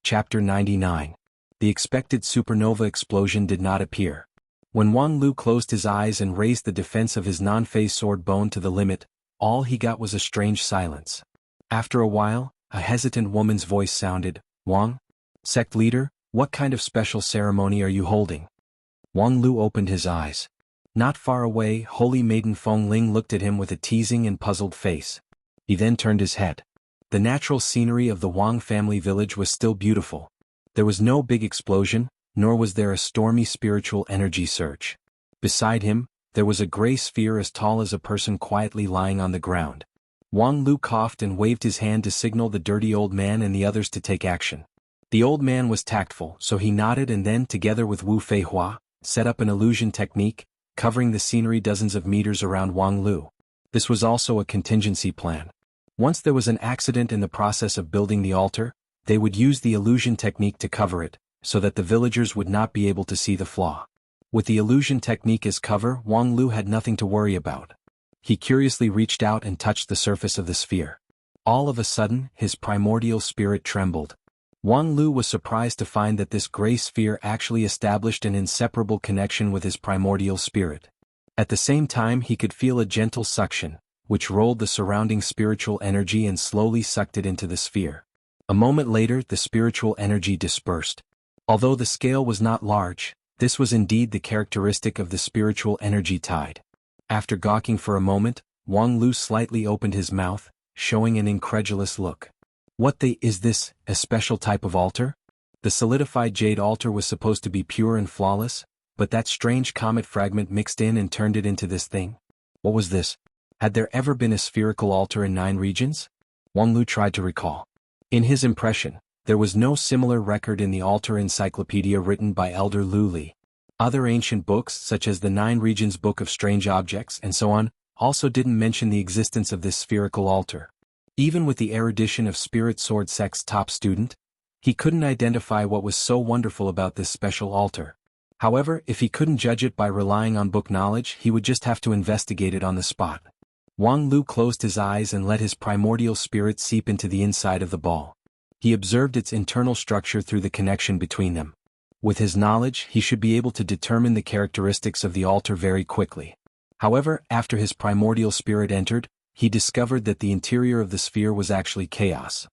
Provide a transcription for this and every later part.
Chapter 99. The expected supernova explosion did not appear. When Wang Lu closed his eyes and raised the defense of his non-phase sword bone to the limit, all he got was a strange silence. After a while, a hesitant woman's voice sounded, "Wang? Sect leader, what kind of special ceremony are you holding?" Wang Lu opened his eyes. Not far away, Holy Maiden Feng Ling looked at him with a teasing and puzzled face. He then turned his head. The natural scenery of the Wang family village was still beautiful. There was no big explosion, nor was there a stormy spiritual energy surge. Beside him, there was a gray sphere as tall as a person quietly lying on the ground. Wang Lu coughed and waved his hand to signal the dirty old man and the others to take action. The old man was tactful, so he nodded and then, together with Wu Feihua, set up an illusion technique, covering the scenery dozens of meters around Wang Lu. This was also a contingency plan. Once there was an accident in the process of building the altar, they would use the illusion technique to cover it, so that the villagers would not be able to see the flaw. With the illusion technique as cover, Wang Lu had nothing to worry about. He curiously reached out and touched the surface of the sphere. All of a sudden, his primordial spirit trembled. Wang Lu was surprised to find that this gray sphere actually established an inseparable connection with his primordial spirit. At the same time, he could feel a gentle suction, which rolled the surrounding spiritual energy and slowly sucked it into the sphere. A moment later, the spiritual energy dispersed. Although the scale was not large, this was indeed the characteristic of the spiritual energy tide. After gawking for a moment, Wang Lu slightly opened his mouth, showing an incredulous look. Is this, a special type of altar? The solidified jade altar was supposed to be pure and flawless, but that strange comet fragment mixed in and turned it into this thing. What was this? Had there ever been a spherical altar in 9 regions? Wang Lu tried to recall. In his impression, there was no similar record in the altar encyclopedia written by Elder Lu Li. Other ancient books, such as the 9 Regions Book of Strange Objects and so on, also didn't mention the existence of this spherical altar. Even with the erudition of Spirit Sword Sect's top student, he couldn't identify what was so wonderful about this special altar. However, if he couldn't judge it by relying on book knowledge, he would just have to investigate it on the spot. Wang Lu closed his eyes and let his primordial spirit seep into the inside of the ball. He observed its internal structure through the connection between them. With his knowledge, he should be able to determine the characteristics of the altar very quickly. However, after his primordial spirit entered, he discovered that the interior of the sphere was actually chaos.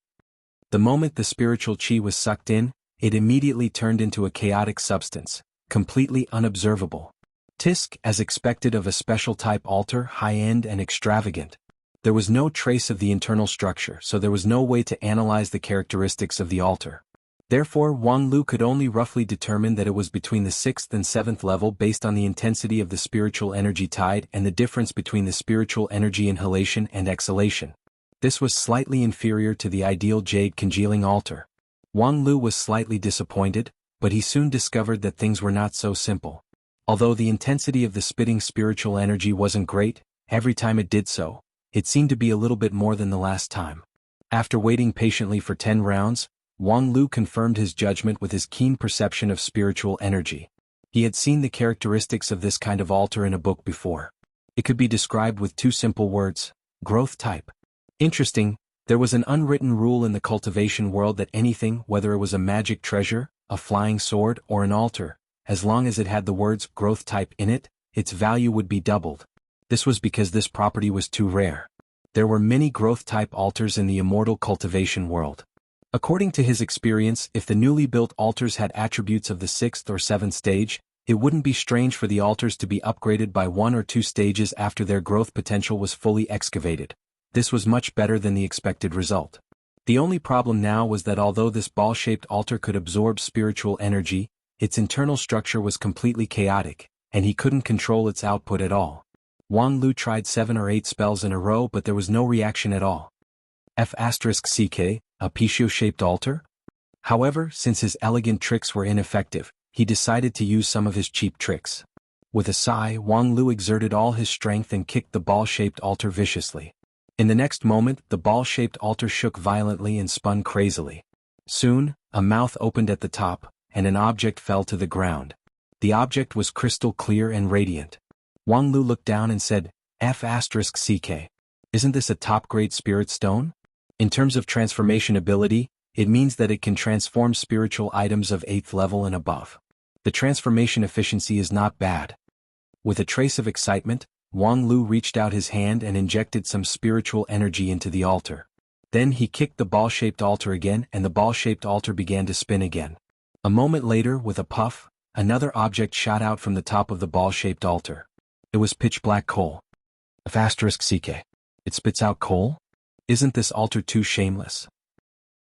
The moment the spiritual chi was sucked in, it immediately turned into a chaotic substance, completely unobservable. Tisk, as expected of a special type altar, high-end and extravagant. There was no trace of the internal structure, so there was no way to analyze the characteristics of the altar. Therefore, Wang Lu could only roughly determine that it was between the 6th and 7th level based on the intensity of the spiritual energy tide and the difference between the spiritual energy inhalation and exhalation. This was slightly inferior to the ideal jade congealing altar. Wang Lu was slightly disappointed, but he soon discovered that things were not so simple. Although the intensity of the spitting spiritual energy wasn't great, every time it did so, it seemed to be a little bit more than the last time. After waiting patiently for 10 rounds, Wang Lu confirmed his judgment with his keen perception of spiritual energy. He had seen the characteristics of this kind of altar in a book before. It could be described with 2 simple words: growth type. Interesting, there was an unwritten rule in the cultivation world that anything, whether it was a magic treasure, a flying sword, or an altar, as long as it had the words growth type in it, its value would be doubled. This was because this property was too rare. There were many growth type altars in the immortal cultivation world. According to his experience, if the newly built altars had attributes of the 6th or 7th stage, it wouldn't be strange for the altars to be upgraded by 1 or 2 stages after their growth potential was fully excavated. This was much better than the expected result. The only problem now was that although this ball-shaped altar could absorb spiritual energy, its internal structure was completely chaotic, and he couldn't control its output at all. Wang Lu tried 7 or 8 spells in a row, but there was no reaction at all. F***ck, a Pichio-shaped altar? However, since his elegant tricks were ineffective, he decided to use some of his cheap tricks. With a sigh, Wang Lu exerted all his strength and kicked the ball-shaped altar viciously. In the next moment, the ball-shaped altar shook violently and spun crazily. Soon, a mouth opened at the top, and an object fell to the ground. The object was crystal clear and radiant. Wang Lu looked down and said, F***ck. Isn't this a top-grade spirit stone? In terms of transformation ability, It means that it can transform spiritual items of 8th level and above. The transformation efficiency is not bad. With a trace of excitement, Wang Lu reached out his hand and injected some spiritual energy into the altar. Then he kicked the ball-shaped altar again and the ball-shaped altar began to spin again. A moment later, with a puff, another object shot out from the top of the ball-shaped altar. It was pitch black coal. *CK. It spits out coal? Isn't this altar too shameless?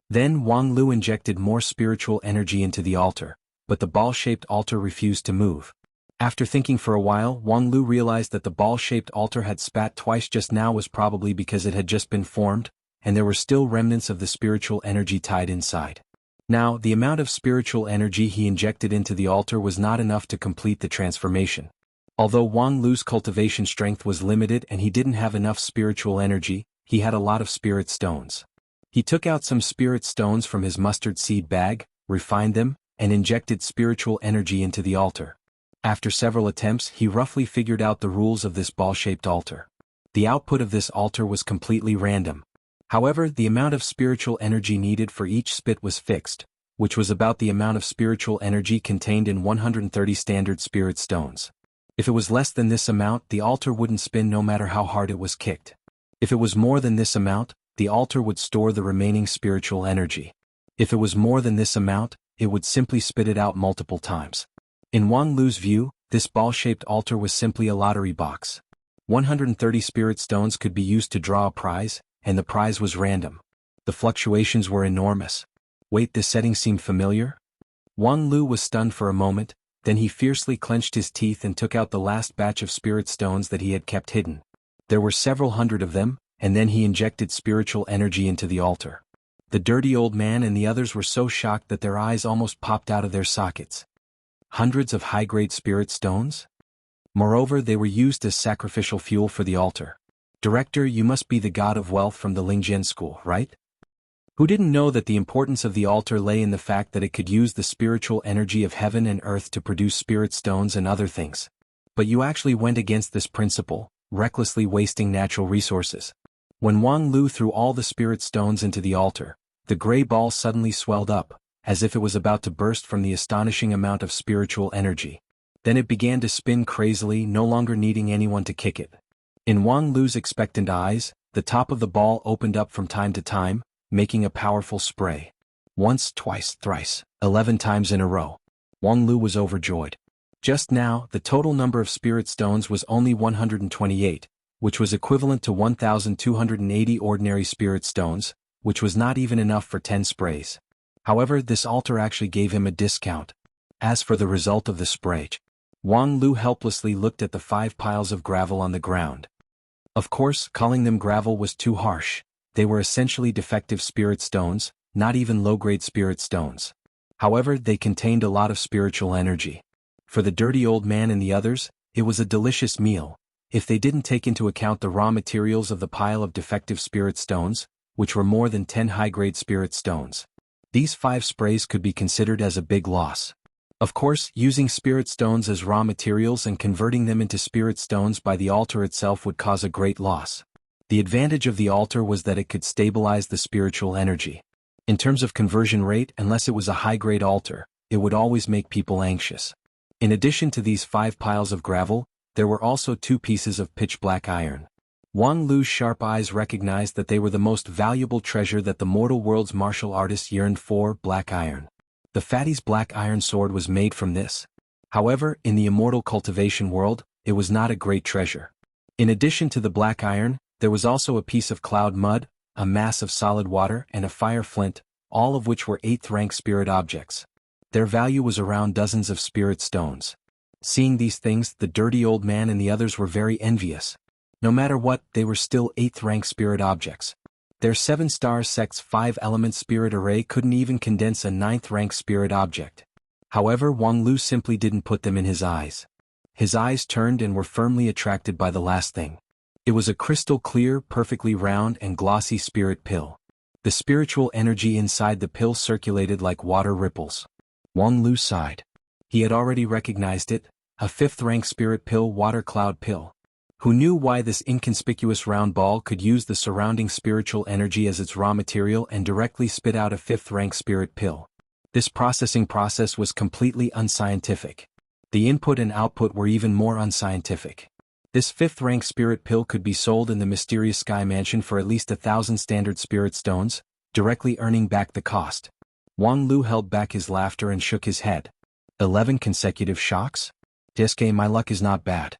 Then Wang Lu injected more spiritual energy into the altar, but the ball-shaped altar refused to move. After thinking for a while, Wang Lu realized that the ball-shaped altar had spat twice just now was probably because it had just been formed, and there were still remnants of the spiritual energy tied inside. Now, the amount of spiritual energy he injected into the altar was not enough to complete the transformation. Although Wang Lu's cultivation strength was limited and he didn't have enough spiritual energy, he had a lot of spirit stones. He took out some spirit stones from his mustard seed bag, refined them, and injected spiritual energy into the altar. After several attempts, he roughly figured out the rules of this ball-shaped altar. The output of this altar was completely random. However, the amount of spiritual energy needed for each spit was fixed, which was about the amount of spiritual energy contained in 130 standard spirit stones. If it was less than this amount, the altar wouldn't spin no matter how hard it was kicked. If it was more than this amount, the altar would store the remaining spiritual energy. If it was more than this amount, it would simply spit it out multiple times. In Wang Lu's view, this ball-shaped altar was simply a lottery box. 130 spirit stones could be used to draw a prize, and the prize was random. The fluctuations were enormous. Wait, this setting seemed familiar? Wang Lu was stunned for a moment, then he fiercely clenched his teeth and took out the last batch of spirit stones that he had kept hidden. There were several hundred of them, and then he injected spiritual energy into the altar. The dirty old man and the others were so shocked that their eyes almost popped out of their sockets. Hundreds of high-grade spirit stones? Moreover, they were used as sacrificial fuel for the altar. Director, you must be the god of wealth from the Lingjian school, right? Who didn't know that the importance of the altar lay in the fact that it could use the spiritual energy of heaven and earth to produce spirit stones and other things. But you actually went against this principle, recklessly wasting natural resources. When Wang Lu threw all the spirit stones into the altar, the gray ball suddenly swelled up, as if it was about to burst from the astonishing amount of spiritual energy. Then it began to spin crazily, no longer needing anyone to kick it. In Wang Lu's expectant eyes, the top of the ball opened up from time to time, making a powerful spray. Once, twice, thrice, 11 times in a row. Wang Lu was overjoyed. Just now, the total number of spirit stones was only 128, which was equivalent to 1,280 ordinary spirit stones, which was not even enough for 10 sprays. However, this altar actually gave him a discount. As for the result of the spray, Wang Lu helplessly looked at the 5 piles of gravel on the ground. Of course, calling them gravel was too harsh. They were essentially defective spirit stones, not even low-grade spirit stones. However, they contained a lot of spiritual energy. For the dirty old man and the others, it was a delicious meal, if they didn't take into account the raw materials of the pile of defective spirit stones, which were more than 10 high-grade spirit stones. These 5 sprays could be considered as a big loss. Of course, using spirit stones as raw materials and converting them into spirit stones by the altar itself would cause a great loss. The advantage of the altar was that it could stabilize the spiritual energy. In terms of conversion rate, unless it was a high-grade altar, it would always make people anxious. In addition to these 5 piles of gravel, there were also 2 pieces of pitch-black iron. Wang Lu's sharp eyes recognized that they were the most valuable treasure that the mortal world's martial artists yearned for: black iron. The fatty's black iron sword was made from this. However, in the immortal cultivation world, it was not a great treasure. In addition to the black iron, there was also a piece of cloud mud, a mass of solid water, and a fire flint, all of which were 8th-rank spirit objects. Their value was around dozens of spirit stones. Seeing these things, the dirty old man and the others were very envious. No matter what, they were still 8th-rank spirit objects. Their 7-star sect's 5-element spirit array couldn't even condense a 9th-rank spirit object. However, Wang Lu simply didn't put them in his eyes. His eyes turned and were firmly attracted by the last thing. It was a crystal-clear, perfectly round and glossy spirit pill. The spiritual energy inside the pill circulated like water ripples. Wang Lu sighed. He had already recognized it, a 5th-rank spirit pill, water cloud pill. who knew why this inconspicuous round ball could use the surrounding spiritual energy as its raw material and directly spit out a fifth-rank spirit pill. This processing process was completely unscientific. The input and output were even more unscientific. This fifth-rank spirit pill could be sold in the mysterious Sky Mansion for at least 1,000 standard spirit stones, directly earning back the cost. Wang Lu held back his laughter and shook his head. 11 consecutive shocks? Diske, my luck is not bad.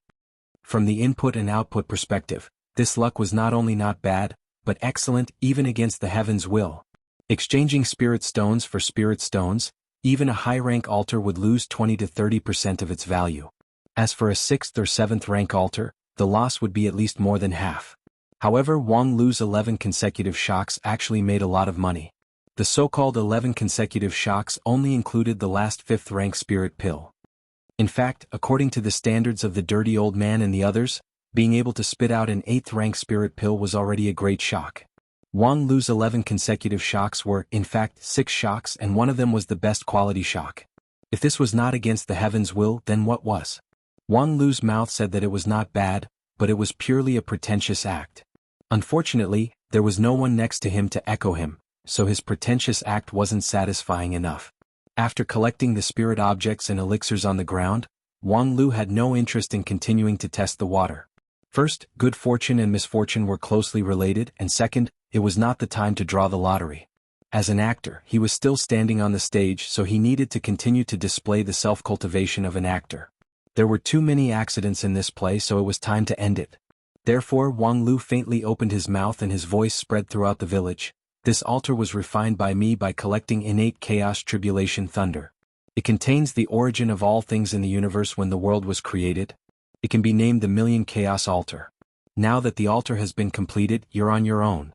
From the input and output perspective, this luck was not only not bad, but excellent even against the heaven's will. Exchanging spirit stones for spirit stones, even a high-rank altar would lose 20 to 30% of its value. As for a 6th or 7th rank altar, the loss would be at least more than half. However, Wang Lu's 11 consecutive shocks actually made a lot of money. The so-called 11 consecutive shocks only included the last 5th rank spirit pill. In fact, according to the standards of the dirty old man and the others, being able to spit out an 8th rank spirit pill was already a great shock. Wang Lu's 11 consecutive shocks were, in fact, 6 shocks, and one of them was the best quality shock. If this was not against the heaven's will, then what was? Wang Lu's mouth said that it was not bad, but it was purely a pretentious act. Unfortunately, there was no one next to him to echo him, so his pretentious act wasn't satisfying enough. After collecting the spirit objects and elixirs on the ground, Wang Lu had no interest in continuing to test the water. First, good fortune and misfortune were closely related, and second, it was not the time to draw the lottery. As an actor, he was still standing on the stage, so he needed to continue to display the self-cultivation of an actor. There were too many accidents in this play, so it was time to end it. Therefore, Wang Lu faintly opened his mouth and his voice spread throughout the village. This altar was refined by me by collecting innate chaos tribulation thunder. It contains the origin of all things in the universe when the world was created. It can be named the Million Chaos Altar. Now that the altar has been completed, you're on your own.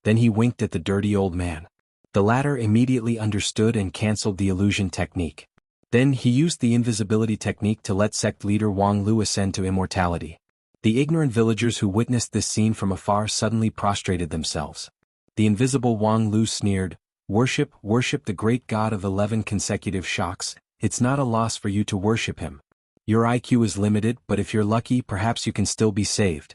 Then he winked at the dirty old man. The latter immediately understood and cancelled the illusion technique. Then he used the invisibility technique to let sect leader Wang Lu ascend to immortality. The ignorant villagers who witnessed this scene from afar suddenly prostrated themselves. The invisible Wang Lu sneered, "Worship the great god of 11 consecutive shocks. It's not a loss for you to worship him. Your IQ is limited, but if you're lucky, perhaps you can still be saved."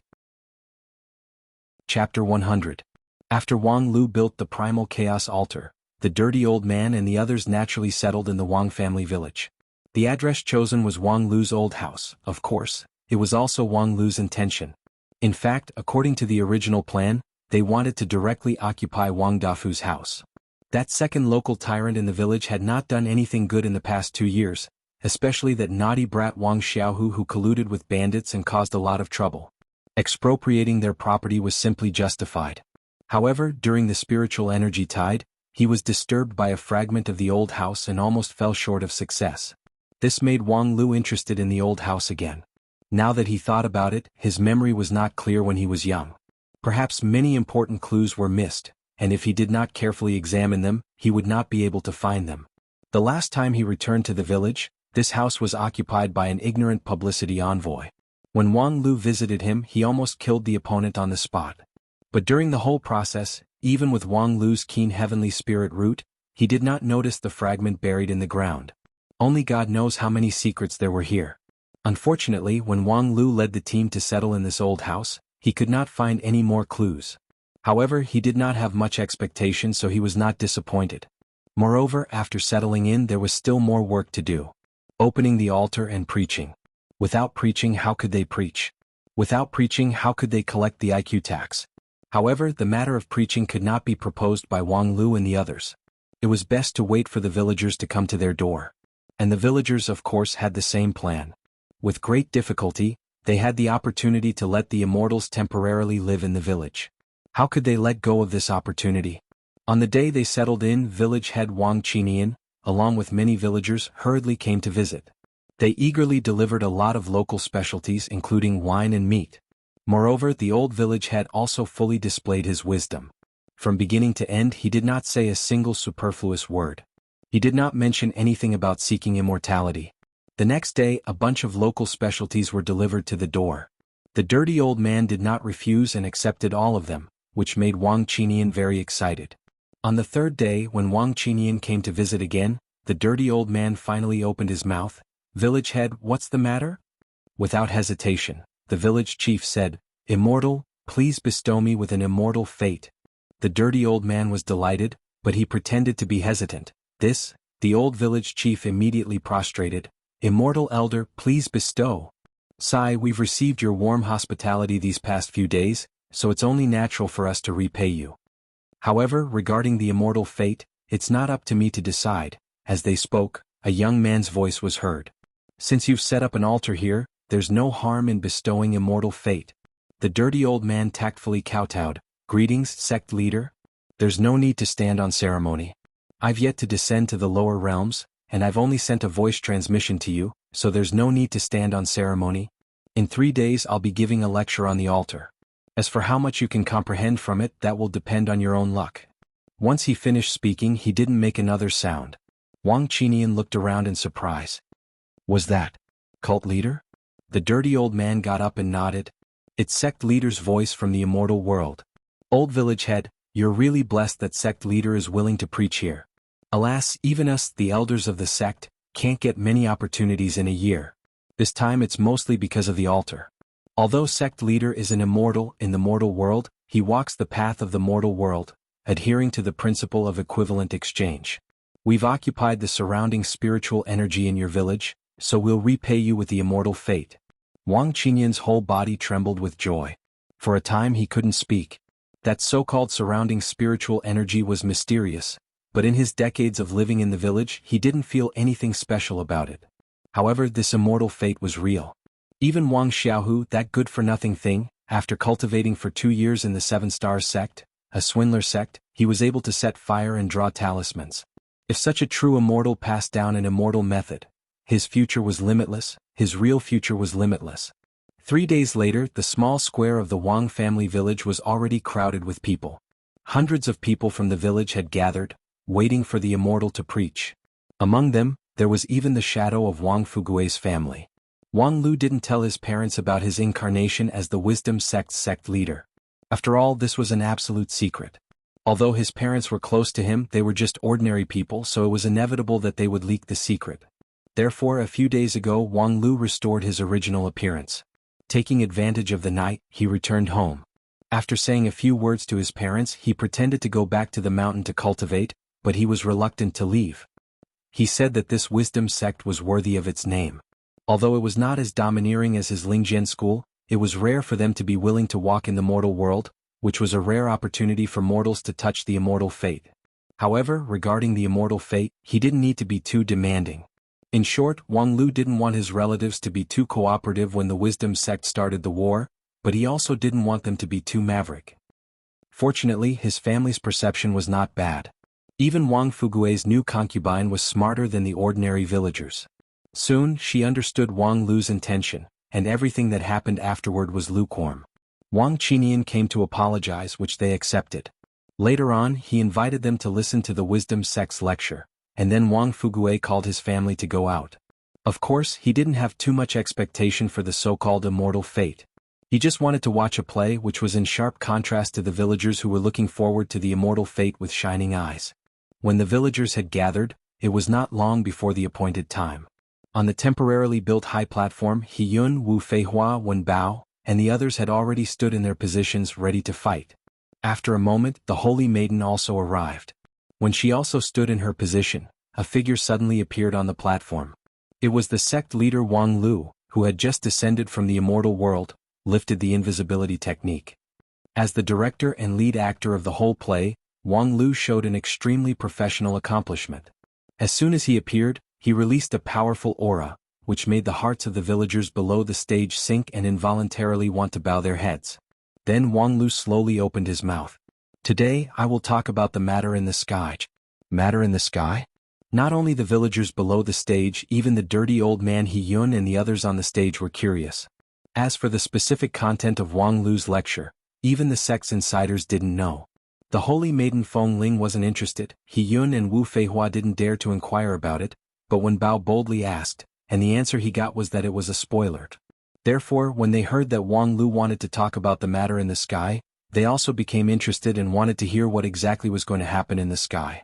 Chapter 100. After Wang Lu built the primal chaos altar, the dirty old man and the others naturally settled in the Wang family village. The address chosen was Wang Lu's old house. Of course, it was also Wang Lu's intention. In fact, according to the original plan, they wanted to directly occupy Wang Dafu's house. That second local tyrant in the village had not done anything good in the past 2 years, especially that naughty brat Wang Xiaohu who colluded with bandits and caused a lot of trouble. Expropriating their property was simply justified. However, during the spiritual energy tide, he was disturbed by a fragment of the old house and almost fell short of success. This made Wang Lu interested in the old house again. Now that he thought about it, his memory was not clear when he was young. Perhaps many important clues were missed, and if he did not carefully examine them, he would not be able to find them. The last time he returned to the village, this house was occupied by an ignorant publicity envoy. When Wang Lu visited him, he almost killed the opponent on the spot. But during the whole process, even with Wang Lu's keen heavenly spirit root, he did not notice the fragment buried in the ground. Only God knows how many secrets there were here. Unfortunately, when Wang Lu led the team to settle in this old house, he could not find any more clues. However, he did not have much expectation, so he was not disappointed. Moreover, after settling in, there was still more work to do. Opening the altar and preaching. Without preaching, how could they preach? Without preaching, how could they collect the IQ tax? However, the matter of preaching could not be proposed by Wang Lu and the others. It was best to wait for the villagers to come to their door. And the villagers, of course, had the same plan. With great difficulty, they had the opportunity to let the immortals temporarily live in the village. How could they let go of this opportunity? On the day they settled in, village head Wang Qinian, along with many villagers, hurriedly came to visit. They eagerly delivered a lot of local specialties including wine and meat. Moreover, the old village head also fully displayed his wisdom. From beginning to end, he did not say a single superfluous word. He did not mention anything about seeking immortality. The next day, a bunch of local specialties were delivered to the door. The dirty old man did not refuse and accepted all of them, which made Wang Qinian very excited. On the third day, when Wang Qinian came to visit again, the dirty old man finally opened his mouth. "Village head, what's the matter?" Without hesitation, the village chief said, "Immortal, please bestow me with an immortal fate." The dirty old man was delighted, but he pretended to be hesitant. The old village chief immediately prostrated. "Immortal elder, please bestow. Sai, we've received your warm hospitality these past few days, so it's only natural for us to repay you. However, regarding the immortal fate, it's not up to me to decide." As they spoke, a young man's voice was heard. "Since you've set up an altar here, there's no harm in bestowing immortal fate." The dirty old man tactfully kowtowed. "Greetings, sect leader. There's no need to stand on ceremony. I've yet to descend to the lower realms, and I've only sent a voice transmission to you, so there's no need to stand on ceremony. In 3 days I'll be giving a lecture on the altar. As for how much you can comprehend from it, that will depend on your own luck." Once he finished speaking, he didn't make another sound. Wang Qinian looked around in surprise. "Was that cult leader?" The dirty old man got up and nodded. "It's sect leader's voice from the immortal world. Old village head, you're really blessed that sect leader is willing to preach here. Alas, even us, the elders of the sect, can't get many opportunities in a year. This time it's mostly because of the altar. Although sect leader is an immortal in the mortal world, he walks the path of the mortal world, adhering to the principle of equivalent exchange. We've occupied the surrounding spiritual energy in your village, so we'll repay you with the immortal fate." Wang Qinian's whole body trembled with joy. For a time he couldn't speak. That so-called surrounding spiritual energy was mysterious, but in his decades of living in the village he didn't feel anything special about it. However, this immortal fate was real. Even Wang Xiaohu, that good-for-nothing thing, after cultivating for 2 years in the Seven Stars sect, a swindler sect, he was able to set fire and draw talismans. If such a true immortal passed down an immortal method, his future was limitless, his real future was limitless. 3 days later, the small square of the Wang family village was already crowded with people. Hundreds of people from the village had gathered, waiting for the immortal to preach. Among them, there was even the shadow of Wang Fugue's family. Wang Lu didn't tell his parents about his incarnation as the Wisdom Sect's sect leader. After all, this was an absolute secret. Although his parents were close to him, they were just ordinary people, so it was inevitable that they would leak the secret. Therefore, a few days ago, Wang Lu restored his original appearance. Taking advantage of the night, he returned home. After saying a few words to his parents, he pretended to go back to the mountain to cultivate, but he was reluctant to leave. He said that this wisdom sect was worthy of its name. Although it was not as domineering as his Lingjian school, it was rare for them to be willing to walk in the mortal world, which was a rare opportunity for mortals to touch the immortal fate. However, regarding the immortal fate, he didn't need to be too demanding. In short, Wang Lu didn't want his relatives to be too cooperative when the wisdom sect started the war, but he also didn't want them to be too maverick. Fortunately, his family's perception was not bad. Even Wang Fugue's new concubine was smarter than the ordinary villagers. Soon, she understood Wang Lu's intention, and everything that happened afterward was lukewarm. Wang Qinian came to apologize, which they accepted. Later on, he invited them to listen to the wisdom sect's lecture, and then Wang Fugue called his family to go out. Of course, he didn't have too much expectation for the so-called immortal fate. He just wanted to watch a play, which was in sharp contrast to the villagers who were looking forward to the immortal fate with shining eyes. When the villagers had gathered, it was not long before the appointed time. On the temporarily built high platform, He Yun, Wu Feihua, Wen Bao, and the others had already stood in their positions ready to fight. After a moment, the holy maiden also arrived. When she also stood in her position, a figure suddenly appeared on the platform. It was the sect leader Wang Lu, who had just descended from the immortal world, lifted the invisibility technique. As the director and lead actor of the whole play, Wang Lu showed an extremely professional accomplishment. As soon as he appeared, he released a powerful aura, which made the hearts of the villagers below the stage sink and involuntarily want to bow their heads. Then Wang Lu slowly opened his mouth. "Today, I will talk about the matter in the sky." Matter in the sky? Not only the villagers below the stage, even the dirty old man He Yun and the others on the stage were curious. As for the specific content of Wang Lu's lecture, even the sect's insiders didn't know. The holy maiden Feng Ling wasn't interested, He Yun and Wu Feihua didn't dare to inquire about it, but when Bao boldly asked, and the answer he got was that it was a spoiler. Therefore, when they heard that Wang Lu wanted to talk about the matter in the sky, they also became interested and wanted to hear what exactly was going to happen in the sky.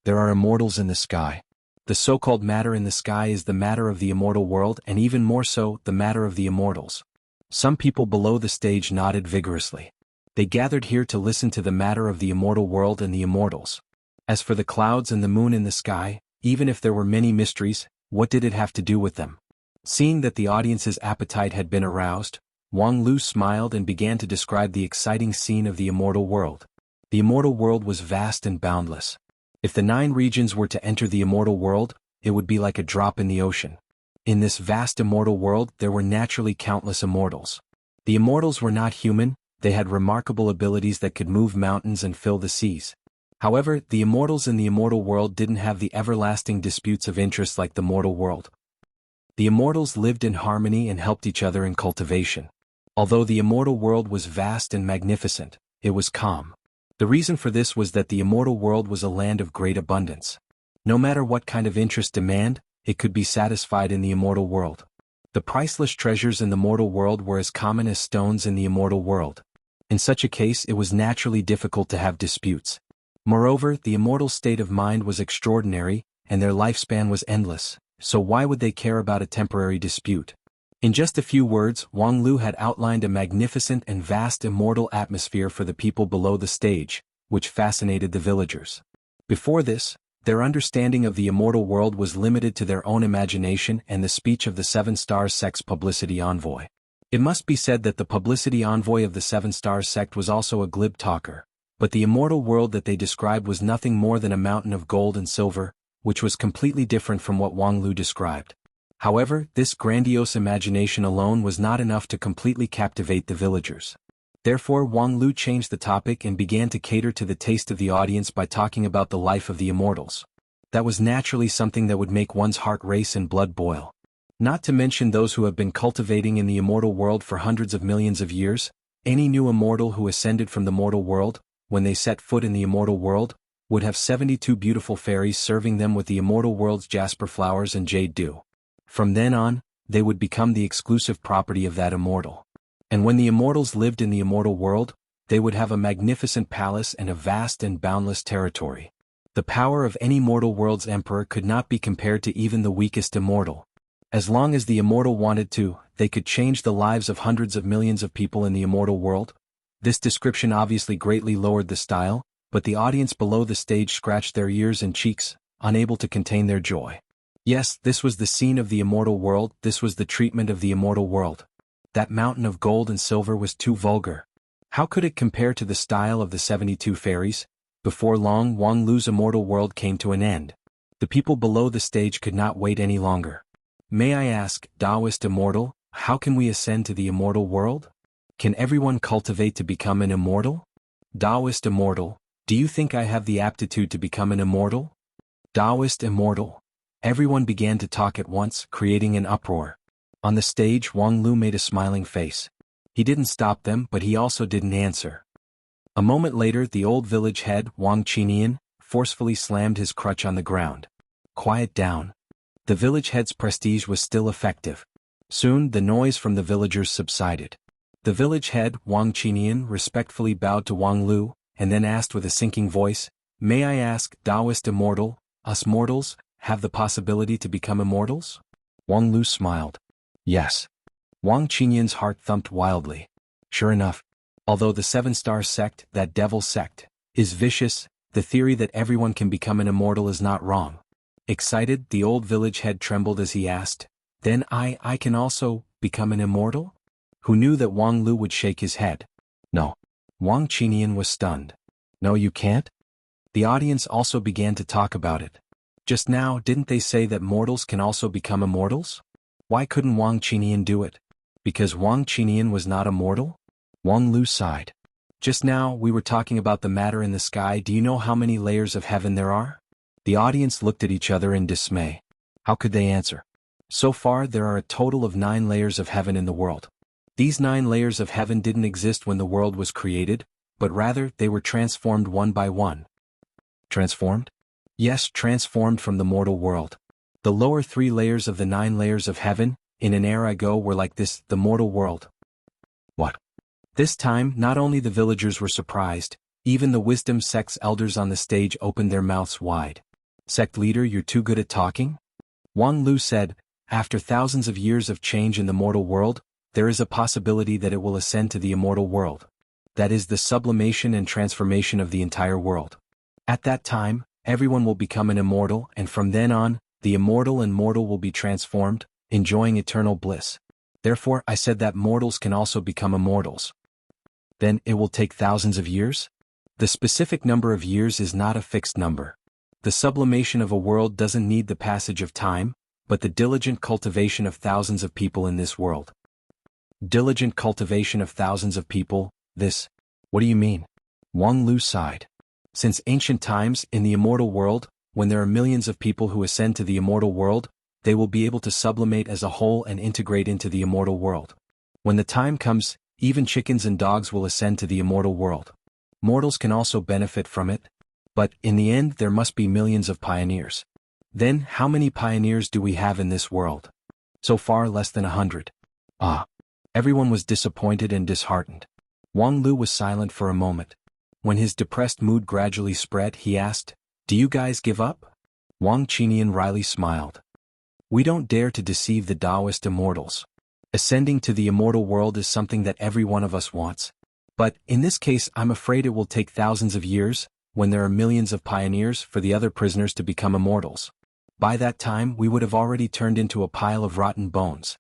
There are immortals in the sky. The so-called matter in the sky is the matter of the immortal world, and even more so, the matter of the immortals. Some people below the stage nodded vigorously. They gathered here to listen to the matter of the immortal world and the immortals. As for the clouds and the moon in the sky, even if there were many mysteries, what did it have to do with them? Seeing that the audience's appetite had been aroused, Wang Lu smiled and began to describe the exciting scene of the immortal world. The immortal world was vast and boundless. If the 9 regions were to enter the immortal world, it would be like a drop in the ocean. In this vast immortal world there were naturally countless immortals. The immortals were not human, they had remarkable abilities that could move mountains and fill the seas. However, the immortals in the immortal world didn't have the everlasting disputes of interest like the mortal world. The immortals lived in harmony and helped each other in cultivation. Although the immortal world was vast and magnificent, it was calm. The reason for this was that the immortal world was a land of great abundance. No matter what kind of interest demand, it could be satisfied in the immortal world. The priceless treasures in the mortal world were as common as stones in the immortal world. In such a case it was naturally difficult to have disputes. Moreover, the immortal state of mind was extraordinary, and their lifespan was endless, so why would they care about a temporary dispute? In just a few words, Wang Lu had outlined a magnificent and vast immortal atmosphere for the people below the stage, which fascinated the villagers. Before this, their understanding of the immortal world was limited to their own imagination and the speech of the 7 Stars sect's publicity envoy. It must be said that the publicity envoy of the 7 Stars sect was also a glib talker, but the immortal world that they described was nothing more than a mountain of gold and silver, which was completely different from what Wang Lu described. However, this grandiose imagination alone was not enough to completely captivate the villagers. Therefore Wang Lu changed the topic and began to cater to the taste of the audience by talking about the life of the immortals. That was naturally something that would make one's heart race and blood boil. Not to mention those who have been cultivating in the immortal world for hundreds of millions of years. Any new immortal who ascended from the mortal world, when they set foot in the immortal world, would have 72 beautiful fairies serving them with the immortal world's jasper flowers and jade dew. From then on, they would become the exclusive property of that immortal. And when the immortals lived in the immortal world, they would have a magnificent palace and a vast and boundless territory. The power of any mortal world's emperor could not be compared to even the weakest immortal. As long as the immortal wanted to, they could change the lives of hundreds of millions of people in the immortal world. This description obviously greatly lowered the style, but the audience below the stage scratched their ears and cheeks, unable to contain their joy. Yes, this was the scene of the immortal world, this was the treatment of the immortal world. That mountain of gold and silver was too vulgar. How could it compare to the style of the 72 fairies? Before long, Wang Lu's immortal world came to an end. The people below the stage could not wait any longer. May I ask, Taoist immortal, how can we ascend to the immortal world? Can everyone cultivate to become an immortal? Taoist immortal, do you think I have the aptitude to become an immortal? Taoist immortal. Everyone began to talk at once, creating an uproar. On the stage, Wang Lu made a smiling face. He didn't stop them, but he also didn't answer. A moment later, the old village head, Wang Qinian, forcefully slammed his crutch on the ground. Quiet down. The village head's prestige was still effective. Soon, the noise from the villagers subsided. The village head, Wang Qinian, respectfully bowed to Wang Lu, and then asked with a sinking voice, "May I ask, Taoist immortal, us mortals, have the possibility to become immortals?" Wang Lu smiled. Yes. Wang Qinian's heart thumped wildly. Sure enough. Although the 7 Stars sect, that devil sect, is vicious, the theory that everyone can become an immortal is not wrong. Excited, the old village head trembled as he asked, "Then I can also become an immortal?" Who knew that Wang Lu would shake his head? No. Wang Qinian was stunned. No, you can't? The audience also began to talk about it. Just now, didn't they say that mortals can also become immortals? Why couldn't Wang Qinian do it? Because Wang Qinian was not a mortal? Wang Lu sighed. Just now, we were talking about the matter in the sky. Do you know how many layers of heaven there are? The audience looked at each other in dismay. How could they answer? So far, there are a total of 9 layers of heaven in the world. These 9 layers of heaven didn't exist when the world was created, but rather, they were transformed one by one. Transformed? Yes, transformed from the mortal world. The lower 3 layers of the 9 layers of heaven, in an era ago, were like this, the mortal world. What? This time, not only the villagers were surprised, even the wisdom sect's elders on the stage opened their mouths wide. Sect leader, you're too good at talking? Wang Lu said, after thousands of years of change in the mortal world, there is a possibility that it will ascend to the immortal world. That is the sublimation and transformation of the entire world. At that time, everyone will become an immortal, and from then on, the immortal and mortal will be transformed, enjoying eternal bliss. Therefore, I said that mortals can also become immortals. Then, it will take thousands of years? The specific number of years is not a fixed number. The sublimation of a world doesn't need the passage of time, but the diligent cultivation of thousands of people in this world. Diligent cultivation of thousands of people, this. What do you mean? Wang Lu sighed. Since ancient times, in the immortal world, when there are millions of people who ascend to the immortal world, they will be able to sublimate as a whole and integrate into the immortal world. When the time comes, even chickens and dogs will ascend to the immortal world. Mortals can also benefit from it. But, in the end, there must be millions of pioneers. Then, how many pioneers do we have in this world? So far, less than 100. Ah. Everyone was disappointed and disheartened. Wang Lu was silent for a moment. When his depressed mood gradually spread, he asked, "Do you guys give up?" Wang Qinian wryly smiled. "We don't dare to deceive the Taoist immortals. Ascending to the immortal world is something that every one of us wants. But, in this case, I'm afraid it will take thousands of years, when there are millions of pioneers, for the other prisoners to become immortals. By that time, we would have already turned into a pile of rotten bones."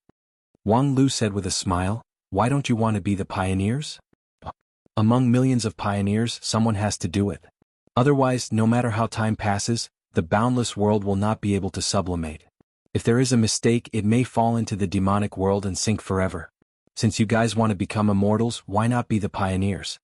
Wang Lu said with a smile, "Why don't you want to be the pioneers?" "Among millions of pioneers, someone has to do it. Otherwise, no matter how time passes, the boundless world will not be able to sublimate. If there is a mistake, it may fall into the demonic world and sink forever. Since you guys want to become immortals, why not be the pioneers?"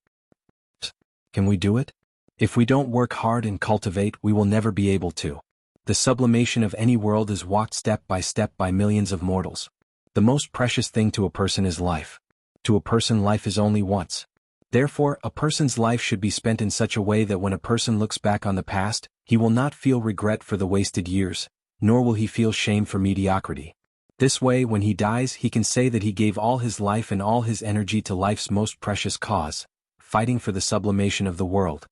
"Can we do it? If we don't work hard and cultivate, we will never be able to. The sublimation of any world is walked step by millions of mortals. The most precious thing to a person is life. To a person, life is only once. Therefore, a person's life should be spent in such a way that when a person looks back on the past, he will not feel regret for the wasted years, nor will he feel shame for mediocrity. This way, when he dies, he can say that he gave all his life and all his energy to life's most precious cause, fighting for the sublimation of the world."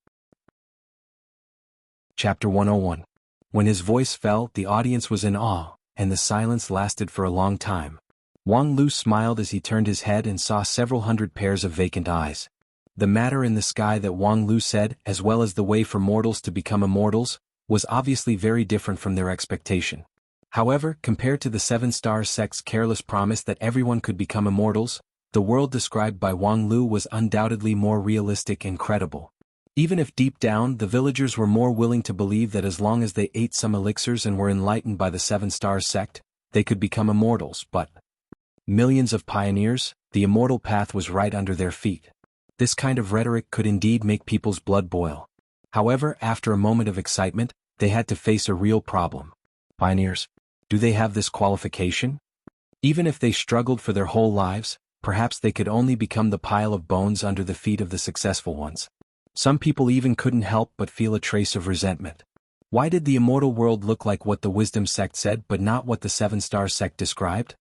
Chapter 101. When his voice fell, the audience was in awe, and the silence lasted for a long time. Wang Lu smiled as he turned his head and saw several hundred pairs of vacant eyes. The matter in the sky that Wang Lu said, as well as the way for mortals to become immortals, was obviously very different from their expectation. However, compared to the Seven-Star Sect's careless promise that everyone could become immortals, the world described by Wang Lu was undoubtedly more realistic and credible. Even if deep down the villagers were more willing to believe that as long as they ate some elixirs and were enlightened by the Seven-Star Sect, they could become immortals, but millions of pioneers, the immortal path was right under their feet. This kind of rhetoric could indeed make people's blood boil. However, after a moment of excitement, they had to face a real problem. Pioneers, do they have this qualification? Even if they struggled for their whole lives, perhaps they could only become the pile of bones under the feet of the successful ones. Some people even couldn't help but feel a trace of resentment. Why did the immortal world look like what the Wisdom Sect said but not what the Seven-Star Sect described?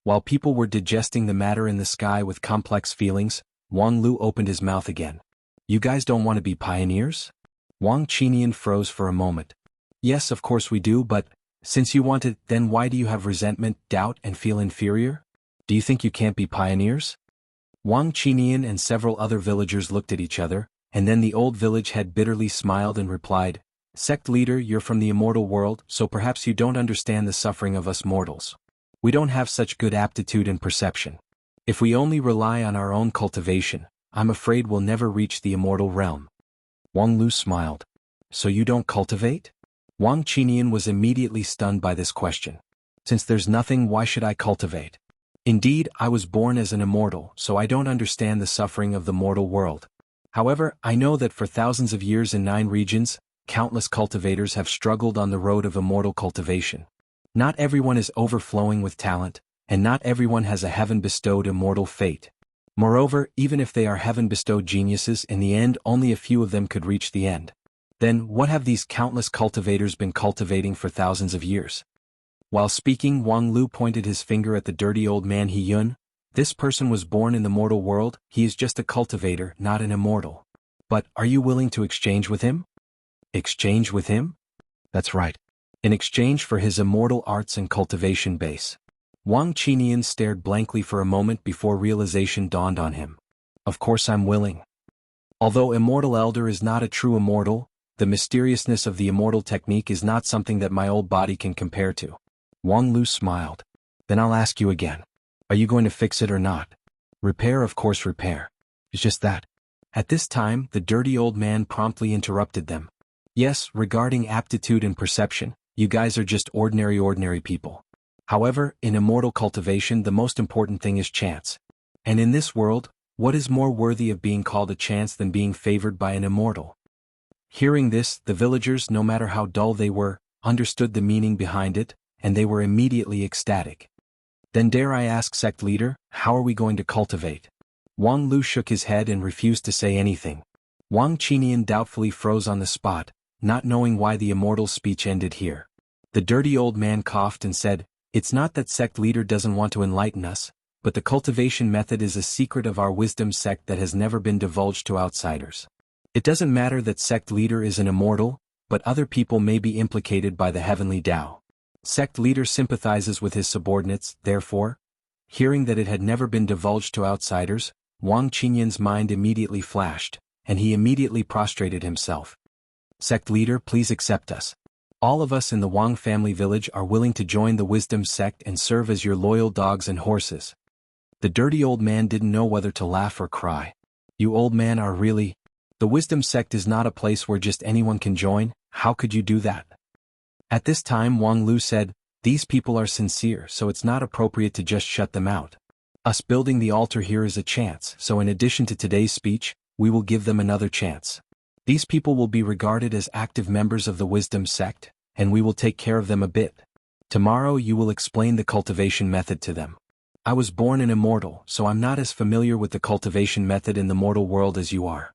While people were digesting the matter in the sky with complex feelings, Wang Lu opened his mouth again. "You guys don't want to be pioneers?" Wang Qinian froze for a moment. "Yes, of course we do, but since you want it, then why do you have resentment, doubt, and feel inferior? Do you think you can't be pioneers?" Wang Qinian and several other villagers looked at each other, and then the old village head bitterly smiled and replied, "Sect leader, you're from the immortal world, so perhaps you don't understand the suffering of us mortals. We don't have such good aptitude and perception. If we only rely on our own cultivation, I'm afraid we'll never reach the immortal realm." Wang Lu smiled. "So you don't cultivate?" Wang Qinian was immediately stunned by this question. "Since there's nothing, why should I cultivate? Indeed, I was born as an immortal, so I don't understand the suffering of the mortal world. However, I know that for thousands of years in 9 regions, countless cultivators have struggled on the road of immortal cultivation. Not everyone is overflowing with talent, and not everyone has a heaven-bestowed immortal fate. Moreover, even if they are heaven-bestowed geniuses, in the end only a few of them could reach the end. Then, what have these countless cultivators been cultivating for thousands of years?" While speaking, Wang Lu pointed his finger at the dirty old man He Yun. "This person was born in the mortal world, he is just a cultivator, not an immortal. But, are you willing to exchange with him?" "Exchange with him?" "That's right. In exchange for his immortal arts and cultivation base." Wang Qinian stared blankly for a moment before realization dawned on him. Of course I'm willing. Although Immortal Elder is not a true immortal, the mysteriousness of the immortal technique is not something that my old body can compare to. Wang Lu smiled. Then I'll ask you again. Are you going to fix it or not? Repair, of course repair. It's just that. At this time, the dirty old man promptly interrupted them. Yes, regarding aptitude and perception, you guys are just ordinary people. However, in immortal cultivation the most important thing is chance. And in this world, what is more worthy of being called a chance than being favored by an immortal? Hearing this, the villagers, no matter how dull they were, understood the meaning behind it, and they were immediately ecstatic. Then dare I ask, sect leader, how are we going to cultivate? Wang Lu shook his head and refused to say anything. Wang Qinian doubtfully froze on the spot, not knowing why the immortal's speech ended here. The dirty old man coughed and said, "It's not that sect leader doesn't want to enlighten us, but the cultivation method is a secret of our wisdom sect that has never been divulged to outsiders. It doesn't matter that sect leader is an immortal, but other people may be implicated by the heavenly Tao. Sect leader sympathizes with his subordinates, therefore." Hearing that it had never been divulged to outsiders, Wang Qinian's mind immediately flashed, and he immediately prostrated himself. "Sect leader, please accept us. All of us in the Wang family village are willing to join the wisdom sect and serve as your loyal dogs and horses." The dirty old man didn't know whether to laugh or cry. "You old man are really... The wisdom sect is not a place where just anyone can join, how could you do that?" At this time Wang Lu said, "These people are sincere, so it's not appropriate to just shut them out. Us building the altar here is a chance, so in addition to today's speech, we will give them another chance. These people will be regarded as active members of the wisdom sect, and we will take care of them a bit. Tomorrow you will explain the cultivation method to them. I was born an immortal, so I'm not as familiar with the cultivation method in the mortal world as you are."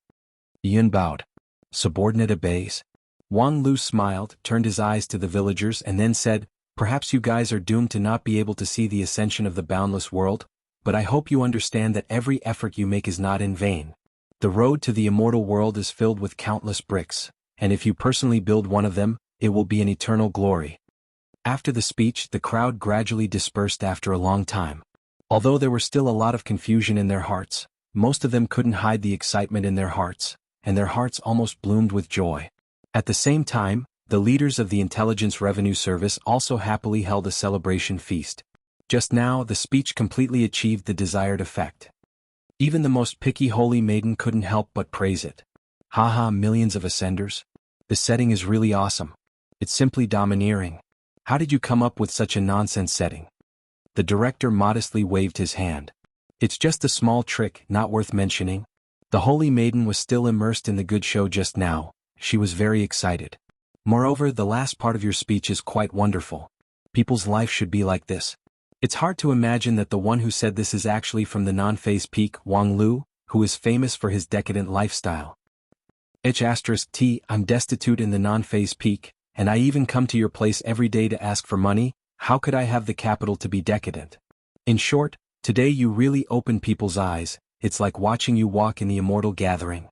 Yun bowed. "Subordinate obeys." Wang Lu smiled, turned his eyes to the villagers and then said, "Perhaps you guys are doomed to not be able to see the ascension of the boundless world, but I hope you understand that every effort you make is not in vain. The road to the immortal world is filled with countless bricks, and if you personally build one of them, it will be an eternal glory." After the speech, the crowd gradually dispersed after a long time. Although there were still a lot of confusion in their hearts, most of them couldn't hide the excitement in their hearts, and their hearts almost bloomed with joy. At the same time, the leaders of the Intelligence Revenue Service also happily held a celebration feast. Just now, the speech completely achieved the desired effect. Even the most picky holy maiden couldn't help but praise it. "Haha, millions of ascenders. The setting is really awesome. It's simply domineering. How did you come up with such a nonsense setting?" The director modestly waved his hand. "It's just a small trick, not worth mentioning." The holy maiden was still immersed in the good show just now. She was very excited. "Moreover, the last part of your speech is quite wonderful. People's life should be like this." It's hard to imagine that the one who said this is actually from the non-phase peak, Wang Lu, who is famous for his decadent lifestyle. H*T, I'm destitute in the non-phase peak, and I even come to your place every day to ask for money. How could I have the capital to be decadent? In short, today you really open people's eyes. It's like watching you walk in the immortal gathering.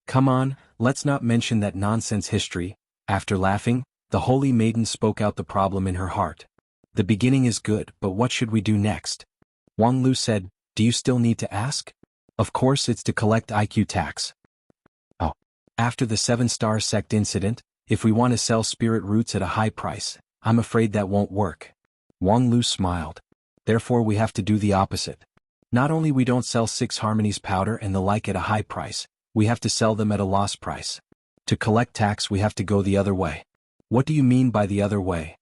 Come on, let's not mention that nonsense history." After laughing, the holy maiden spoke out the problem in her heart. "The beginning is good, but what should we do next?" Wang Lu said, "Do you still need to ask? Of course it's to collect IQ tax." "Oh. After the 7-star sect incident, if we want to sell spirit roots at a high price, I'm afraid that won't work." Wang Lu smiled. "Therefore we have to do the opposite. Not only we don't sell 6 harmonies powder and the like at a high price, we have to sell them at a loss price. To collect tax we have to go the other way." "What do you mean by the other way?"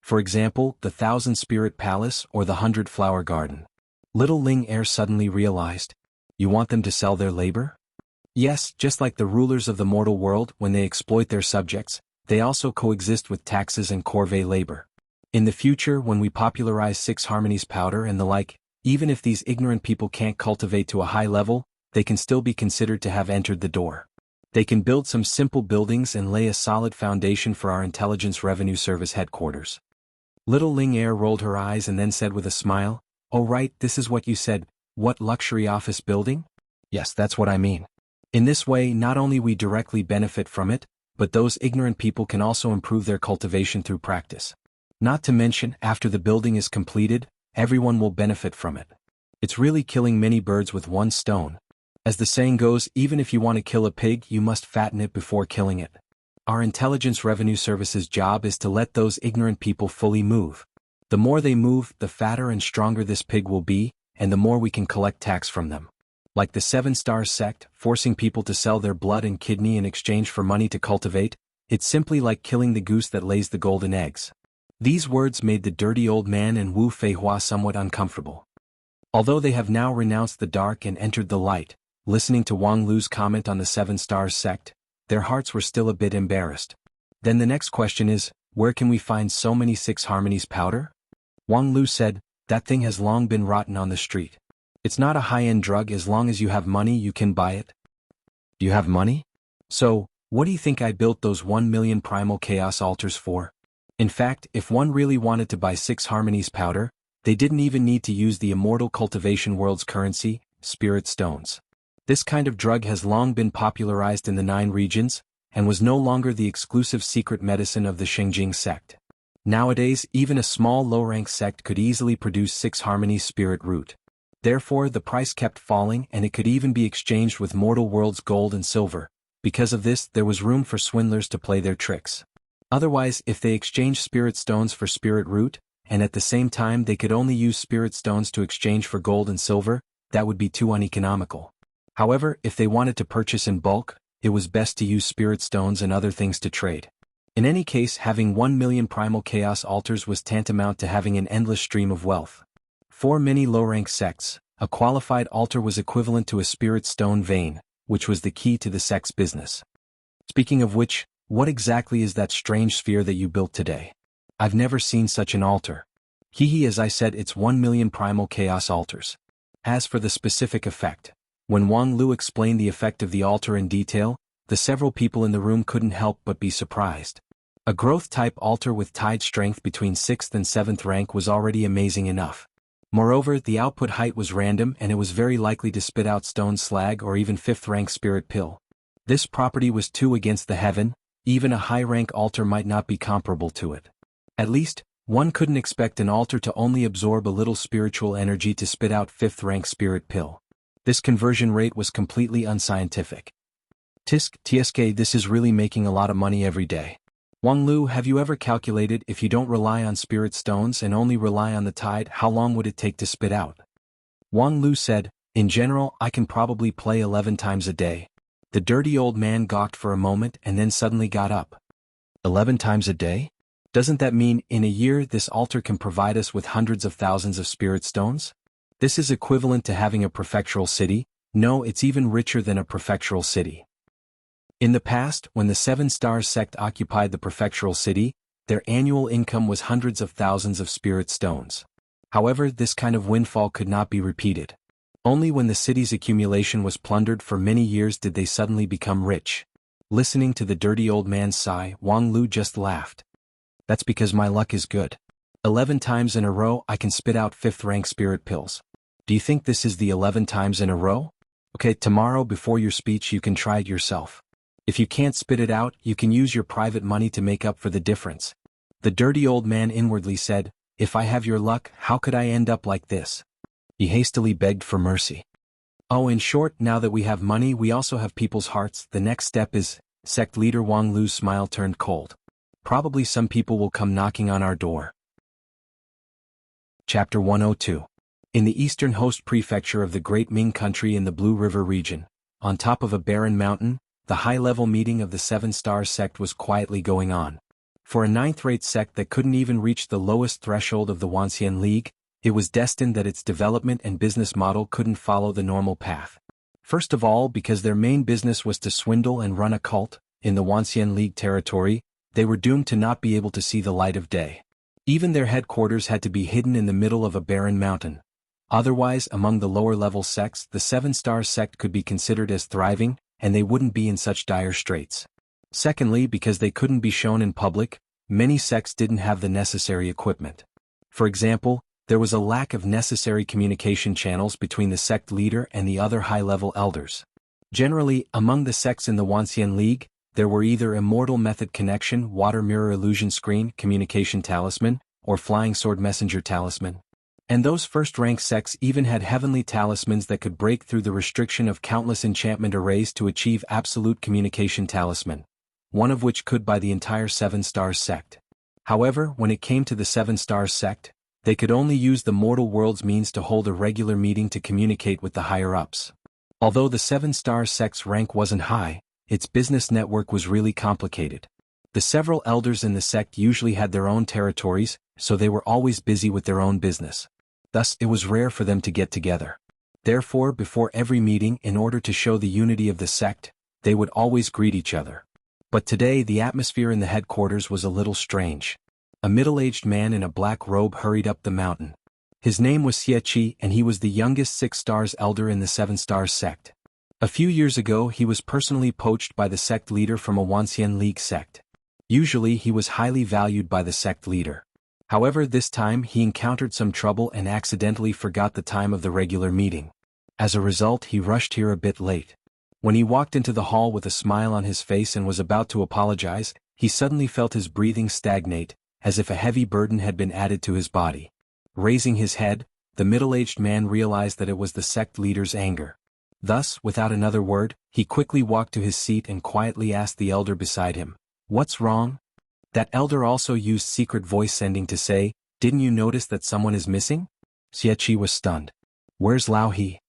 "For example, the 1,000 Spirit Palace or the 100 Flower Garden." Little Ling Air suddenly realized. "You want them to sell their labor?" "Yes, just like the rulers of the mortal world, when they exploit their subjects, they also coexist with taxes and corvée labor. In the future, when we popularize 6 harmonies powder and the like, even if these ignorant people can't cultivate to a high level, they can still be considered to have entered the door. They can build some simple buildings and lay a solid foundation for our Intelligence Revenue Service headquarters." Little Ling Air rolled her eyes and then said with a smile, "Oh right, this is what you said, what luxury office building?" "Yes, that's what I mean. In this way not only we directly benefit from it, but those ignorant people can also improve their cultivation through practice. Not to mention, after the building is completed, everyone will benefit from it. It's really killing many birds with one stone. As the saying goes, even if you want to kill a pig, you must fatten it before killing it. Our Intelligence Revenue Service's job is to let those ignorant people fully move. The more they move, the fatter and stronger this pig will be, and the more we can collect tax from them. Like the 7 Stars sect, forcing people to sell their blood and kidney in exchange for money to cultivate, it's simply like killing the goose that lays the golden eggs. These words made the dirty old man and Wu Feihua somewhat uncomfortable. Although they have now renounced the dark and entered the light, listening to Wang Lu's comment on the 7 Stars sect, their hearts were still a bit embarrassed. Then the next question is, where can we find so many 6 Harmonies powder? Wang Lu said, that thing has long been rotten on the street. It's not a high-end drug. As long as you have money you can buy it. You have money? So, what do you think I built those 1 million primal chaos altars for? In fact, if one really wanted to buy 6 Harmonies powder, they didn't even need to use the immortal cultivation world's currency, spirit stones. This kind of drug has long been popularized in the 9 regions, and was no longer the exclusive secret medicine of the Shengjing sect. Nowadays, even a small low-rank sect could easily produce 6 Harmonies spirit root. Therefore, the price kept falling, and it could even be exchanged with mortal world's gold and silver. Because of this, there was room for swindlers to play their tricks. Otherwise, if they exchanged spirit stones for spirit root, and at the same time they could only use spirit stones to exchange for gold and silver, that would be too uneconomical. However, if they wanted to purchase in bulk, it was best to use spirit stones and other things to trade. In any case, having 1 million primal chaos altars was tantamount to having an endless stream of wealth. For many low-rank sects, a qualified altar was equivalent to a spirit stone vein, which was the key to the sect's business. Speaking of which, what exactly is that strange sphere that you built today? I've never seen such an altar. As I said, it's 1 million primal chaos altars. As for the specific effect, when Wang Lu explained the effect of the altar in detail, the several people in the room couldn't help but be surprised. A growth-type altar with tide strength between 6th and 7th rank was already amazing enough. Moreover, the output height was random and it was very likely to spit out stone slag or even 5th rank spirit pill. This property was 2 against the heaven, even a high-rank altar might not be comparable to it. At least, one couldn't expect an altar to only absorb a little spiritual energy to spit out 5th rank spirit pill. This conversion rate was completely unscientific. TSK, this is really making a lot of money every day. Wang Lu, have you ever calculated if you don't rely on spirit stones and only rely on the tide, how long would it take to spit out? Wang Lu said, in general, I can probably play 11 times a day. The dirty old man gawked for a moment and then suddenly got up. 11 times a day? Doesn't that mean, in a year, this altar can provide us with hundreds of thousands of spirit stones? This is equivalent to having a prefectural city. No, it's even richer than a prefectural city. In the past, when the 7 Stars sect occupied the prefectural city, their annual income was hundreds of thousands of spirit stones. However, this kind of windfall could not be repeated. Only when the city's accumulation was plundered for many years did they suddenly become rich. Listening to the dirty old man's sigh, Wang Lu just laughed. That's because my luck is good. 11 times in a row I can spit out 5th rank spirit pills. Do you think this is the 11 times in a row? Okay, tomorrow before your speech you can try it yourself. If you can't spit it out, you can use your private money to make up for the difference. The dirty old man inwardly said, if I have your luck, how could I end up like this? He hastily begged for mercy. Oh, in short, now that we have money, we also have people's hearts. The next step is, sect leader Wang Lu's smile turned cold. Probably some people will come knocking on our door. Chapter 102. In the eastern host prefecture of the Great Ming country in the Blue River region, on top of a barren mountain, the high-level meeting of the 7 Stars sect was quietly going on. For a 9th-rate sect that couldn't even reach the lowest threshold of the Wanxian League, it was destined that its development and business model couldn't follow the normal path. First of all, because their main business was to swindle and run a cult, in the Wanxian League territory, they were doomed to not be able to see the light of day. Even their headquarters had to be hidden in the middle of a barren mountain. Otherwise, among the lower-level sects, the 7 Stars sect could be considered as thriving, and they wouldn't be in such dire straits. Secondly, because they couldn't be shown in public, many sects didn't have the necessary equipment. For example, there was a lack of necessary communication channels between the sect leader and the other high-level elders. Generally, among the sects in the Wanxian League, there were either immortal method connection, water mirror illusion screen, communication talisman, or flying sword messenger talisman. And those first-rank sects even had heavenly talismans that could break through the restriction of countless enchantment arrays to achieve absolute communication talisman, one of which could by the entire Seven Stars sect. However, when it came to the Seven Stars sect, they could only use the mortal world's means to hold a regular meeting to communicate with the higher-ups. Although the Seven Stars sect's rank wasn't high, its business network was really complicated. The several elders in the sect usually had their own territories, so they were always busy with their own business. Thus, it was rare for them to get together. Therefore, before every meeting, in order to show the unity of the sect, they would always greet each other. But today the atmosphere in the headquarters was a little strange. A middle-aged man in a black robe hurried up the mountain. His name was Wuxia, and he was the youngest 6 Stars elder in the 7 Stars sect. A few years ago he was personally poached by the sect leader from a Wuxia League sect. Usually he was highly valued by the sect leader. However, this time he encountered some trouble and accidentally forgot the time of the regular meeting. As a result, he rushed here a bit late. When he walked into the hall with a smile on his face and was about to apologize, he suddenly felt his breathing stagnate, as if a heavy burden had been added to his body. Raising his head, the middle-aged man realized that it was the sect leader's anger. Thus, without another word, he quickly walked to his seat and quietly asked the elder beside him, "What's wrong?" That elder also used secret voice sending to say, "Didn't you notice that someone is missing?" Wuxia was stunned. "Where's Lao He?"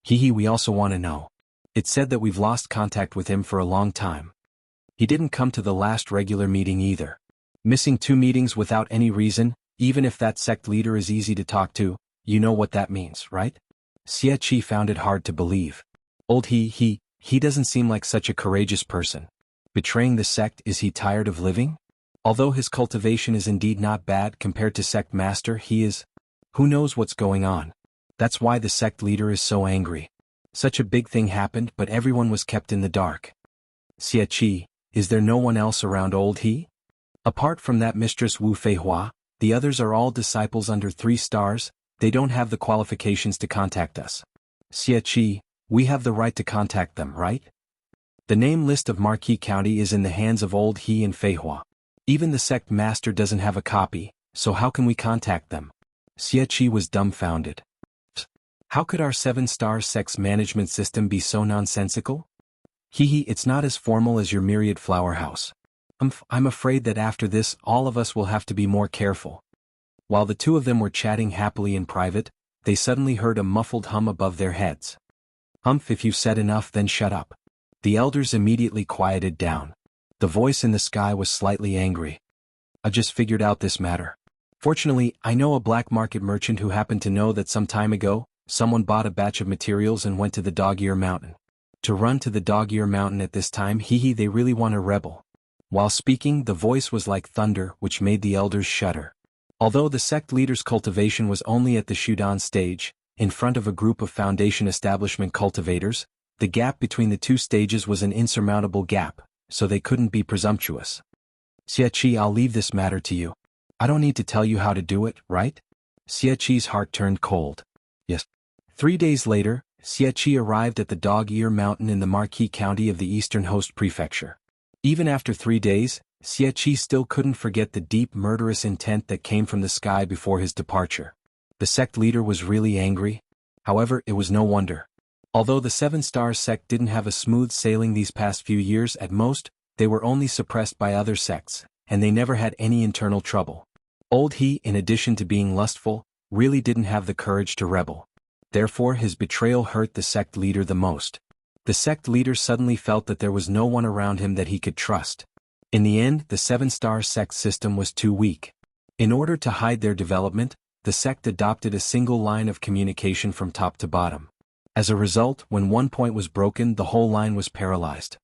"He, we also want to know. It's said that we've lost contact with him for a long time. He didn't come to the last regular meeting either. Missing 2 meetings without any reason, even if that sect leader is easy to talk to, you know what that means, right?" Wuxia found it hard to believe. Old he doesn't seem like such a courageous person. Betraying the sect, is he tired of living? Although his cultivation is indeed not bad compared to sect master, he is... Who knows what's going on? That's why the sect leader is so angry. Such a big thing happened, but everyone was kept in the dark. Wuxia, is there no one else around old he? Apart from that mistress Wu Feihua, the others are all disciples under 3 stars, they don't have the qualifications to contact us. Wuxia, we have the right to contact them, right? The name list of Marquis County is in the hands of old he and Feihua. Even the sect master doesn't have a copy, so how can we contact them? Wuxia was dumbfounded. How could our 7 Stars sect's management system be so nonsensical? It's not as formal as your myriad flower house. I'm afraid that after this all of us will have to be more careful. While the 2 of them were chatting happily in private, they suddenly heard a muffled hum above their heads. If you've said enough, then shut up. The elders immediately quieted down. The voice in the sky was slightly angry. I just figured out this matter. Fortunately, I know a black market merchant who happened to know that some time ago, someone bought a batch of materials and went to the Dog-Ear Mountain. To run to the Dog-Ear Mountain at this time, they really want a rebel. While speaking, the voice was like thunder, which made the elders shudder. Although the sect leader's cultivation was only at the Shudan stage, in front of a group of Foundation Establishment cultivators, the gap between the 2 stages was an insurmountable gap, so they couldn't be presumptuous. Wuxia, I'll leave this matter to you. I don't need to tell you how to do it, right? Wuxia's heart turned cold. Yes. 3 days later, Wuxia arrived at the Dog-Ear Mountain in the Marquis County of the Eastern Host Prefecture. Even after 3 days, Wuxia still couldn't forget the deep murderous intent that came from the sky before his departure. The sect leader was really angry. However, it was no wonder. Although the 7 Stars sect didn't have a smooth sailing these past few years, at most, they were only suppressed by other sects, and they never had any internal trouble. Old he, in addition to being lustful, really didn't have the courage to rebel. Therefore his betrayal hurt the sect leader the most. The sect leader suddenly felt that there was no one around him that he could trust. In the end, the 7 Star sect system was too weak. In order to hide their development, the sect adopted a single line of communication from top to bottom. As a result, when one point was broken, the whole line was paralyzed.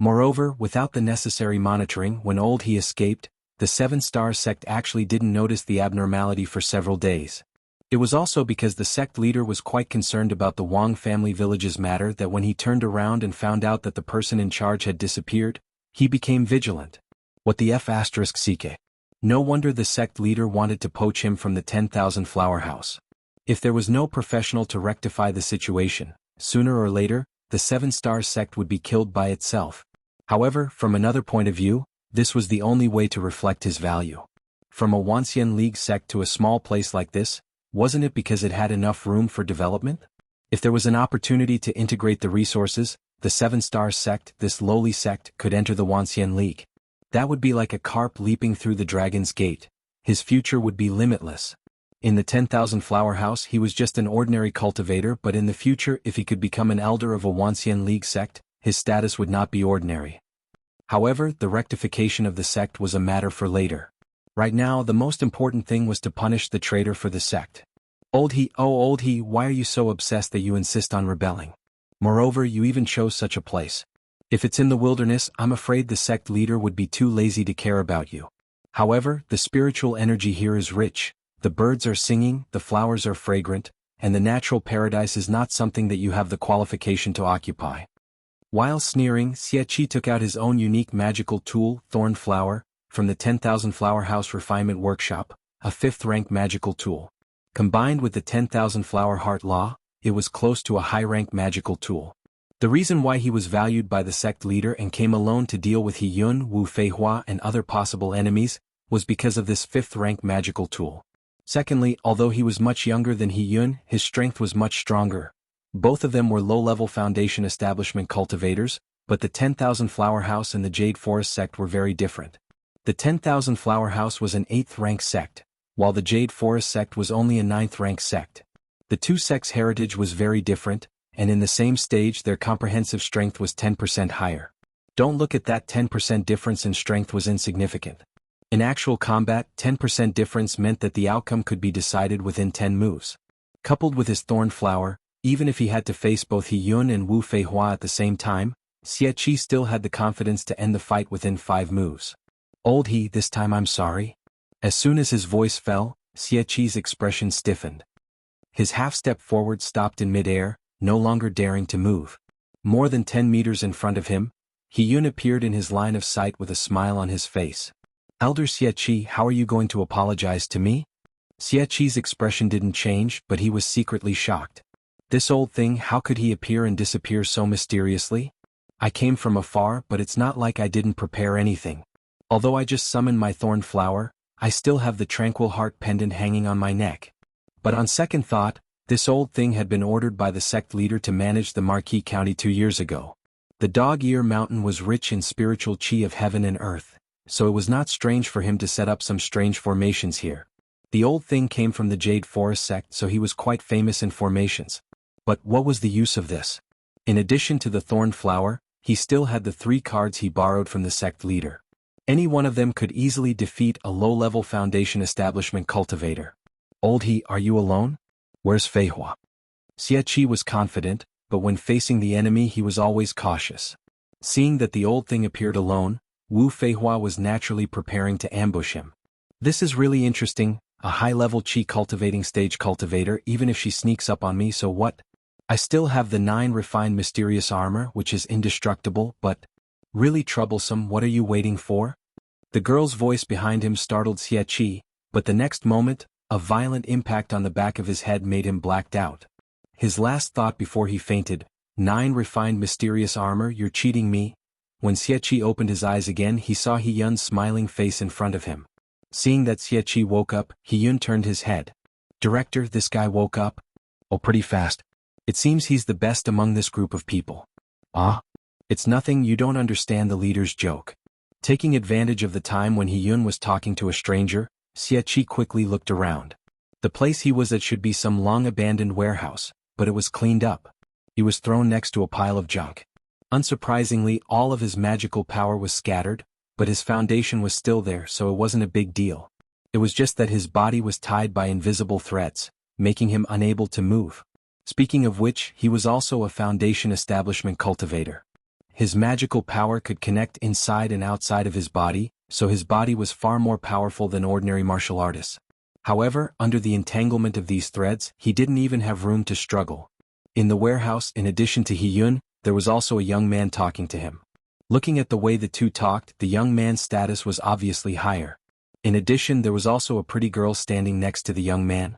Moreover, without the necessary monitoring, when old he escaped, the 7 Star sect actually didn't notice the abnormality for several days. It was also because the sect leader was quite concerned about the Wang family village's matter that when he turned around and found out that the person in charge had disappeared, he became vigilant. What the F***ck? No wonder the sect leader wanted to poach him from the 10,000 flower house. If there was no professional to rectify the situation, sooner or later, the 7 Star sect would be killed by itself. However, from another point of view, this was the only way to reflect his value. From a Wuxia League sect to a small place like this, Wasn't it because it had enough room for development? If there was an opportunity to integrate the resources, the Seven-Star Sect, this lowly sect, could enter the Wanxian League. That would be like a carp leaping through the Dragon's Gate. His future would be limitless. In the 10,000 Flower House he was just an ordinary cultivator, but in the future if he could become an elder of a Wanxian League sect, his status would not be ordinary. However, the rectification of the sect was a matter for later. Right now the most important thing was to punish the traitor for the sect. Old he, why are you so obsessed that you insist on rebelling? Moreover, you even chose such a place. If it's in the wilderness, I'm afraid the sect leader would be too lazy to care about you. However, the spiritual energy here is rich, the birds are singing, the flowers are fragrant, and the natural paradise is not something that you have the qualification to occupy. While sneering, Xie took out his own unique magical tool, Thorn Flower, from the 10,000 Flower House Refinement Workshop, a 5th-rank magical tool. Combined with the 10,000 Flower Heart Law, it was close to a high-rank magical tool. The reason why he was valued by the sect leader and came alone to deal with He Yun, Wu Feihua and other possible enemies, was because of this 5th-rank magical tool. Secondly, although he was much younger than He Yun, his strength was much stronger. Both of them were low-level Foundation Establishment cultivators, but the 10,000 Flower House and the Jade Forest sect were very different. The 10,000 Flower House was an 8th-rank sect, while the Jade Forest sect was only a 9th-rank sect. The two sects' heritage was very different, and in the same stage their comprehensive strength was 10% higher. Don't look at that 10% difference in strength was insignificant. In actual combat, 10% difference meant that the outcome could be decided within 10 moves. Coupled with his Thorn Flower, even if he had to face both He Yun and Wu Feihua at the same time, Xie still had the confidence to end the fight within 5 moves. Old He, this time I'm sorry. As soon as his voice fell, Xie's expression stiffened. His half-step forward stopped in mid-air, no longer daring to move. More than 10 meters in front of him, He Yun appeared in his line of sight with a smile on his face. Elder Xie, how are you going to apologize to me? Xie's expression didn't change, but he was secretly shocked. This old thing, how could he appear and disappear so mysteriously? I came from afar, but it's not like I didn't prepare anything. Although I just summoned my Thorn Flower, I still have the Tranquil Heart pendant hanging on my neck. But on second thought, this old thing had been ordered by the sect leader to manage the Marquis County 2 years ago. The Dog-Ear Mountain was rich in spiritual chi of heaven and earth, so it was not strange for him to set up some strange formations here. The old thing came from the Jade Forest sect, so he was quite famous in formations. But what was the use of this? In addition to the Thorn Flower, he still had the 3 cards he borrowed from the sect leader. Any one of them could easily defeat a low-level Foundation Establishment cultivator. Old He, are you alone? Where's Feihua? Xie was confident, but when facing the enemy he was always cautious. Seeing that the old thing appeared alone, Wu Feihua was naturally preparing to ambush him. This is really interesting, a high-level chi cultivating stage cultivator, even if she sneaks up on me, so what? I still have the 9 refined mysterious armor, which is indestructible, but really troublesome. What are you waiting for? The girl's voice behind him startled Xie, but the next moment, a violent impact on the back of his head made him blacked out. His last thought before he fainted, 9 refined mysterious armor, you're cheating me? When Xie opened his eyes again he saw He Yun's smiling face in front of him. Seeing that Xie woke up, He Yun turned his head. Director, this guy woke up? Oh, pretty fast. It seems he's the best among this group of people. Ah? It's nothing, you don't understand the leader's joke. Taking advantage of the time when He Yun was talking to a stranger, Xie quickly looked around. The place he was at should be some long-abandoned warehouse, but it was cleaned up. He was thrown next to a pile of junk. Unsurprisingly, all of his magical power was scattered, but his foundation was still there, so it wasn't a big deal. It was just that his body was tied by invisible threads, making him unable to move. Speaking of which, he was also a Foundation Establishment cultivator. His magical power could connect inside and outside of his body, so his body was far more powerful than ordinary martial artists. However, under the entanglement of these threads, he didn't even have room to struggle. In the warehouse, in addition to He Yun, there was also a young man talking to him. Looking at the way the two talked, the young man's status was obviously higher. In addition, there was also a pretty girl standing next to the young man.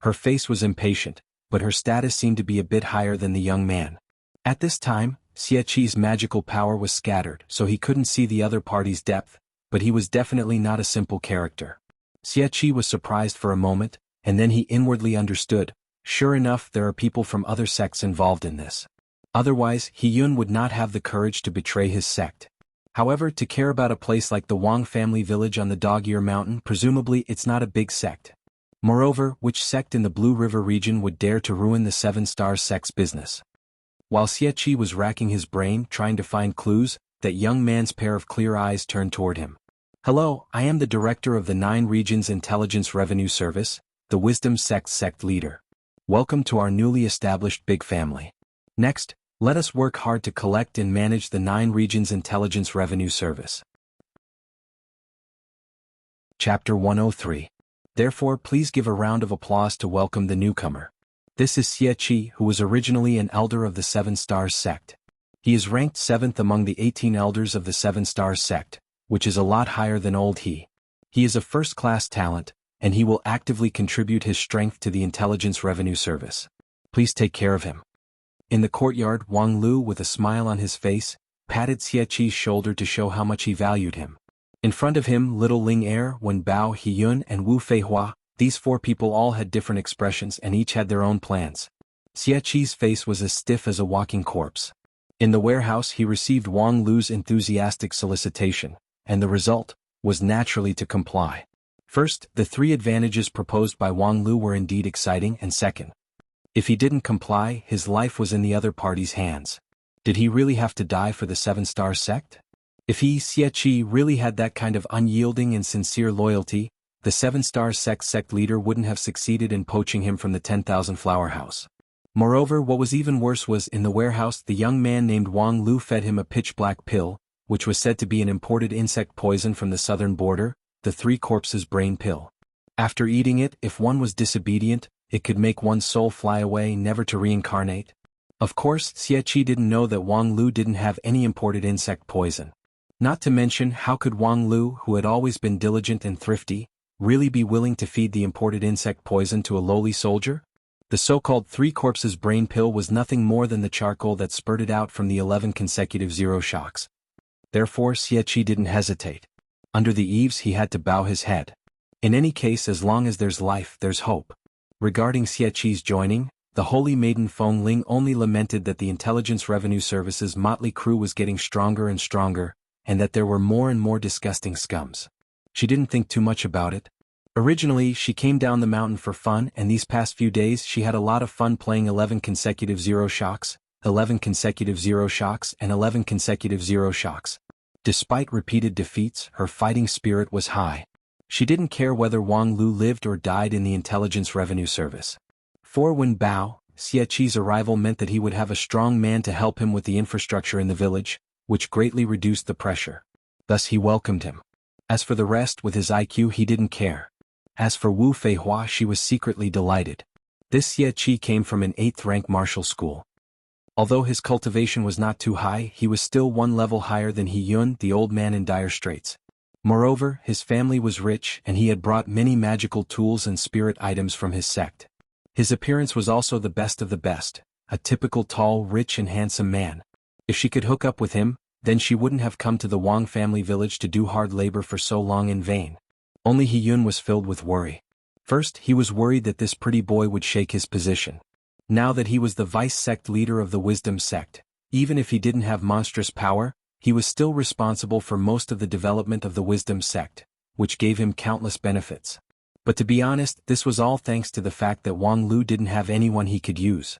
Her face was impatient, but her status seemed to be a bit higher than the young man. At this time, Xie's magical power was scattered, so he couldn't see the other party's depth, but he was definitely not a simple character. Xie was surprised for a moment, and then he inwardly understood, sure enough there are people from other sects involved in this. Otherwise, He-yun would not have the courage to betray his sect. However, to care about a place like the Wang family village on the Dog-Ear Mountain, presumably it's not a big sect. Moreover, which sect in the Blue River region would dare to ruin the Seven Stars sect's business? While Xie was racking his brain trying to find clues, that young man's pair of clear eyes turned toward him. Hello, I am the director of the 9 Regions Intelligence Revenue Service, the Wisdom sect leader. Welcome to our newly established big family. Next, let us work hard to collect and manage the 9 Regions Intelligence Revenue Service. Chapter 103. Therefore, please give a round of applause to welcome the newcomer. This is Xie, who was originally an elder of the Seven Stars sect. He is ranked 7th among the 18 elders of the Seven Stars sect, which is a lot higher than old He. He is a first-class talent, and he will actively contribute his strength to the Intelligence Revenue Service. Please take care of him. In the courtyard, Wang Lu, with a smile on his face, patted Xie's shoulder to show how much he valued him. In front of him, little Ling Er, Wen Bao, He-yun, and Wu Feihua, these 4 people all had different expressions and each had their own plans. Xie's face was as stiff as a walking corpse. In the warehouse he received Wang Lu's enthusiastic solicitation, and the result was naturally to comply. First, the 3 advantages proposed by Wang Lu were indeed exciting, and second, if he didn't comply, his life was in the other party's hands. Did he really have to die for the Seven Stars sect? If he, Xie, really had that kind of unyielding and sincere loyalty, the Seven Stars sect leader wouldn't have succeeded in poaching him from the 10,000 Flower House. Moreover, what was even worse was, in the warehouse the young man named Wang Lu fed him a pitch-black pill, which was said to be an imported insect poison from the southern border, the 3 Corpses brain pill. After eating it, if one was disobedient, it could make one's soul fly away, never to reincarnate. Of course, Xie didn't know that Wang Lu didn't have any imported insect poison. Not to mention, how could Wang Lu, who had always been diligent and thrifty, really be willing to feed the imported insect poison to a lowly soldier? The so-called 3 Corpses brain pill was nothing more than the charcoal that spurted out from the 11 consecutive zero shocks. Therefore, Xie didn't hesitate. Under the eaves he had to bow his head. In any case, as long as there's life, there's hope. Regarding Xie's joining, the holy maiden Feng Ling only lamented that the Intelligence Revenue Service's motley crew was getting stronger and stronger, and that there were more and more disgusting scums. She didn't think too much about it. Originally, she came down the mountain for fun, and these past few days she had a lot of fun playing 11 consecutive zero shocks, 11 consecutive zero shocks, and 11 consecutive zero shocks. Despite repeated defeats, her fighting spirit was high. She didn't care whether Wang Lu lived or died in the Intelligence Revenue Service. For Wen Bao, Xie's arrival meant that he would have a strong man to help him with the infrastructure in the village, which greatly reduced the pressure. Thus he welcomed him. As for the rest, with his IQ he didn't care. As for Wu Feihua, she was secretly delighted. This Xie came from an 8th rank martial school. Although his cultivation was not too high, he was still 1 level higher than He-yun, the old man in dire straits. Moreover, his family was rich and he had brought many magical tools and spirit items from his sect. His appearance was also the best of the best, a typical tall, rich and handsome man. If she could hook up with him, then she wouldn't have come to the Wang family village to do hard labor for so long in vain. Only He-yun was filled with worry. First, he was worried that this pretty boy would shake his position. Now that he was the vice sect leader of the Wisdom sect, even if he didn't have monstrous power, he was still responsible for most of the development of the Wisdom sect, which gave him countless benefits. But to be honest, this was all thanks to the fact that Wang Lu didn't have anyone he could use.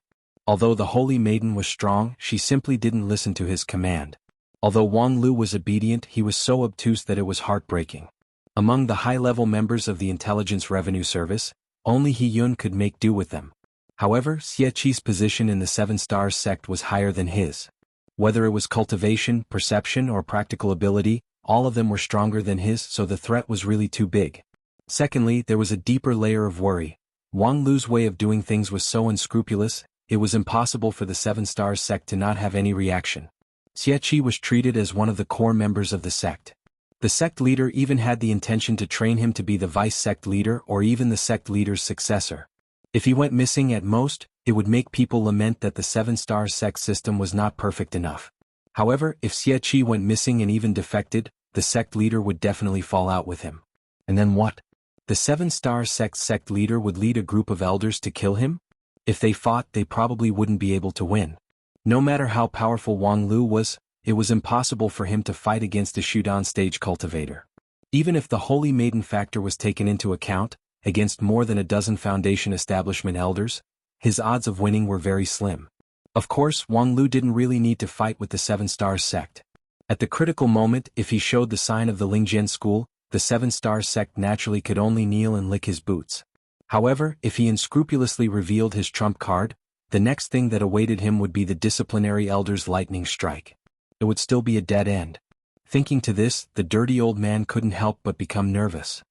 Although the holy maiden was strong, she simply didn't listen to his command. Although Wang Lu was obedient, he was so obtuse that it was heartbreaking. Among the high-level members of the Intelligence Revenue Service, only He-yun could make do with them. However, Xie's position in the Seven Stars sect was higher than his. Whether it was cultivation, perception, or practical ability, all of them were stronger than his, so the threat was really too big. Secondly, there was a deeper layer of worry. Wang Lu's way of doing things was so unscrupulous, it was impossible for the Seven Stars sect to not have any reaction. Xie was treated as one of the core members of the sect. The sect leader even had the intention to train him to be the vice sect leader or even the sect leader's successor. If he went missing at most, it would make people lament that the Seven Stars sect system was not perfect enough. However, if Xie went missing and even defected, the sect leader would definitely fall out with him. And then what? The Seven-Star sect leader would lead a group of elders to kill him? If they fought, they probably wouldn't be able to win. No matter how powerful Wang Lu was, it was impossible for him to fight against a Shudan stage cultivator. Even if the Holy Maiden factor was taken into account, against more than a dozen Foundation establishment elders, his odds of winning were very slim. Of course, Wang Lu didn't really need to fight with the Seven-Star sect. At the critical moment, if he showed the sign of the Lingjian school, the Seven-Star sect naturally could only kneel and lick his boots. However, if he unscrupulously revealed his trump card, the next thing that awaited him would be the disciplinary elder's lightning strike. It would still be a dead end. Thinking to this, the dirty old man couldn't help but become nervous.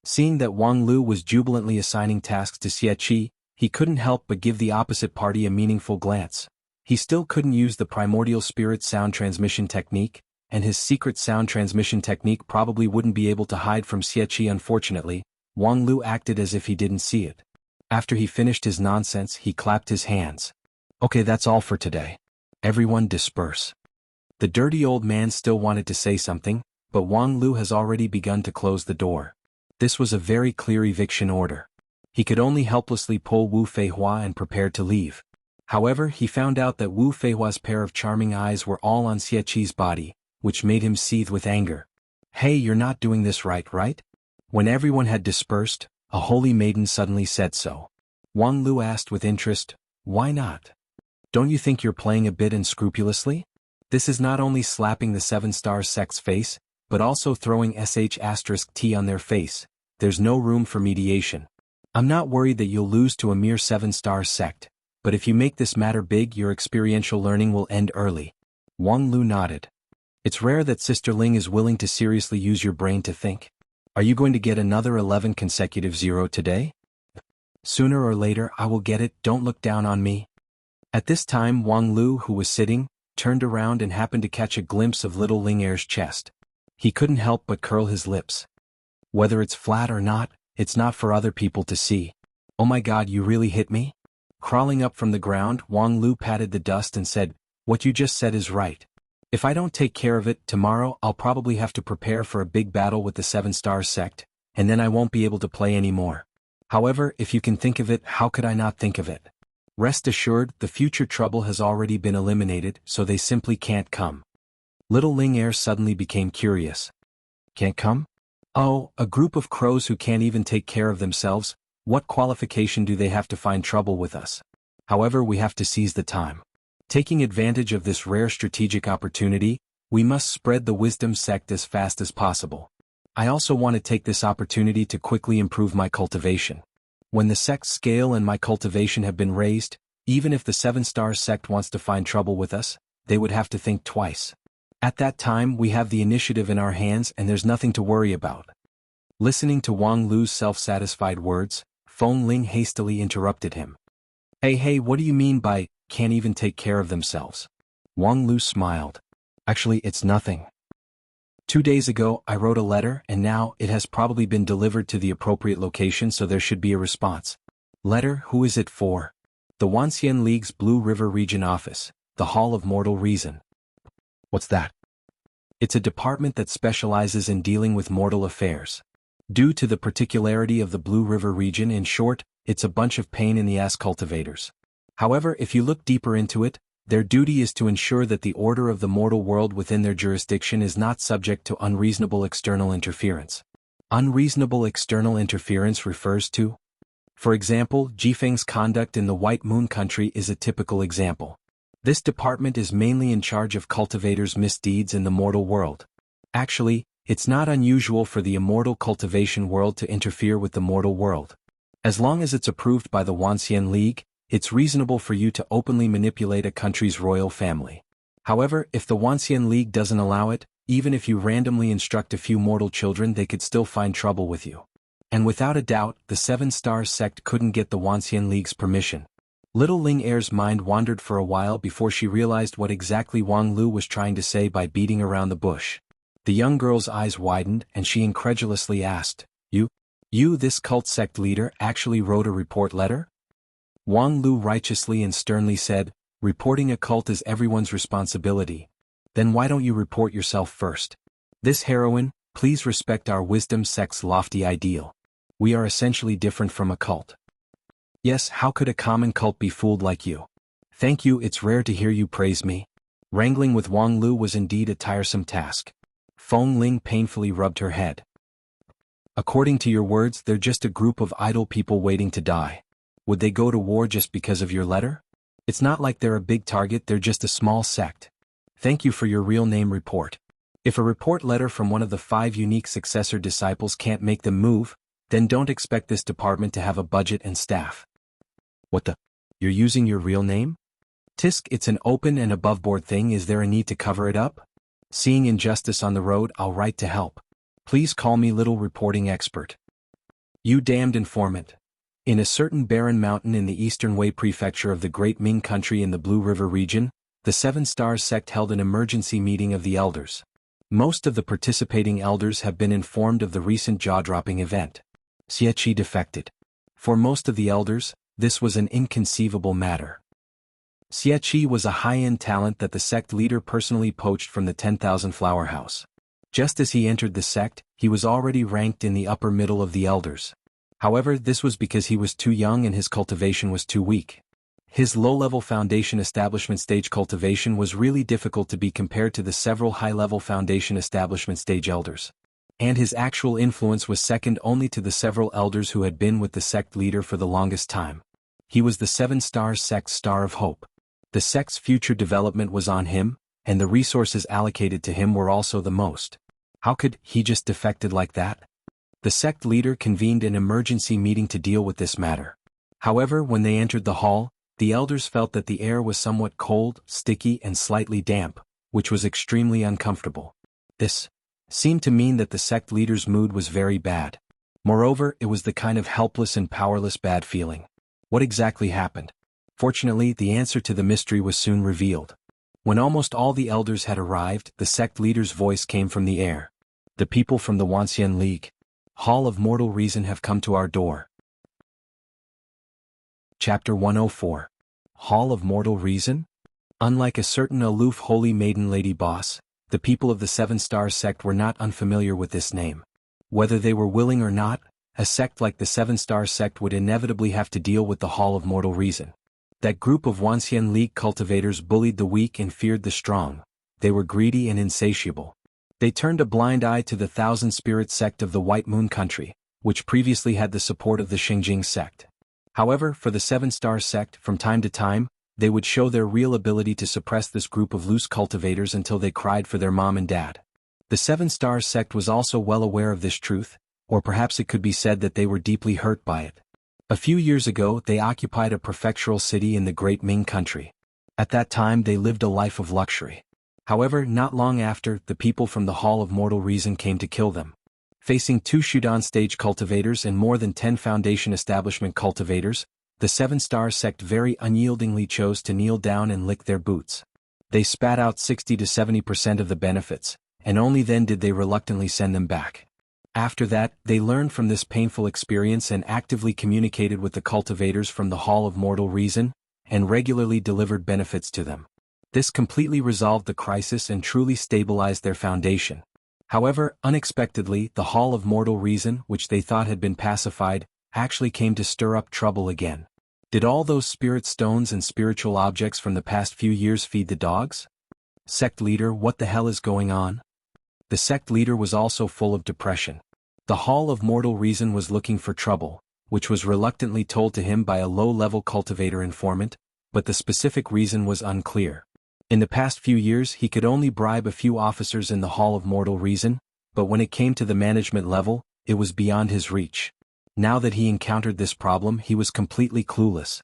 Seeing that Wang Lu was jubilantly assigning tasks to Xie Qi, he couldn't help but give the opposite party a meaningful glance. He still couldn't use the primordial spirit sound transmission technique, and his secret sound transmission technique probably wouldn't be able to hide from Xie Qi. Unfortunately, Wang Lu acted as if he didn't see it. After he finished his nonsense, he clapped his hands. Okay, that's all for today. Everyone disperse. The dirty old man still wanted to say something, but Wang Lu has already begun to close the door. This was a very clear eviction order. He could only helplessly pull Wu Feihua and prepared to leave. However, he found out that Wu Feihua's pair of charming eyes were all on Xie Qi's body, which made him seethe with anger. Hey, you're not doing this right? When everyone had dispersed, a holy maiden suddenly said so. Wang Lu asked with interest, why not? Don't you think you're playing a bit unscrupulously? This is not only slapping the Seven-Star sect's face, but also throwing *T on their face. There's no room for mediation. I'm not worried that you'll lose to a mere Seven-Star sect, but if you make this matter big, your experiential learning will end early. Wang Lu nodded. It's rare that Sister Ling is willing to seriously use your brain to think. Are you going to get another 11 consecutive 0 today? Sooner or later I will get it, don't look down on me. At this time Wang Lu, who was sitting, turned around and happened to catch a glimpse of little Ling Er's chest. He couldn't help but curl his lips. Whether it's flat or not, it's not for other people to see. Oh my God, you really hit me? Crawling up from the ground, Wang Lu patted the dust and said, what you just said is right. If I don't take care of it, tomorrow I'll probably have to prepare for a big battle with the Seven-Star sect, and then I won't be able to play anymore. However, if you can think of it, how could I not think of it? Rest assured, the future trouble has already been eliminated, so they simply can't come. Little Ling Er suddenly became curious. Can't come? Oh, a group of crows who can't even take care of themselves, what qualification do they have to find trouble with us? However, we have to seize the time. Taking advantage of this rare strategic opportunity, we must spread the wisdom sect as fast as possible. I also want to take this opportunity to quickly improve my cultivation. When the sect's scale and my cultivation have been raised, even if the Seven-Star sect wants to find trouble with us, they would have to think twice. At that time we have the initiative in our hands and there's nothing to worry about. Listening to Wang Lu's self-satisfied words, Feng Ling hastily interrupted him. Hey, what do you mean by, can't even take care of themselves? Wang Lu smiled. Actually, it's nothing. 2 days ago I wrote a letter and now it has probably been delivered to the appropriate location, so there should be a response. Letter, who is it for? The Wanxian League's Blue River Region Office, the Hall of Mortal Reason. What's that? It's a department that specializes in dealing with mortal affairs. Due to the particularity of the Blue River region, in short, it's a bunch of pain-in-the-ass cultivators. However, if you look deeper into it, their duty is to ensure that the order of the mortal world within their jurisdiction is not subject to unreasonable external interference. Unreasonable external interference refers to, for example, Jifeng's conduct in the White Moon Country is a typical example. This department is mainly in charge of cultivators' misdeeds in the mortal world. Actually, it's not unusual for the immortal cultivation world to interfere with the mortal world. As long as it's approved by the Wanxian League, it's reasonable for you to openly manipulate a country's royal family. However, if the Wanxian League doesn't allow it, even if you randomly instruct a few mortal children, they could still find trouble with you. And without a doubt, the Seven-Star sect couldn't get the Wanxian League's permission. Little Ling Er's mind wandered for a while before she realized what exactly Wang Lu was trying to say by beating around the bush. The young girl's eyes widened and she incredulously asked, You, this cult sect leader, actually wrote a report letter? Wang Lu righteously and sternly said, reporting a cult is everyone's responsibility. Then why don't you report yourself first? This heroine, Please respect our wisdom sect's lofty ideal. We are essentially different from a cult. Yes, how could a common cult be fooled like you? Thank you, it's rare to hear you praise me. Wrangling with Wang Lu was indeed a tiresome task. Feng Ling painfully rubbed her head. According to your words, they're just a group of idle people waiting to die. Would they go to war just because of your letter? It's not like they're a big target, they're just a small sect. Thank you for your real name report. If a report letter from one of the 5 unique successor disciples can't make them move, then don't expect this department to have a budget and staff. What the? You're using your real name? Tisk, it's an open and above-board thing, is there a need to cover it up? Seeing injustice on the road, I'll write to help. Please call me little reporting expert. You damned informant. In a certain barren mountain in the Eastern Wei prefecture of the Great Ming country in the Blue River region, the Seven Stars sect held an emergency meeting of the elders. Most of the participating elders have been informed of the recent jaw-dropping event. Xie defected. For most of the elders, this was an inconceivable matter. Xie was a high-end talent that the sect leader personally poached from the 10,000 Flower House. Just as he entered the sect, he was already ranked in the upper middle of the elders. However, this was because he was too young and his cultivation was too weak. His low-level foundation establishment stage cultivation was really difficult to be compared to the several high-level foundation establishment stage elders. And his actual influence was second only to the several elders who had been with the sect leader for the longest time. He was the Seven Stars sect's star of hope. The sect's future development was on him, and the resources allocated to him were also the most. How could he just defected like that? The sect leader convened an emergency meeting to deal with this matter. However, when they entered the hall, the elders felt that the air was somewhat cold, sticky and slightly damp, which was extremely uncomfortable. This seemed to mean that the sect leader's mood was very bad. Moreover, it was the kind of helpless and powerless bad feeling. What exactly happened? Fortunately, the answer to the mystery was soon revealed. When almost all the elders had arrived, the sect leader's voice came from the air. The people from the Wanxian League, Hall of Mortal Reason, have come to our door. Chapter 104. Hall of Mortal Reason? Unlike a certain aloof holy maiden lady boss, the people of the Seven Stars sect were not unfamiliar with this name. Whether they were willing or not, a sect like the Seven Stars sect would inevitably have to deal with the Hall of Mortal Reason. That group of Wanxian League cultivators bullied the weak and feared the strong. They were greedy and insatiable. They turned a blind eye to the Thousand Spirit sect of the White Moon country, which previously had the support of the Xingjing sect. However, for the Seven Stars sect, from time to time, they would show their real ability to suppress this group of loose cultivators until they cried for their mom and dad. The Seven Stars sect was also well aware of this truth, or perhaps it could be said that they were deeply hurt by it. A few years ago, they occupied a prefectural city in the Great Ming country. At that time, they lived a life of luxury. However, not long after, the people from the Hall of Mortal Reason came to kill them. Facing 2 Shudan stage cultivators and more than 10 Foundation establishment cultivators, the Seven Stars sect very unyieldingly chose to kneel down and lick their boots. They spat out 60 to 70% of the benefits, and only then did they reluctantly send them back. After that, they learned from this painful experience and actively communicated with the cultivators from the Hall of Mortal Reason, and regularly delivered benefits to them. This completely resolved the crisis and truly stabilized their foundation. However, unexpectedly, the Hall of Mortal Reason, which they thought had been pacified, actually came to stir up trouble again. Did all those spirit stones and spiritual objects from the past few years feed the dogs? Sect leader, what the hell is going on? The sect leader was also full of depression. The Hall of Mortal Reason was looking for trouble, which was reluctantly told to him by a low-level cultivator informant, but the specific reason was unclear. In the past few years he could only bribe a few officers in the Hall of Mortal Reason, but when it came to the management level, it was beyond his reach. Now that he encountered this problem, he was completely clueless.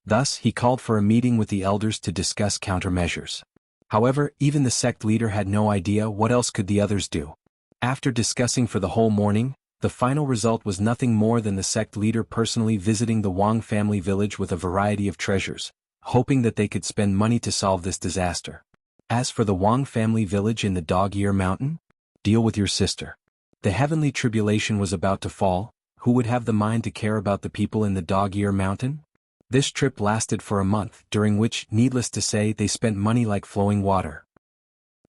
Thus, he called for a meeting with the elders to discuss countermeasures. However, even the sect leader had no idea what else could the others do. After discussing for the whole morning, the final result was nothing more than the sect leader personally visiting the Wang family village with a variety of treasures, hoping that they could spend money to solve this disaster. As for the Wang family village in the Dog-Ear Mountain, deal with your sister. The heavenly tribulation was about to fall. Who would have the mind to care about the people in the Dog-Ear Mountain? This trip lasted for a month, during which, needless to say, they spent money like flowing water.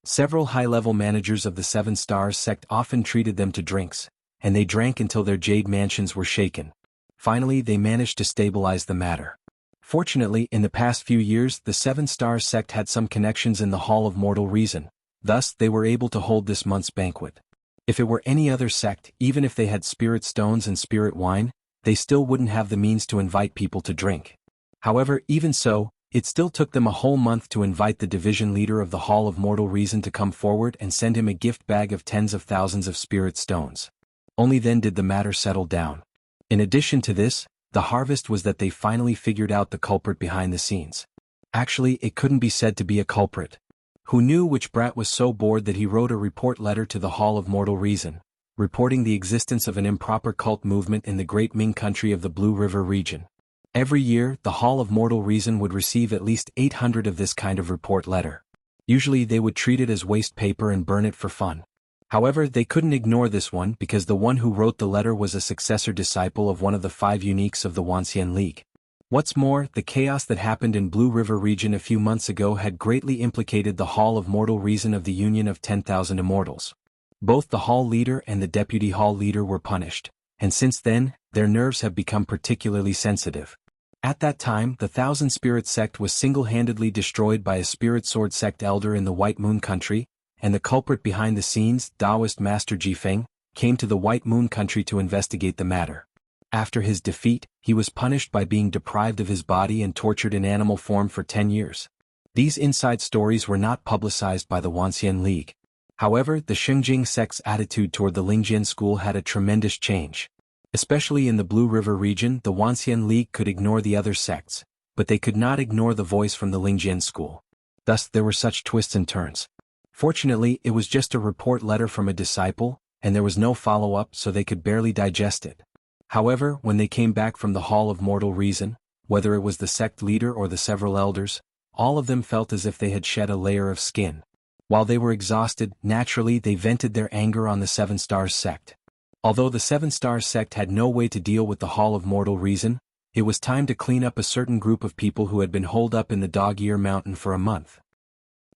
Several high-level managers of the Seven Stars sect often treated them to drinks, and they drank until their jade mansions were shaken. Finally, they managed to stabilize the matter. Fortunately, in the past few years, the Seven Stars sect had some connections in the Hall of Mortal Reason, thus they were able to hold this month's banquet. If it were any other sect, even if they had spirit stones and spirit wine, they still wouldn't have the means to invite people to drink. However, even so, it still took them a whole month to invite the division leader of the Hall of Mortal Reason to come forward and send him a gift bag of tens of thousands of spirit stones. Only then did the matter settle down. In addition to this, the harvest was that they finally figured out the culprit behind the scenes. Actually, it couldn't be said to be a culprit. Who knew which brat was so bored that he wrote a report letter to the Hall of Mortal Reason, reporting the existence of an improper cult movement in the Great Ming country of the Blue River region. Every year, the Hall of Mortal Reason would receive at least 800 of this kind of report letter. Usually they would treat it as waste paper and burn it for fun. However, they couldn't ignore this one because the one who wrote the letter was a successor disciple of one of the 5 uniques of the Wuxia League. What's more, the chaos that happened in Blue River region a few months ago had greatly implicated the Hall of Mortal Reason of the Union of 10,000 Immortals. Both the Hall leader and the deputy Hall leader were punished, and since then, their nerves have become particularly sensitive. At that time, the Thousand Spirit sect was single-handedly destroyed by a Spirit Sword sect elder in the White Moon country, and the culprit behind the scenes, Taoist Master Jifeng, came to the White Moon country to investigate the matter. After his defeat, he was punished by being deprived of his body and tortured in animal form for 10 years. These inside stories were not publicized by the Wuxia League. However, the Xingjing sect's attitude toward the Lingjian school had a tremendous change. Especially in the Blue River region, the Wuxia League could ignore the other sects, but they could not ignore the voice from the Lingjian school. Thus there were such twists and turns. Fortunately, it was just a report letter from a disciple, and there was no follow-up, so they could barely digest it. However, when they came back from the Hall of Mortal Reason, whether it was the sect leader or the several elders, all of them felt as if they had shed a layer of skin. While they were exhausted, naturally they vented their anger on the Seven Stars sect. Although the Seven Stars sect had no way to deal with the Hall of Mortal Reason, it was time to clean up a certain group of people who had been holed up in the Dog-Ear Mountain for a month.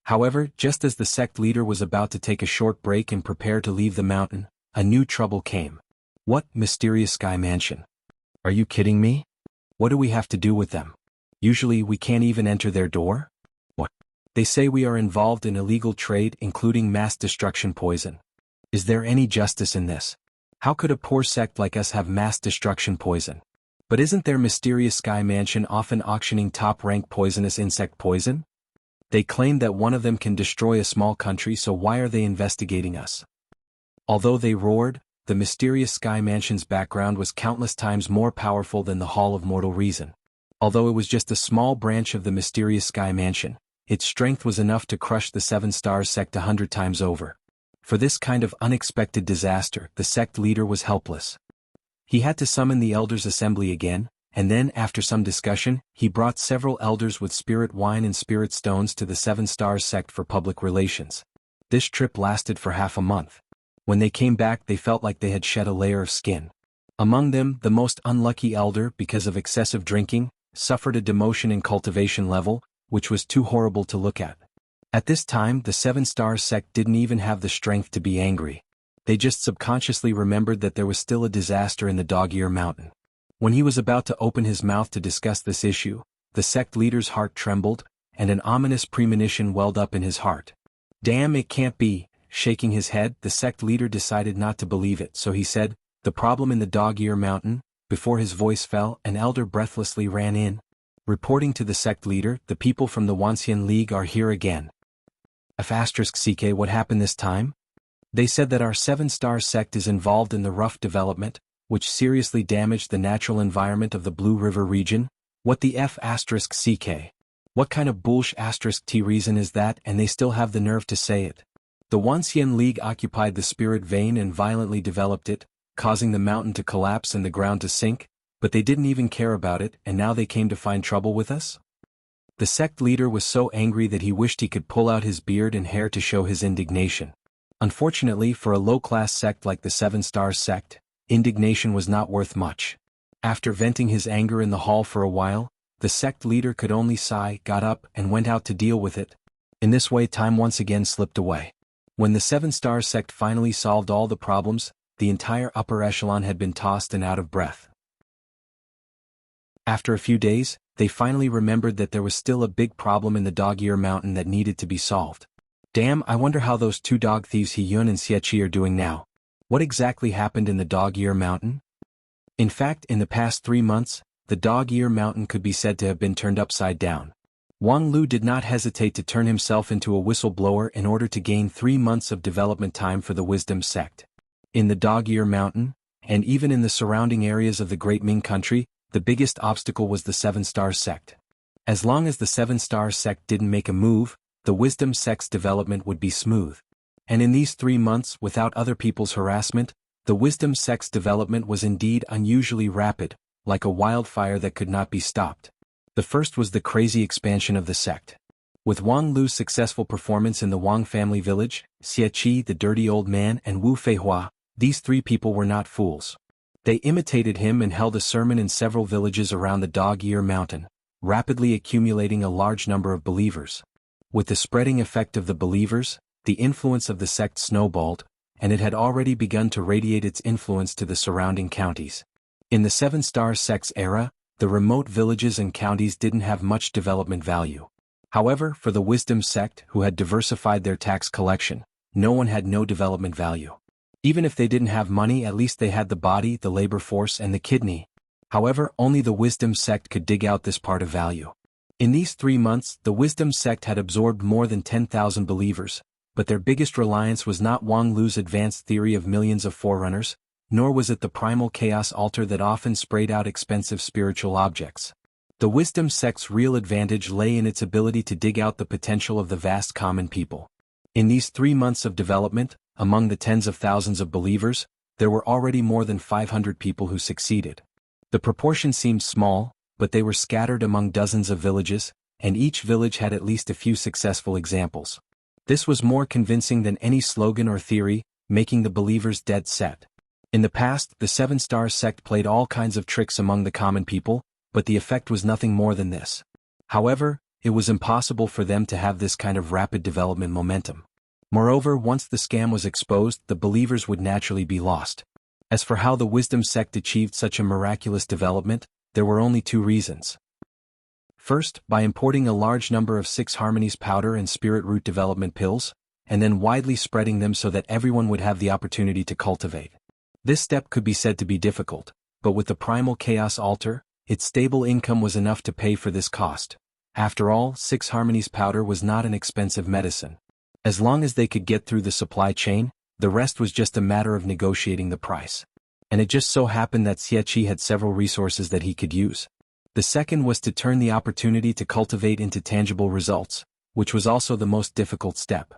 However, just as the sect leader was about to take a short break and prepare to leave the mountain, a new trouble came. What mysterious sky mansion? Are you kidding me? What do we have to do with them? Usually we can't even enter their door? What? They say we are involved in illegal trade including mass destruction poison. Is there any justice in this? How could a poor sect like us have mass destruction poison? But isn't their mysterious sky mansion often auctioning top-rank poisonous insect poison? They claim that one of them can destroy a small country, so why are they investigating us? Although they roared, the mysterious sky mansion's background was countless times more powerful than the Hall of Mortal Reason. Although it was just a small branch of the mysterious sky mansion, its strength was enough to crush the Seven Stars sect 100 times over. For this kind of unexpected disaster, the sect leader was helpless. He had to summon the elders' assembly again, and then, after some discussion, he brought several elders with spirit wine and spirit stones to the Seven Stars sect for public relations. This trip lasted for half a month. When they came back, they felt like they had shed a layer of skin. Among them, the most unlucky elder, because of excessive drinking, suffered a demotion in cultivation level, which was too horrible to look at. At this time, the Seven Stars sect didn't even have the strength to be angry. They just subconsciously remembered that there was still a disaster in the Dog-Ear Mountain. When he was about to open his mouth to discuss this issue, the sect leader's heart trembled, and an ominous premonition welled up in his heart. Damn, it can't be. Shaking his head, the sect leader decided not to believe it, so he said, "The problem in the Dog-Ear Mountain." Before his voice fell, an elder breathlessly ran in. Reporting to the sect leader, "The people from the Wuxia League are here again." *CK, what happened this time? They said that our Seven Stars sect is involved in the rough development, which seriously damaged the natural environment of the Blue River region. What the *CK? What kind of *T reason is that, and they still have the nerve to say it? The Wuxia League occupied the spirit vein and violently developed it, causing the mountain to collapse and the ground to sink, but they didn't even care about it, and now they came to find trouble with us? The sect leader was so angry that he wished he could pull out his beard and hair to show his indignation. Unfortunately, for a low-class sect like the Seven Stars sect, indignation was not worth much. After venting his anger in the hall for a while, the sect leader could only sigh, got up, and went out to deal with it. In this way time once again slipped away. When the Seven-Star Sect finally solved all the problems, the entire upper echelon had been tossed and out of breath. After a few days, they finally remembered that there was still a big problem in the Dog-Ear Mountain that needed to be solved. Damn, I wonder how those two dog thieves He-Yun and Xie-Chi are doing now. What exactly happened in the Dog-Ear Mountain? In fact, in the past 3 months, the Dog-Ear Mountain could be said to have been turned upside down. Wang Lu did not hesitate to turn himself into a whistleblower in order to gain 3 months of development time for the Wisdom Sect. In the Dog-Ear Mountain, and even in the surrounding areas of the Great Ming country, the biggest obstacle was the Seven-Star Sect. As long as the Seven-Star Sect didn't make a move, the Wisdom Sect's development would be smooth. And in these 3 months, without other people's harassment, the Wisdom Sect's development was indeed unusually rapid, like a wildfire that could not be stopped. The first was the crazy expansion of the sect. With Wang Lu's successful performance in the Wang family village, Xie-Chi the dirty old man and Wu Feihua, these 3 people were not fools. They imitated him and held a sermon in several villages around the Dog-Ear Mountain, rapidly accumulating a large number of believers. With the spreading effect of the believers, the influence of the sect snowballed, and it had already begun to radiate its influence to the surrounding counties. In the Seven-Star Sect's era, the remote villages and counties didn't have much development value. However, for the Wisdom Sect, who had diversified their tax collection, no one had no development value. Even if they didn't have money, at least they had the body, the labor force, and the kidney. However, only the Wisdom Sect could dig out this part of value. In these 3 months, the Wisdom Sect had absorbed more than 10,000 believers, but their biggest reliance was not Wang Lu's advanced theory of millions of forerunners, nor was it the primal chaos altar that often sprayed out expensive spiritual objects. The Wisdom Sect's real advantage lay in its ability to dig out the potential of the vast common people. In these 3 months of development, among the tens of thousands of believers, there were already more than 500 people who succeeded. The proportion seemed small, but they were scattered among dozens of villages, and each village had at least a few successful examples. This was more convincing than any slogan or theory, making the believers dead set. In the past, the Seven-Star Sect played all kinds of tricks among the common people, but the effect was nothing more than this. However, it was impossible for them to have this kind of rapid development momentum. Moreover, once the scam was exposed, the believers would naturally be lost. As for how the Wisdom Sect achieved such a miraculous development, there were only 2 reasons. First, by importing a large number of 6 Harmonies powder and spirit root development pills, and then widely spreading them so that everyone would have the opportunity to cultivate. This step could be said to be difficult, but with the primal chaos altar, its stable income was enough to pay for this cost. After all, 6 Harmonies powder was not an expensive medicine. As long as they could get through the supply chain, the rest was just a matter of negotiating the price. And it just so happened that Xie-Chi had several resources that he could use. The second was to turn the opportunity to cultivate into tangible results, which was also the most difficult step.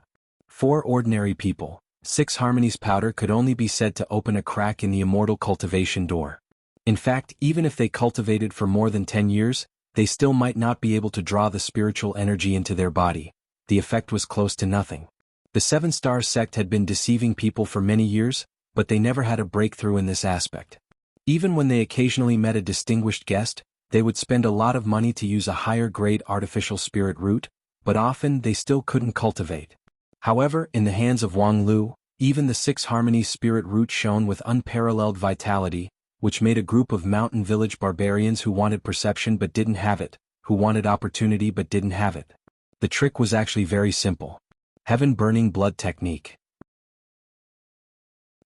For ordinary people, 6 Harmonies powder could only be said to open a crack in the immortal cultivation door. In fact, even if they cultivated for more than 10 years, they still might not be able to draw the spiritual energy into their body. The effect was close to nothing. The Seven-Star Sect had been deceiving people for many years, but they never had a breakthrough in this aspect. Even when they occasionally met a distinguished guest, they would spend a lot of money to use a higher-grade artificial spirit root, but often they still couldn't cultivate. However, in the hands of Wang Lu, even the 6 Harmonies spirit root shone with unparalleled vitality, which made a group of mountain village barbarians who wanted perception but didn't have it, who wanted opportunity but didn't have it. The trick was actually very simple. Heaven-burning blood technique.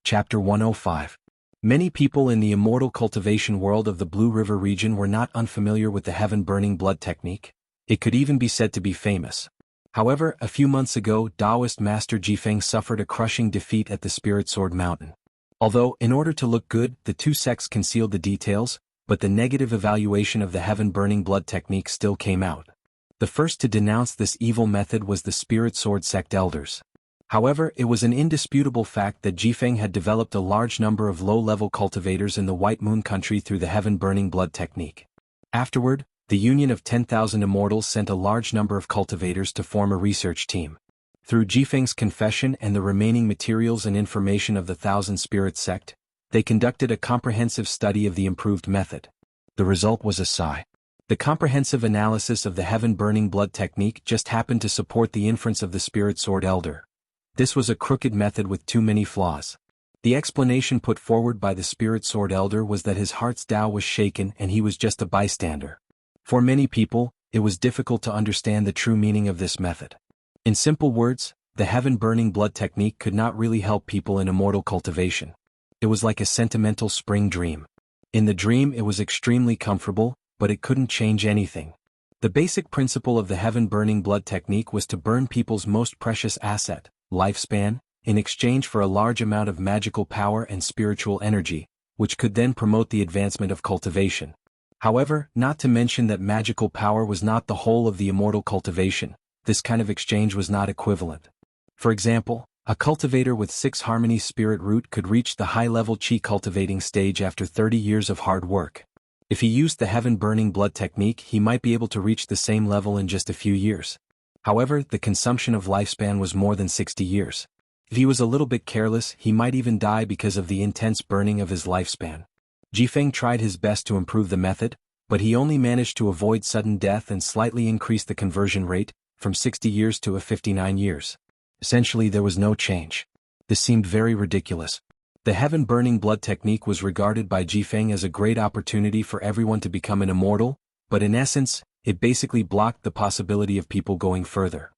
Chapter 105. Many people in the immortal cultivation world of the Blue River region were not unfamiliar with the heaven-burning blood technique. It could even be said to be famous. However, a few months ago, Taoist Master Jifeng suffered a crushing defeat at the Spirit Sword Mountain. Although, in order to look good, the 2 sects concealed the details, but the negative evaluation of the heaven-burning blood technique still came out. The first to denounce this evil method was the Spirit Sword sect elders. However, it was an indisputable fact that Jifeng had developed a large number of low-level cultivators in the White Moon country through the heaven-burning blood technique. Afterward, the Union of 10,000 Immortals sent a large number of cultivators to form a research team. Through Jifeng's confession and the remaining materials and information of the Thousand Spirit sect, they conducted a comprehensive study of the improved method. The result was a sigh. The comprehensive analysis of the heaven-burning blood technique just happened to support the inference of the spirit sword elder. This was a crooked method with too many flaws. The explanation put forward by the spirit sword elder was that his heart's Tao was shaken and he was just a bystander. For many people, it was difficult to understand the true meaning of this method. In simple words, the heaven-burning blood technique could not really help people in immortal cultivation. It was like a sentimental spring dream. In the dream it was extremely comfortable, but it couldn't change anything. The basic principle of the heaven-burning blood technique was to burn people's most precious asset, lifespan, in exchange for a large amount of magical power and spiritual energy, which could then promote the advancement of cultivation. However, not to mention that magical power was not the whole of the immortal cultivation, this kind of exchange was not equivalent. For example, a cultivator with 6 harmony spirit root could reach the high-level chi cultivating stage after 30 years of hard work. If he used the heaven-burning blood technique, he might be able to reach the same level in just a few years. However, the consumption of lifespan was more than 60 years. If he was a little bit careless, he might even die because of the intense burning of his lifespan. Jifeng tried his best to improve the method, but he only managed to avoid sudden death and slightly increase the conversion rate, from 60 years to 59 years. Essentially there was no change. This seemed very ridiculous. The heaven-burning blood technique was regarded by Jifeng as a great opportunity for everyone to become an immortal, but in essence, it basically blocked the possibility of people going further.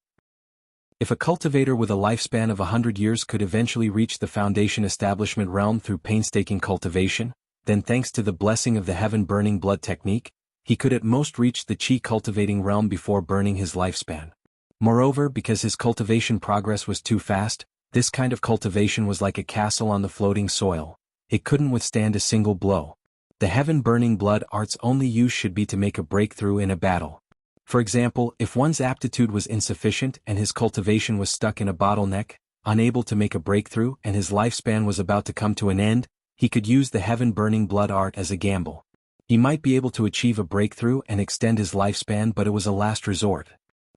If a cultivator with a lifespan of 100 years could eventually reach the foundation establishment realm through painstaking cultivation, then thanks to the blessing of the heaven-burning blood technique, he could at most reach the chi cultivating realm before burning his lifespan. Moreover, because his cultivation progress was too fast, this kind of cultivation was like a castle on the floating soil. It couldn't withstand a single blow. The heaven-burning blood art's only use should be to make a breakthrough in a battle. For example, if one's aptitude was insufficient and his cultivation was stuck in a bottleneck, unable to make a breakthrough and his lifespan was about to come to an end, he could use the heaven-burning blood art as a gamble. He might be able to achieve a breakthrough and extend his lifespan, but it was a last resort.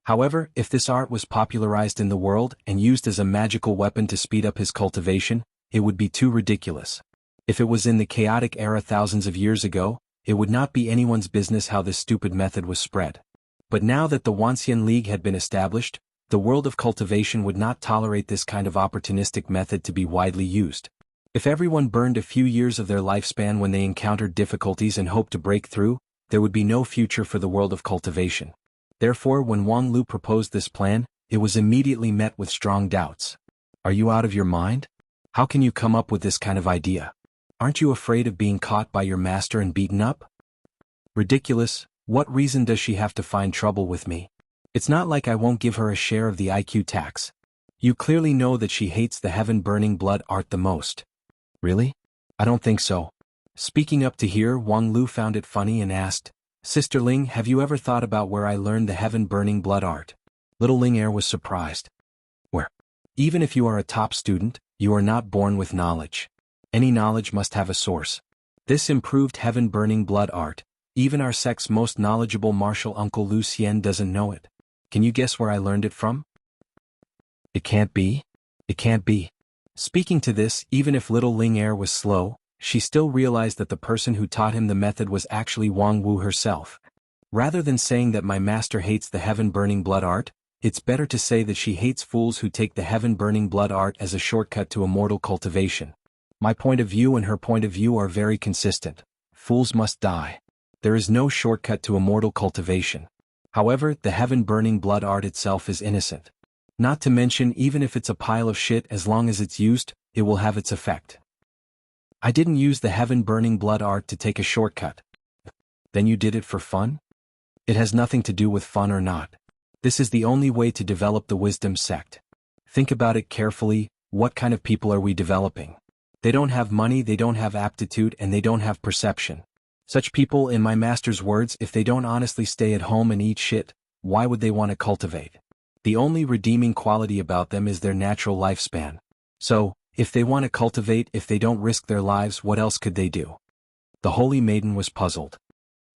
However, if this art was popularized in the world and used as a magical weapon to speed up his cultivation, it would be too ridiculous. If it was in the chaotic era thousands of years ago, it would not be anyone's business how this stupid method was spread. But now that the Wanxian League had been established, the world of cultivation would not tolerate this kind of opportunistic method to be widely used. If everyone burned a few years of their lifespan when they encountered difficulties and hoped to break through, there would be no future for the world of cultivation. Therefore, when Wang Lu proposed this plan, it was immediately met with strong doubts. Are you out of your mind? How can you come up with this kind of idea? Aren't you afraid of being caught by your master and beaten up? Ridiculous, what reason does she have to find trouble with me? It's not like I won't give her a share of the IQ tax. You clearly know that she hates the heaven-burning blood art the most. Really? I don't think so. Speaking up to here, Wang Lu found it funny and asked, Sister Ling, have you ever thought about where I learned the heaven-burning blood art? Little Ling Er was surprised. Where? Even if you are a top student, you are not born with knowledge. Any knowledge must have a source. This improved heaven-burning blood art, even our sect's most knowledgeable martial uncle Lu Xian doesn't know it. Can you guess where I learned it from? It can't be. It can't be. Speaking to this, even if little Ling Er was slow, she still realized that the person who taught him the method was actually Wang Wu herself. Rather than saying that my master hates the heaven-burning blood art, it's better to say that she hates fools who take the heaven-burning blood art as a shortcut to immortal cultivation. My point of view and her point of view are very consistent. Fools must die. There is no shortcut to immortal cultivation. However, the heaven-burning blood art itself is innocent. Not to mention, even if it's a pile of shit, as long as it's used, it will have its effect. I didn't use the heaven-burning blood art to take a shortcut. Then you did it for fun? It has nothing to do with fun or not. This is the only way to develop the wisdom sect. Think about it carefully, what kind of people are we developing? They don't have money, they don't have aptitude, and they don't have perception. Such people, in my master's words, if they don't honestly stay at home and eat shit, why would they want to cultivate? The only redeeming quality about them is their natural lifespan. So, if they want to cultivate, if they don't risk their lives, what else could they do? The holy maiden was puzzled.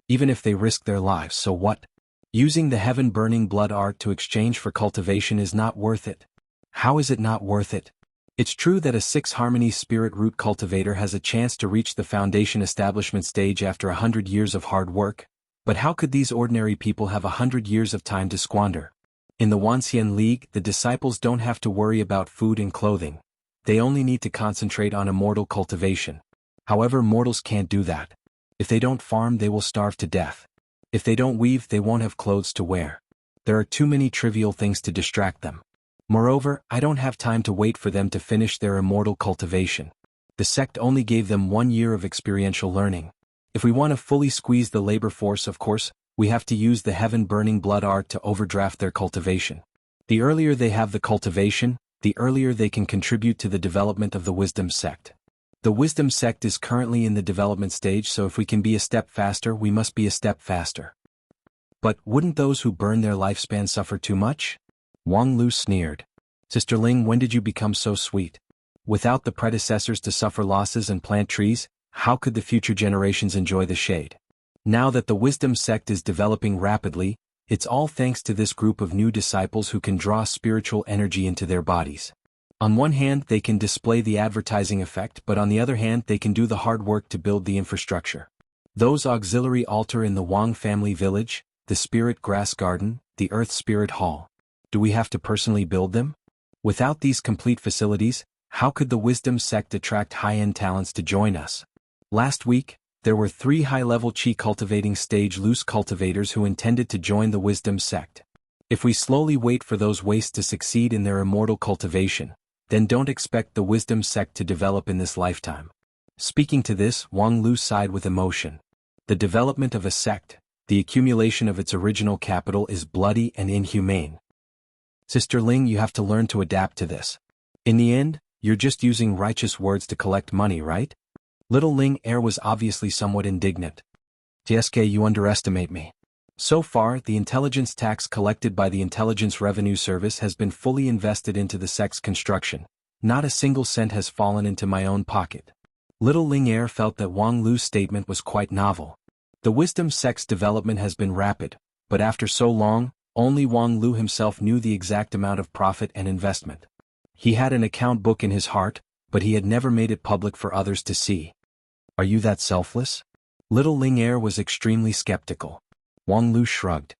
Even if they risk their lives, so what? Using the heaven-burning blood art to exchange for cultivation is not worth it. How is it not worth it? It's true that a 6-harmony spirit root cultivator has a chance to reach the foundation establishment stage after 100 years of hard work, But how could these ordinary people have 100 years of time to squander? In the Wanxian League, the disciples don't have to worry about food and clothing. They only need to concentrate on immortal cultivation. However, mortals can't do that. If they don't farm, they will starve to death. If they don't weave, they won't have clothes to wear. There are too many trivial things to distract them. Moreover, I don't have time to wait for them to finish their immortal cultivation. The sect only gave them 1 year of experiential learning. If we want to fully squeeze the labor force, of course, we have to use the heaven-burning blood art to overdraft their cultivation. The earlier they have the cultivation, the earlier they can contribute to the development of the wisdom sect. The wisdom sect is currently in the development stage, so if we can be a step faster, we must be a step faster. But wouldn't those who burn their lifespan suffer too much? Wang Lu sneered. Sister Ling, when did you become so sweet? Without the predecessors to suffer losses and plant trees, how could the future generations enjoy the shade? Now that the wisdom sect is developing rapidly, it's all thanks to this group of new disciples who can draw spiritual energy into their bodies. On one hand, they can display the advertising effect, but on the other hand, they can do the hard work to build the infrastructure. Those auxiliary altar in the Wang family village, the spirit grass garden, the earth spirit hall. Do we have to personally build them? Without these complete facilities, how could the wisdom sect attract high-end talents to join us? Last week, there were 3 high-level qi cultivating stage loose cultivators who intended to join the wisdom sect. If we slowly wait for those wastes to succeed in their immortal cultivation, then don't expect the wisdom sect to develop in this lifetime. Speaking to this, Wang Lu sighed with emotion. The development of a sect, the accumulation of its original capital, is bloody and inhumane. Sister Ling, you have to learn to adapt to this. In the end, you're just using righteous words to collect money, right? Little Ling Er was obviously somewhat indignant. TSK, you underestimate me. So far, the intelligence tax collected by the Intelligence Revenue Service has been fully invested into the sect's construction. Not a single cent has fallen into my own pocket. Little Ling Er felt that Wang Lu's statement was quite novel. The wisdom sect's development has been rapid, but after so long, only Wang Lu himself knew the exact amount of profit and investment. He had an account book in his heart, but he had never made it public for others to see. Are you that selfless? Little Ling Er was extremely skeptical. Wang Lu shrugged.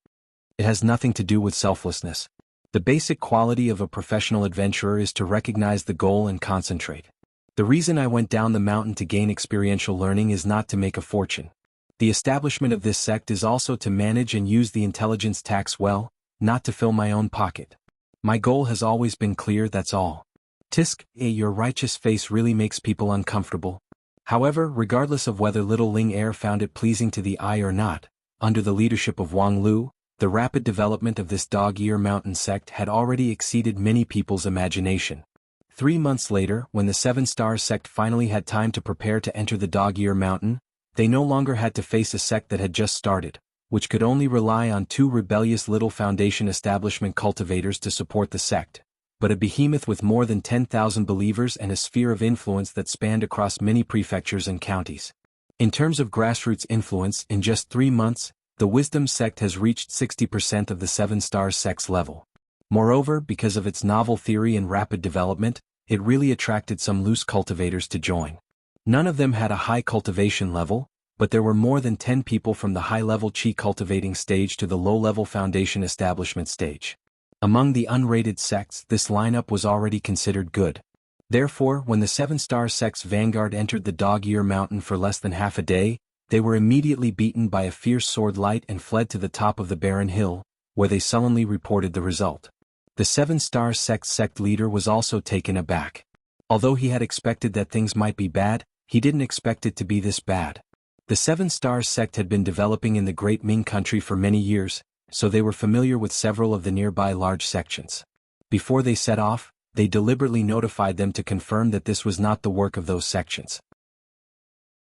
It has nothing to do with selflessness. The basic quality of a professional adventurer is to recognize the goal and concentrate. The reason I went down the mountain to gain experiential learning is not to make a fortune. The establishment of this sect is also to manage and use the intelligence tax well, not to fill my own pocket. My goal has always been clear, that's all. Tisk, your righteous face really makes people uncomfortable. However, regardless of whether Little Ling Er found it pleasing to the eye or not, under the leadership of Wang Lu, the rapid development of this dog-ear mountain sect had already exceeded many people's imagination. 3 months later, when the 7-star sect finally had time to prepare to enter the dog-ear mountain, they no longer had to face a sect that had just started, which could only rely on 2 rebellious little foundation establishment cultivators to support the sect, but a behemoth with more than 10,000 believers and a sphere of influence that spanned across many prefectures and counties. In terms of grassroots influence, in just 3 months, the Wisdom sect has reached 60% of the 7-star sect's level. Moreover, because of its novel theory and rapid development, it really attracted some loose cultivators to join. None of them had a high cultivation level, but there were more than 10 people from the high-level qi cultivating stage to the low-level foundation establishment stage. Among the unrated sects, this lineup was already considered good. Therefore, when the 7-star sect's vanguard entered the dog-ear mountain for less than half a day, they were immediately beaten by a fierce sword light and fled to the top of the barren hill, where they sullenly reported the result. The 7-star sect's sect leader was also taken aback. Although he had expected that things might be bad, he didn't expect it to be this bad. The 7-star sect had been developing in the Great Ming country for many years, so they were familiar with several of the nearby large sections. Before they set off, they deliberately notified them to confirm that this was not the work of those sections.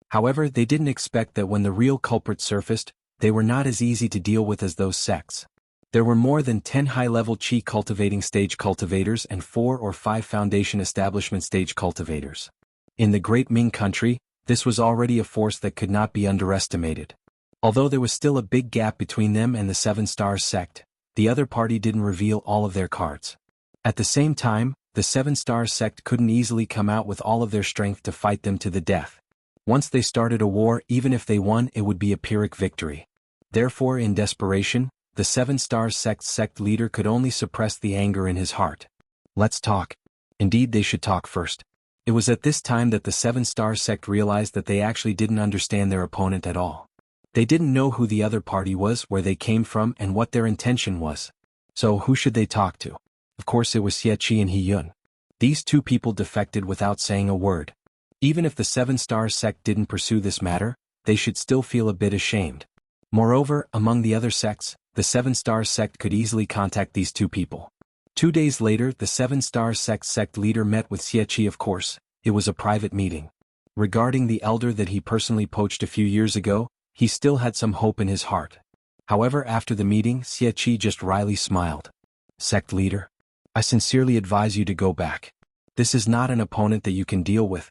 However, they didn't expect that when the real culprits surfaced, they were not as easy to deal with as those sects. There were more than 10 high-level qi cultivating stage cultivators and 4 or 5 foundation establishment stage cultivators. In the Great Ming country, this was already a force that could not be underestimated. Although there was still a big gap between them and the 7-star sect, the other party didn't reveal all of their cards. At the same time, the 7-star sect couldn't easily come out with all of their strength to fight them to the death. Once they started a war, even if they won, it would be a Pyrrhic victory. Therefore, in desperation, the Seven-Star Sect's sect leader could only suppress the anger in his heart. Let's talk. Indeed, they should talk first. It was at this time that the Seven-Star Sect realized that they actually didn't understand their opponent at all. They didn't know who the other party was, where they came from, and what their intention was. So who should they talk to? Of course it was Xie and He Yun. These two people defected without saying a word. Even if the Seven-Star Sect didn't pursue this matter, they should still feel a bit ashamed. Moreover, among the other sects, the Seven-Star Sect could easily contact these two people. 2 days later, the Seven-Star sect leader met with Xie. Of course, it was a private meeting. Regarding the elder that he personally poached a few years ago, he still had some hope in his heart. However, after the meeting, Xie just wryly smiled. Sect leader, I sincerely advise you to go back. This is not an opponent that you can deal with.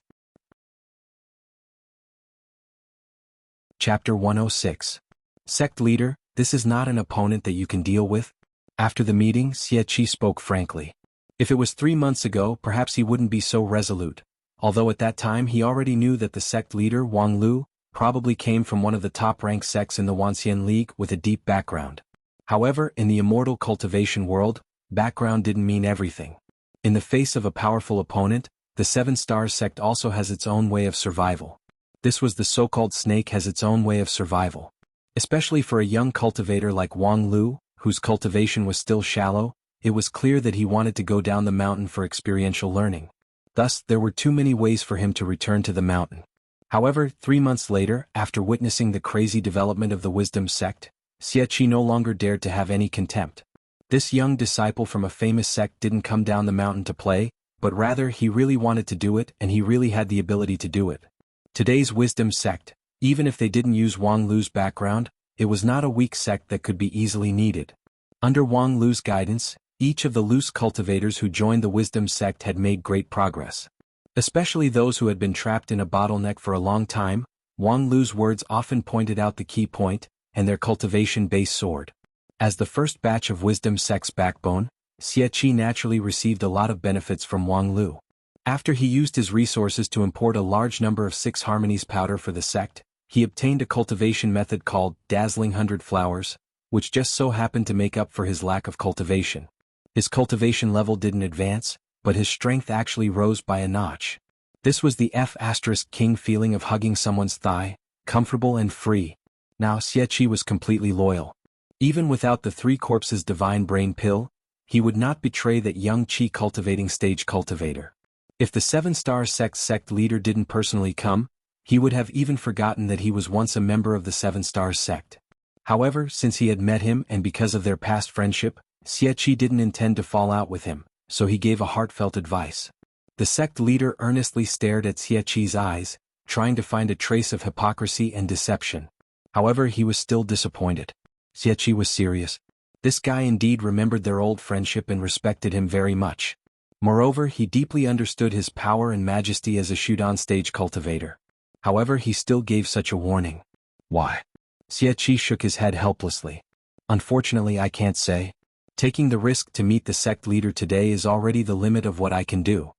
Chapter 106. Sect leader, this is not an opponent that you can deal with. After the meeting, Xie spoke frankly. If it was 3 months ago, perhaps he wouldn't be so resolute, although at that time he already knew that the sect leader, Wang Lu, probably came from one of the top-ranked sects in the Wanxian League with a deep background. However, in the immortal cultivation world, background didn't mean everything. In the face of a powerful opponent, the Seven-Star Sect also has its own way of survival. This was the so-called snake has its own way of survival. Especially for a young cultivator like Wang Lu, whose cultivation was still shallow, it was clear that he wanted to go down the mountain for experiential learning. Thus, there were too many ways for him to return to the mountain. However, 3 months later, after witnessing the crazy development of the Wisdom Sect, Xie no longer dared to have any contempt. This young disciple from a famous sect didn't come down the mountain to play, but rather he really wanted to do it and he really had the ability to do it. Today's Wisdom Sect, even if they didn't use Wang Lu's background, it was not a weak sect that could be easily needed. Under Wang Lu's guidance, each of the loose cultivators who joined the Wisdom Sect had made great progress. Especially those who had been trapped in a bottleneck for a long time, Wang Lu's words often pointed out the key point, and their cultivation base soared. As the first batch of Wisdom Sect's backbone, Xie naturally received a lot of benefits from Wang Lu. After he used his resources to import a large number of 6 Harmonies powder for the sect, he obtained a cultivation method called Dazzling 100 Flowers, which just so happened to make up for his lack of cultivation. His cultivation level didn't advance, but his strength actually rose by a notch. This was the F***king feeling of hugging someone's thigh, comfortable and free. Now Xie was completely loyal. Even without the 3 corpses divine brain pill, he would not betray that young Qi cultivating stage cultivator. If the Seven-Star sect leader didn't personally come, he would have even forgotten that he was once a member of the Seven-Star sect. However, since he had met him and because of their past friendship, Xie didn't intend to fall out with him, so he gave a heartfelt advice. The sect leader earnestly stared at Xie's eyes, trying to find a trace of hypocrisy and deception. However, he was still disappointed. Xie was serious. This guy indeed remembered their old friendship and respected him very much. Moreover, he deeply understood his power and majesty as a Shudan stage cultivator. However, he still gave such a warning. Why? Xie shook his head helplessly. Unfortunately, I can't say. Taking the risk to meet the sect leader today is already the limit of what I can do.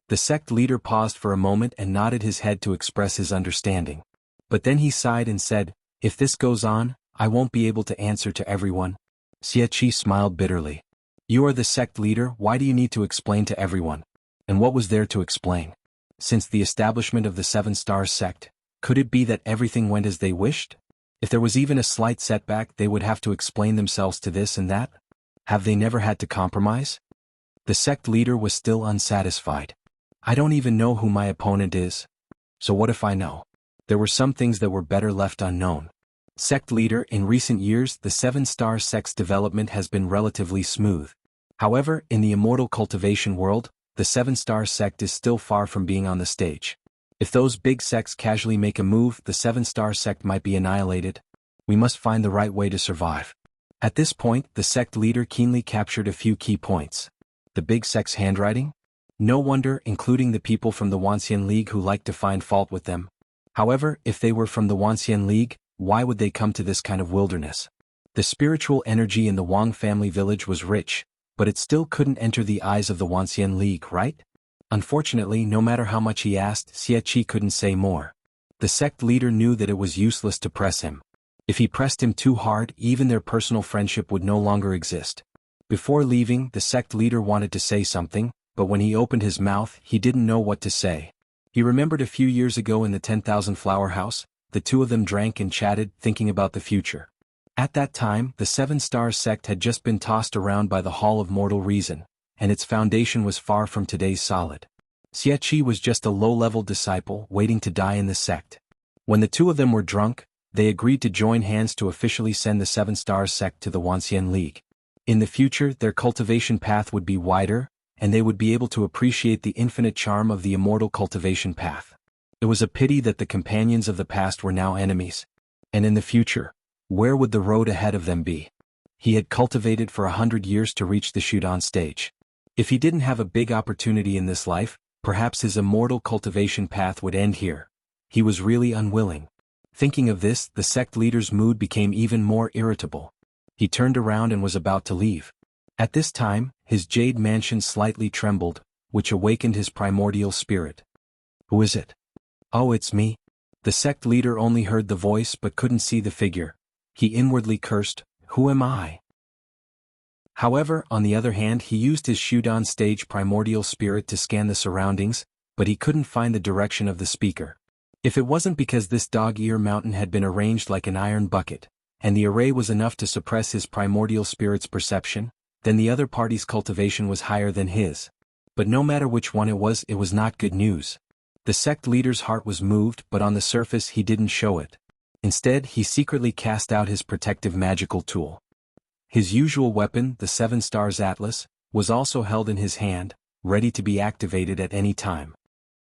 The sect leader paused for a moment and nodded his head to express his understanding. But then he sighed and said, if this goes on, I won't be able to answer to everyone. Xie smiled bitterly. You are the sect leader, why do you need to explain to everyone? And what was there to explain? Since the establishment of the Seven-Star sect, could it be that everything went as they wished? If there was even a slight setback, they would have to explain themselves to this and that? Have they never had to compromise? The sect leader was still unsatisfied. I don't even know who my opponent is. So what if I know? There were some things that were better left unknown. Sect leader, in recent years, the Seven-Star sect's development has been relatively smooth. However, in the immortal cultivation world, the Seven-Star sect is still far from being on the stage. If those big sects casually make a move, the Seven-Star sect might be annihilated. We must find the right way to survive. At this point, the sect leader keenly captured a few key points. The big sect's handwriting? No wonder, including the people from the Wanxian League who like to find fault with them. However, if they were from the Wanxian League, why would they come to this kind of wilderness? The spiritual energy in the Wang family village was rich, but it still couldn't enter the eyes of the Wanxian League, right? Unfortunately, no matter how much he asked, Xie couldn't say more. The sect leader knew that it was useless to press him. If he pressed him too hard, even their personal friendship would no longer exist. Before leaving, the sect leader wanted to say something, but when he opened his mouth, he didn't know what to say. He remembered a few years ago in the 10,000 Flower House, the two of them drank and chatted, thinking about the future. At that time, the Seven Stars sect had just been tossed around by the Hall of Mortal Reason, and its foundation was far from today's solid. Xie was just a low-level disciple waiting to die in the sect. When the two of them were drunk, they agreed to join hands to officially send the Seven Stars sect to the Wanxian League. In the future, their cultivation path would be wider, and they would be able to appreciate the infinite charm of the immortal cultivation path. It was a pity that the companions of the past were now enemies. And in the future, where would the road ahead of them be? He had cultivated for 100 years to reach the Shudan stage. If he didn't have a big opportunity in this life, perhaps his immortal cultivation path would end here. He was really unwilling. Thinking of this, the sect leader's mood became even more irritable. He turned around and was about to leave. At this time, his jade mansion slightly trembled, which awakened his primordial spirit. "Who is it?" "Oh, it's me." The sect leader only heard the voice but couldn't see the figure. He inwardly cursed, "Who am I?" However, on the other hand, he used his Shudan stage primordial spirit to scan the surroundings, but he couldn't find the direction of the speaker. If it wasn't because this dog-ear mountain had been arranged like an iron bucket, and the array was enough to suppress his primordial spirit's perception, then the other party's cultivation was higher than his. But no matter which one it was not good news. The sect leader's heart was moved, but on the surface he didn't show it. Instead, he secretly cast out his protective magical tool. His usual weapon, the Seven Stars Atlas, was also held in his hand, ready to be activated at any time.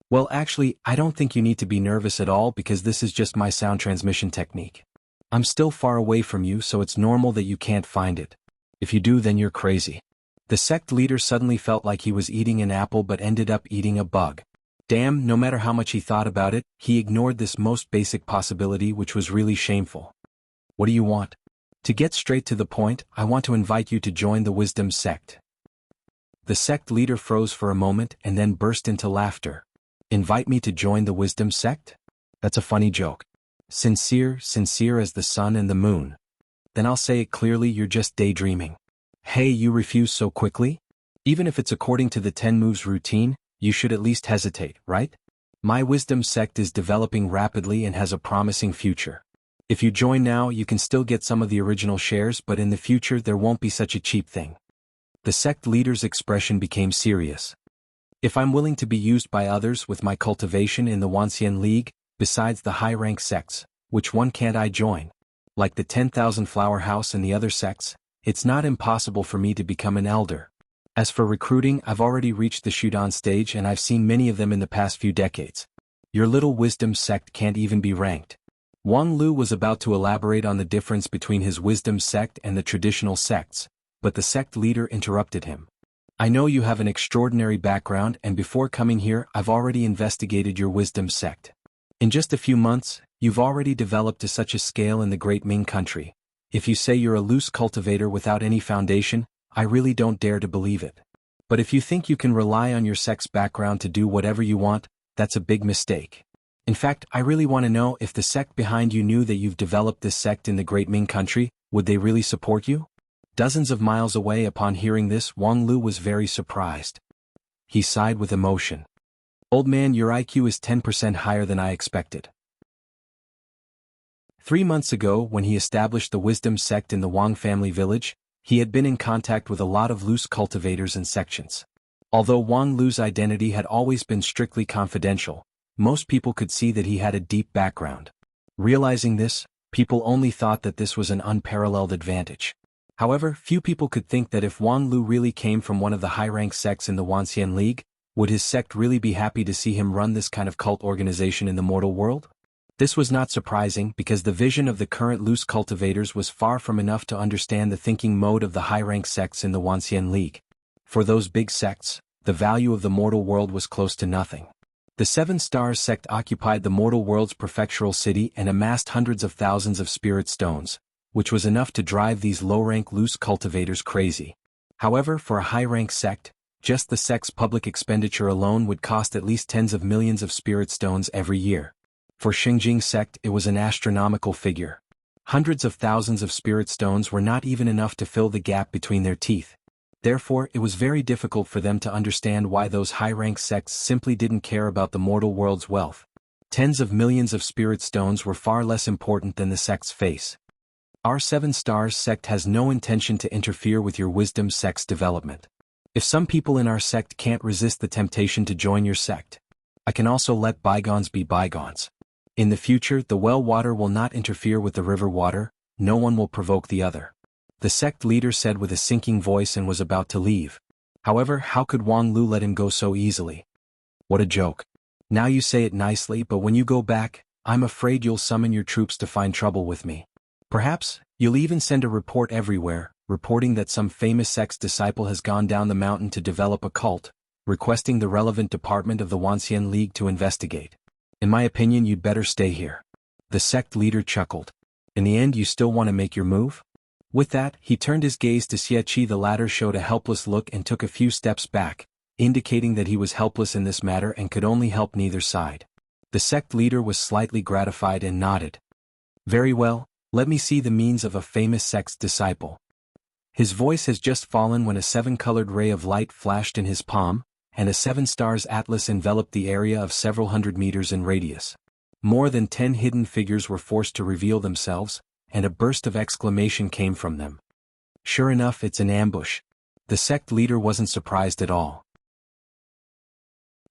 "Well, actually, I don't think you need to be nervous at all because this is just my sound transmission technique. I'm still far away from you, so it's normal that you can't find it. If you do, then you're crazy." The sect leader suddenly felt like he was eating an apple but ended up eating a bug. Damn, no matter how much he thought about it, he ignored this most basic possibility, which was really shameful. "What do you want?" "To get straight to the point, I want to invite you to join the Wisdom sect." The sect leader froze for a moment and then burst into laughter. "Invite me to join the Wisdom sect? That's a funny joke. Sincere as the sun and the moon. Then I'll say it clearly, you're just daydreaming." "Hey, you refuse so quickly? Even if it's according to the 10 moves routine, you should at least hesitate, right? My Wisdom sect is developing rapidly and has a promising future. If you join now, you can still get some of the original shares, but in the future there won't be such a cheap thing." The sect leader's expression became serious. "If I'm willing to be used by others with my cultivation in the Wanxian League, besides the high-rank sects, which one can't I join? Like the 10,000 Flower House and the other sects, it's not impossible for me to become an elder. As for recruiting, I've already reached the Shudan stage and I've seen many of them in the past few decades. Your little Wisdom sect can't even be ranked." Wang Lu was about to elaborate on the difference between his Wisdom sect and the traditional sects, but the sect leader interrupted him. "I know you have an extraordinary background, and before coming here I've already investigated your Wisdom sect. In just a few months, you've already developed to such a scale in the Great Ming country. If you say you're a loose cultivator without any foundation, I really don't dare to believe it. But if you think you can rely on your sect's background to do whatever you want, that's a big mistake. In fact, I really want to know, if the sect behind you knew that you've developed this sect in the Great Ming country, would they really support you?" Dozens of miles away, upon hearing this, Wang Lu was very surprised. He sighed with emotion. "Old man, your IQ is 10% higher than I expected." 3 months ago, when he established the Wisdom sect in the Wang family village, he had been in contact with a lot of loose cultivators and sections. Although Wang Lu's identity had always been strictly confidential, most people could see that he had a deep background. Realizing this, people only thought that this was an unparalleled advantage. However, few people could think that if Wang Lu really came from one of the high-rank sects in the Wanxian League, would his sect really be happy to see him run this kind of cult organization in the mortal world? This was not surprising, because the vision of the current loose cultivators was far from enough to understand the thinking mode of the high-rank sects in the Wanxian League. For those big sects, the value of the mortal world was close to nothing. The Seven Stars sect occupied the mortal world's prefectural city and amassed hundreds of thousands of spirit stones, which was enough to drive these low-rank loose cultivators crazy. However, for a high-rank sect, just the sect's public expenditure alone would cost at least tens of millions of spirit stones every year. For Xingjing sect it was an astronomical figure. Hundreds of thousands of spirit stones were not even enough to fill the gap between their teeth. Therefore it was very difficult for them to understand why those high-ranked sects simply didn't care about the mortal world's wealth. Tens of millions of spirit stones were far less important than the sect's face. Our 7 Stars sect has no intention to interfere with your wisdom sect's development. If some people in our sect can't resist the temptation to join your sect, I can also let bygones be bygones. In the future the well water will not interfere with the river water, no one will provoke the other. The sect leader said with a sinking voice and was about to leave. However, how could Wang Lu let him go so easily? What a joke. Now you say it nicely, but when you go back, I'm afraid you'll summon your troops to find trouble with me. Perhaps, you'll even send a report everywhere, reporting that some famous sect's disciple has gone down the mountain to develop a cult, requesting the relevant department of the Wanxian League to investigate. In my opinion you'd better stay here. The sect leader chuckled. In the end you still want to make your move? With that, he turned his gaze to Xie Qi. The latter showed a helpless look and took a few steps back, indicating that he was helpless in this matter and could only help neither side. The sect leader was slightly gratified and nodded. Very well, let me see the means of a famous sect's disciple. His voice has just fallen when a 7-colored ray of light flashed in his palm, and a 7 Stars atlas enveloped the area of several hundred meters in radius. More than 10 hidden figures were forced to reveal themselves, and a burst of exclamation came from them. Sure enough, it's an ambush. The sect leader wasn't surprised at all.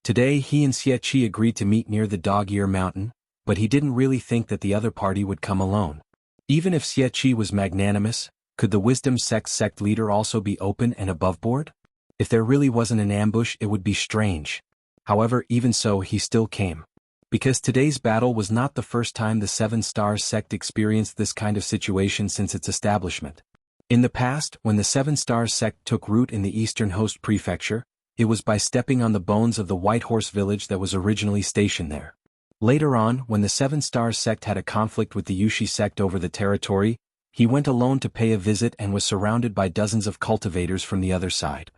Today he and Xie Qi agreed to meet near the Dog-Ear Mountain, but he didn't really think that the other party would come alone. Even if Xie Qi was magnanimous, could the Wisdom Sect's sect leader also be open and aboveboard? If there really wasn't an ambush it would be strange. However, even so he still came. Because today's battle was not the first time the 7 Stars sect experienced this kind of situation since its establishment. In the past, when the 7 Stars sect took root in the Eastern Host Prefecture, it was by stepping on the bones of the White Horse village that was originally stationed there. Later on, when the 7 Stars sect had a conflict with the Yushi sect over the territory, he went alone to pay a visit and was surrounded by dozens of cultivators from the other side.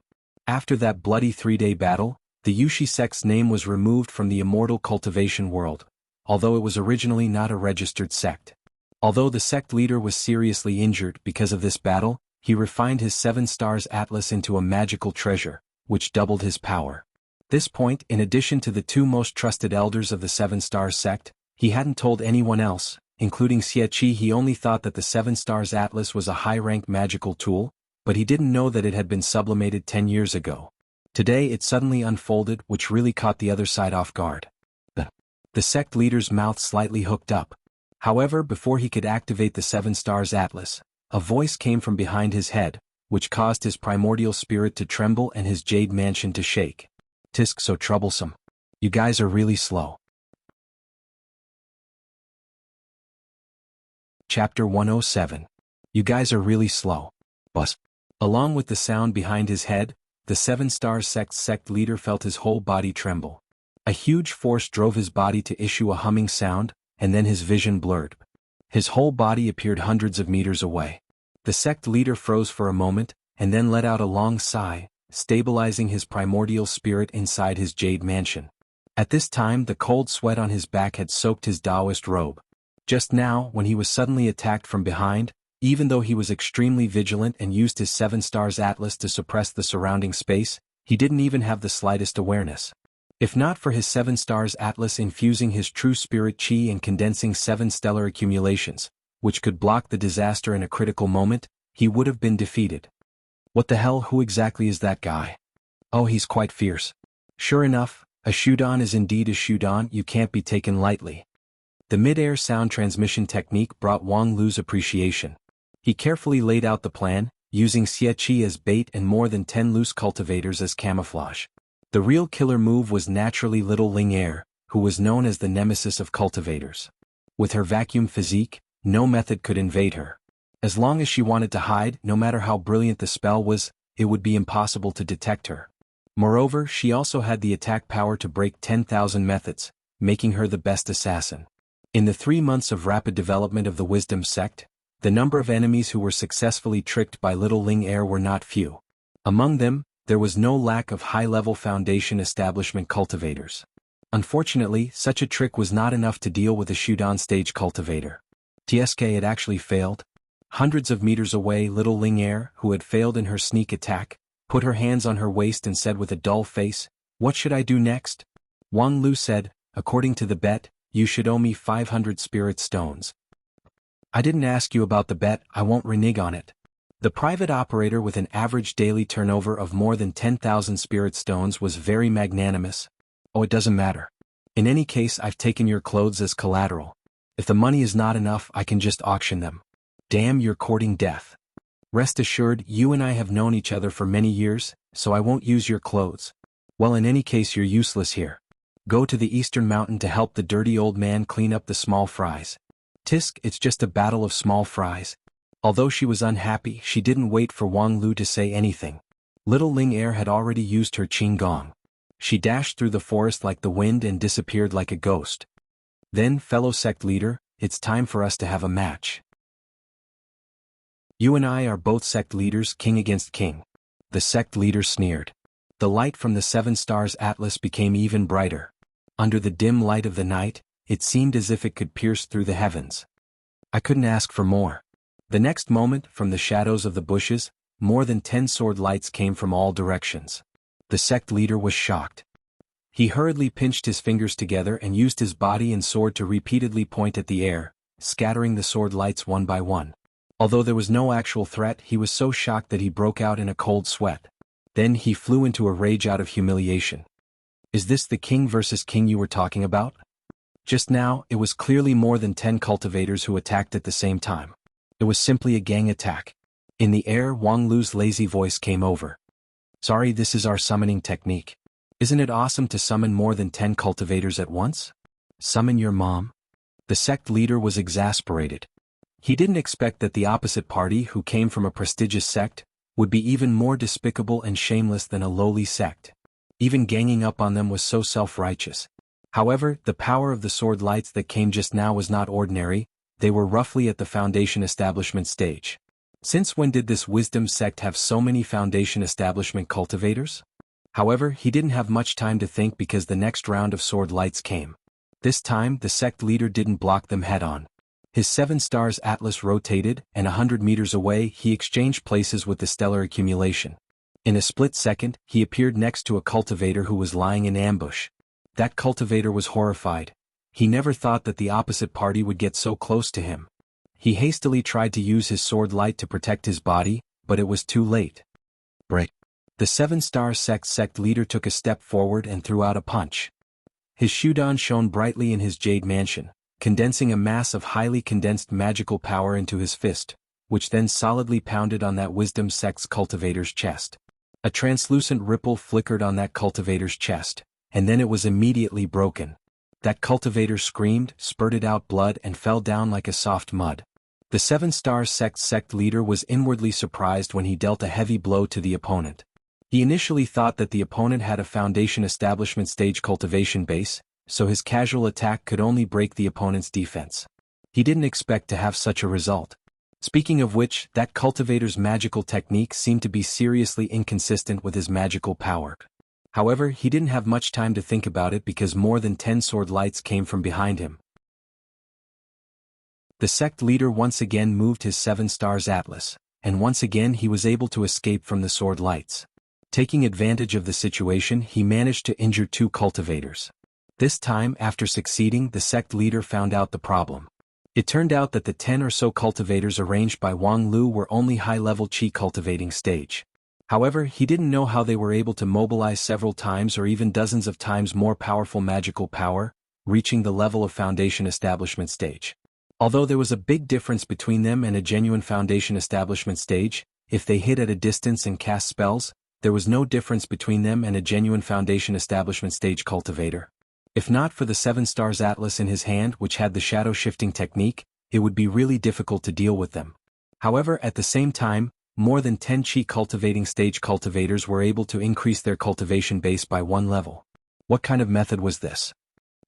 After that bloody 3-day battle, the Yushi sect's name was removed from the immortal cultivation world, although it was originally not a registered sect. Although the sect leader was seriously injured because of this battle, he refined his 7 Stars atlas into a magical treasure, which doubled his power. This point, in addition to the 2 most trusted elders of the 7 Stars sect, he hadn't told anyone else, including Xie Qi. He only thought that the 7 Stars atlas was a high-rank magical tool, but he didn't know that it had been sublimated 10 years ago. Today it suddenly unfolded, which really caught the other side off guard. The sect leader's mouth slightly hooked up. However, before he could activate the 7 Stars atlas, a voice came from behind his head, which caused his primordial spirit to tremble and his jade mansion to shake. Tisk, so troublesome. You guys are really slow. Chapter 107. You guys are really slow. Bus. Along with the sound behind his head, the 7 Stars sect's sect leader felt his whole body tremble. A huge force drove his body to issue a humming sound, and then his vision blurred. His whole body appeared hundreds of meters away. The sect leader froze for a moment, and then let out a long sigh, stabilizing his primordial spirit inside his jade mansion. At this time the cold sweat on his back had soaked his Taoist robe. Just now, when he was suddenly attacked from behind, even though he was extremely vigilant and used his 7 Stars atlas to suppress the surrounding space, he didn't even have the slightest awareness. If not for his 7 Stars atlas infusing his true spirit chi and condensing 7 stellar accumulations, which could block the disaster in a critical moment, he would have been defeated. What the hell, who exactly is that guy? Oh, he's quite fierce. Sure enough, a Shudan is indeed a Shudan, you can't be taken lightly. The mid-air sound transmission technique brought Wang Lu's appreciation. He carefully laid out the plan, using Xie Qi as bait and more than 10 loose cultivators as camouflage. The real killer move was naturally little Ling Er, who was known as the nemesis of cultivators. With her vacuum physique, no method could invade her. As long as she wanted to hide, no matter how brilliant the spell was, it would be impossible to detect her. Moreover, she also had the attack power to break 10,000 methods, making her the best assassin. In the 3 months of rapid development of the Wisdom sect, the number of enemies who were successfully tricked by little Ling Er were not few. Among them, there was no lack of high-level Foundation establishment cultivators. Unfortunately, such a trick was not enough to deal with a Shudan stage cultivator. TSK had actually failed. Hundreds of meters away, little Ling Er, who had failed in her sneak attack, put her hands on her waist and said with a dull face, "What should I do next?" Wang Lu said, "According to the bet, you should owe me 500 spirit stones." "I didn't ask you about the bet, I won't renege on it." The private operator with an average daily turnover of more than 10,000 spirit stones was very magnanimous. "Oh, it doesn't matter. In any case, I've taken your clothes as collateral. If the money is not enough, I can just auction them." "Damn, you're courting death. Rest assured, you and I have known each other for many years, so I won't use your clothes." "Well, in any case, you're useless here. Go to the eastern mountain to help the dirty old man clean up the small fries." "Tisk, it's just a battle of small fries." Although she was unhappy, she didn't wait for Wang Lu to say anything. Little Ling Er had already used her qing gong. She dashed through the forest like the wind and disappeared like a ghost. "Then, fellow sect leader, it's time for us to have a match. You and I are both sect leaders, king against king." The sect leader sneered. The light from the 7 stars atlas became even brighter. Under the dim light of the night, it seemed as if it could pierce through the heavens. I couldn't ask for more. The next moment, from the shadows of the bushes, more than 10 sword lights came from all directions. The sect leader was shocked. He hurriedly pinched his fingers together and used his body and sword to repeatedly point at the air, scattering the sword lights one by one. Although there was no actual threat, he was so shocked that he broke out in a cold sweat. Then he flew into a rage out of humiliation. "Is this the king versus king you were talking about?" Just now, it was clearly more than 10 cultivators who attacked at the same time. It was simply a gang attack. In the air, Wang Lu's lazy voice came over. "Sorry, this is our summoning technique. Isn't it awesome to summon more than 10 cultivators at once?" "Summon your mom?" The sect leader was exasperated. He didn't expect that the opposite party, who came from a prestigious sect, would be even more despicable and shameless than a lowly sect. Even ganging up on them was so self-righteous. However, the power of the sword lights that came just now was not ordinary. They were roughly at the foundation establishment stage. Since when did this wisdom sect have so many foundation establishment cultivators? However, he didn't have much time to think because the next round of sword lights came. This time, the sect leader didn't block them head-on. His 7 stars atlas rotated, and 100 meters away he exchanged places with the stellar accumulation. In a split second, he appeared next to a cultivator who was lying in ambush. That cultivator was horrified. He never thought that the opposite party would get so close to him. He hastily tried to use his sword light to protect his body, but it was too late. Break. The 7-star sect leader took a step forward and threw out a punch. His Shudan shone brightly in his jade mansion, condensing a mass of highly condensed magical power into his fist, which then solidly pounded on that wisdom sect's cultivator's chest. A translucent ripple flickered on that cultivator's chest, and then it was immediately broken. That cultivator screamed, spurted out blood and fell down like a soft mud. The 7-star sect leader was inwardly surprised when he dealt a heavy blow to the opponent. He initially thought that the opponent had a foundation establishment stage cultivation base, so his casual attack could only break the opponent's defense. He didn't expect to have such a result. Speaking of which, that cultivator's magical technique seemed to be seriously inconsistent with his magical power. However, he didn't have much time to think about it because more than 10 sword lights came from behind him. The sect leader once again moved his 7 stars atlas, and once again he was able to escape from the sword lights. Taking advantage of the situation, he managed to injure 2 cultivators. This time, after succeeding, the sect leader found out the problem. It turned out that the 10 or so cultivators arranged by Wang Lu were only high-level qi cultivating stage. However, he didn't know how they were able to mobilize several times or even dozens of times more powerful magical power, reaching the level of foundation establishment stage. Although there was a big difference between them and a genuine foundation establishment stage, if they hit at a distance and cast spells, there was no difference between them and a genuine foundation establishment stage cultivator. If not for the 7 stars atlas in his hand which had the shadow shifting technique, it would be really difficult to deal with them. However, at the same time, more than 10 qi cultivating stage cultivators were able to increase their cultivation base by 1 level. What kind of method was this?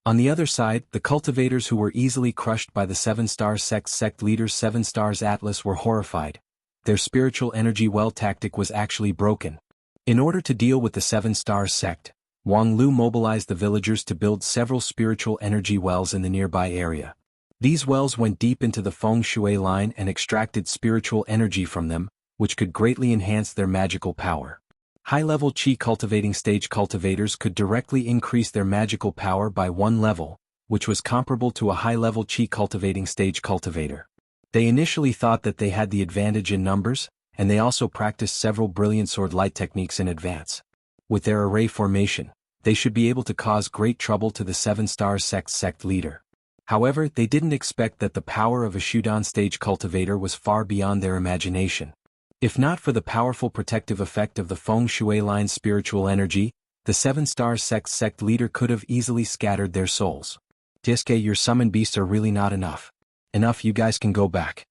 On the other side, the cultivators who were easily crushed by the 7-star sect leader's 7 stars atlas were horrified. Their spiritual energy well tactic was actually broken. In order to deal with the 7-star sect, Wang Lu mobilized the villagers to build several spiritual energy wells in the nearby area. These wells went deep into the feng shui line and extracted spiritual energy from them, which could greatly enhance their magical power. High-level qi cultivating stage cultivators could directly increase their magical power by 1 level, which was comparable to a high-level qi cultivating stage cultivator. They initially thought that they had the advantage in numbers, and they also practiced several brilliant sword light techniques in advance. With their array formation, they should be able to cause great trouble to the 7-star sect leader. However, they didn't expect that the power of a Shudan stage cultivator was far beyond their imagination. If not for the powerful protective effect of the feng shui line's spiritual energy, the 7-star sect leader could have easily scattered their souls. Diske, your summon beasts are really not enough. Enough, you guys can go back.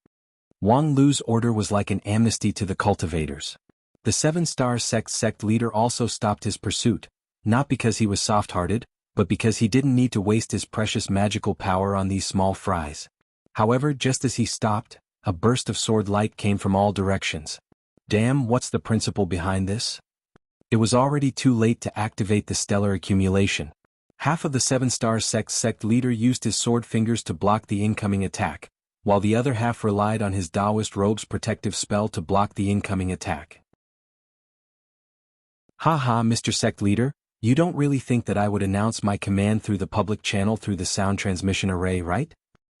Wang Lu's order was like an amnesty to the cultivators. The 7-star sect leader also stopped his pursuit, not because he was soft-hearted, but because he didn't need to waste his precious magical power on these small fries. However, just as he stopped, a burst of sword light came from all directions. Damn, what's the principle behind this? It was already too late to activate the stellar accumulation. Half of the 7-star sect leader used his sword fingers to block the incoming attack, while the other half relied on his Taoist robe's protective spell to block the incoming attack. Haha, Mr. Sect Leader, you don't really think that I would announce my command through the public channel through the sound transmission array, right?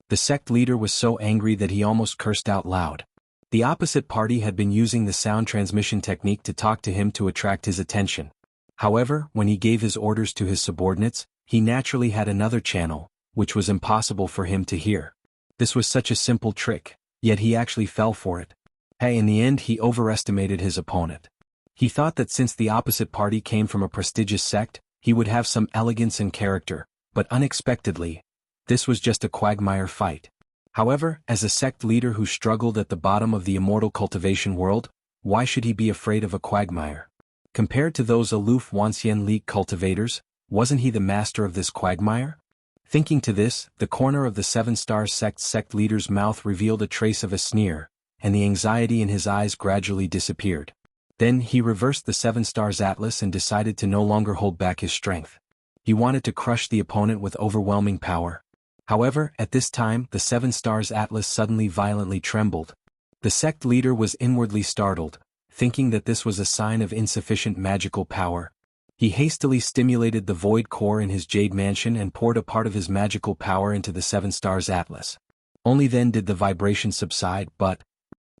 The sect leader was so angry that he almost cursed out loud. The opposite party had been using the sound transmission technique to talk to him to attract his attention. However, when he gave his orders to his subordinates, he naturally had another channel, which was impossible for him to hear. This was such a simple trick, yet he actually fell for it. Hey, in the end he overestimated his opponent. He thought that since the opposite party came from a prestigious sect, he would have some elegance and character, but unexpectedly, this was just a quagmire fight. However, as a sect leader who struggled at the bottom of the immortal cultivation world, why should he be afraid of a quagmire? Compared to those aloof Wanxian League cultivators, wasn't he the master of this quagmire? Thinking to this, the corner of the 7-star sect leader's mouth revealed a trace of a sneer, and the anxiety in his eyes gradually disappeared. Then he reversed the 7-stars atlas and decided to no longer hold back his strength. He wanted to crush the opponent with overwhelming power. However, at this time, the 7-stars atlas suddenly violently trembled. The sect leader was inwardly startled, thinking that this was a sign of insufficient magical power. He hastily stimulated the void core in his jade mansion and poured a part of his magical power into the 7-stars atlas. Only then did the vibration subside, but,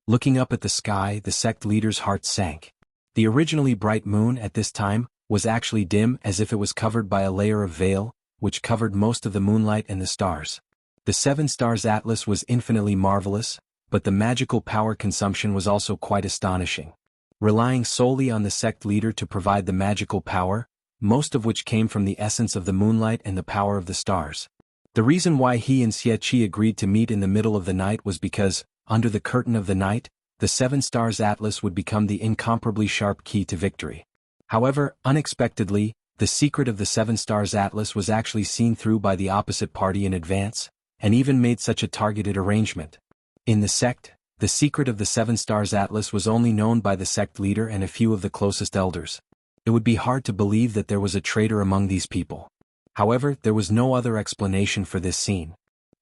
looking up at the sky, the sect leader's heart sank. The originally bright moon at this time was actually dim, as if it was covered by a layer of veil, which covered most of the moonlight and the stars. The 7-stars atlas was infinitely marvelous, but the magical power consumption was also quite astonishing. Relying solely on the sect leader to provide the magical power, most of which came from the essence of the moonlight and the power of the stars. The reason why he and Xie Qi agreed to meet in the middle of the night was because, under the curtain of the night, the 7-stars atlas would become the incomparably sharp key to victory. However, unexpectedly, the secret of the 7-stars atlas was actually seen through by the opposite party in advance, and even made such a targeted arrangement. In the sect, the secret of the 7-stars atlas was only known by the sect leader and a few of the closest elders. It would be hard to believe that there was a traitor among these people. However, there was no other explanation for this scene.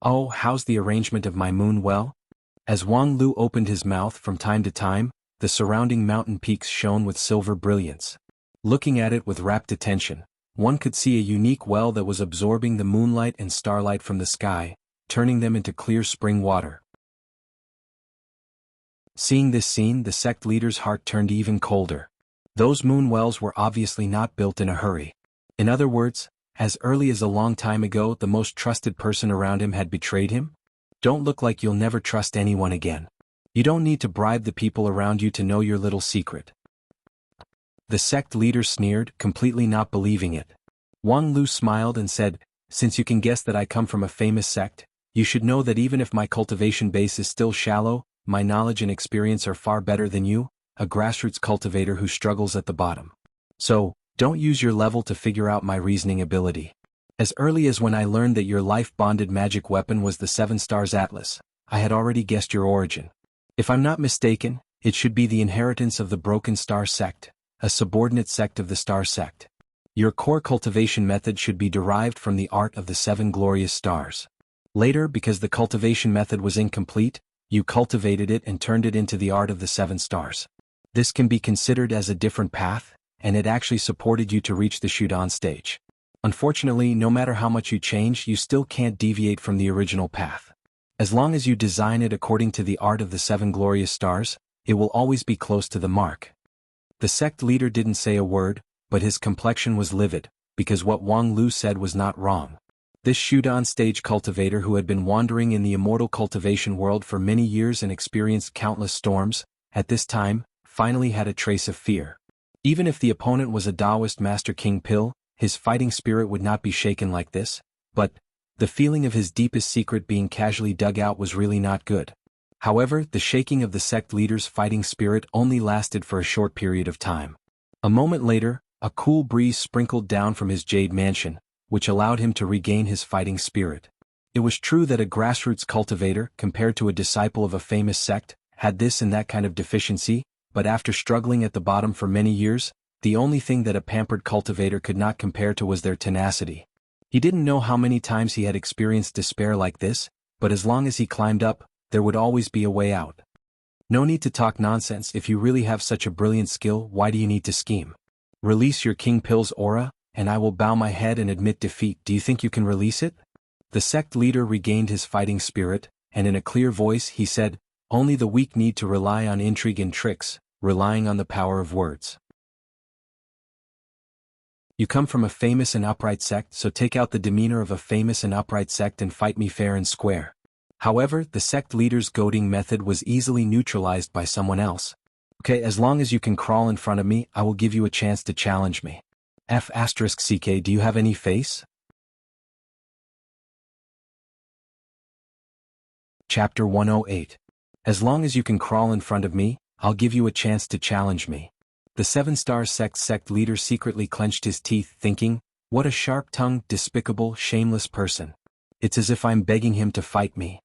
Oh, how's the arrangement of my moon well? As Wang Lu opened his mouth from time to time, the surrounding mountain peaks shone with silver brilliance. Looking at it with rapt attention, one could see a unique well that was absorbing the moonlight and starlight from the sky, turning them into clear spring water. Seeing this scene, the sect leader's heart turned even colder. Those moon wells were obviously not built in a hurry. In other words, as early as a long time ago, the most trusted person around him had betrayed him? Don't look like you'll never trust anyone again. You don't need to bribe the people around you to know your little secret. The sect leader sneered, completely not believing it. Wang Lu smiled and said, since you can guess that I come from a famous sect, you should know that even if my cultivation base is still shallow, my knowledge and experience are far better than you, a grassroots cultivator who struggles at the bottom. So, don't use your level to figure out my reasoning ability. As early as when I learned that your life-bonded magic weapon was the 7-stars atlas, I had already guessed your origin. If I'm not mistaken, it should be the inheritance of the Broken Star sect, a subordinate sect of the Star sect. Your core cultivation method should be derived from the art of the 7 glorious stars. Later, because the cultivation method was incomplete, you cultivated it and turned it into the art of the 7 stars. This can be considered as a different path, and it actually supported you to reach the Shudan stage. Unfortunately, no matter how much you change, you still can't deviate from the original path. As long as you design it according to the art of the 7 glorious stars, it will always be close to the mark. The sect leader didn't say a word, but his complexion was livid, because what Wang Lu said was not wrong. This Shudan stage cultivator who had been wandering in the immortal cultivation world for many years and experienced countless storms, at this time, finally had a trace of fear. Even if the opponent was a Taoist Master King Pill, his fighting spirit would not be shaken like this, but the feeling of his deepest secret being casually dug out was really not good. However, the shaking of the sect leader's fighting spirit only lasted for a short period of time. A moment later, a cool breeze sprinkled down from his jade mansion, which allowed him to regain his fighting spirit. It was true that a grassroots cultivator, compared to a disciple of a famous sect, had this and that kind of deficiency, but after struggling at the bottom for many years, the only thing that a pampered cultivator could not compare to was their tenacity. He didn't know how many times he had experienced despair like this, but as long as he climbed up, there would always be a way out. No need to talk nonsense. If you really have such a brilliant skill, why do you need to scheme? Release your King Pill's aura, and I will bow my head and admit defeat. Do you think you can release it? The sect leader regained his fighting spirit, and in a clear voice he said, only the weak need to rely on intrigue and tricks, relying on the power of words. You come from a famous and upright sect, so take out the demeanor of a famous and upright sect and fight me fair and square. However, the sect leader's goading method was easily neutralized by someone else. Okay, as long as you can crawl in front of me, I will give you a chance to challenge me. F***CK, do you have any face? Chapter 108. As long as you can crawl in front of me, I'll give you a chance to challenge me. The 7-star sect leader secretly clenched his teeth, thinking, what a sharp-tongued, despicable, shameless person. It's as if I'm begging him to fight me.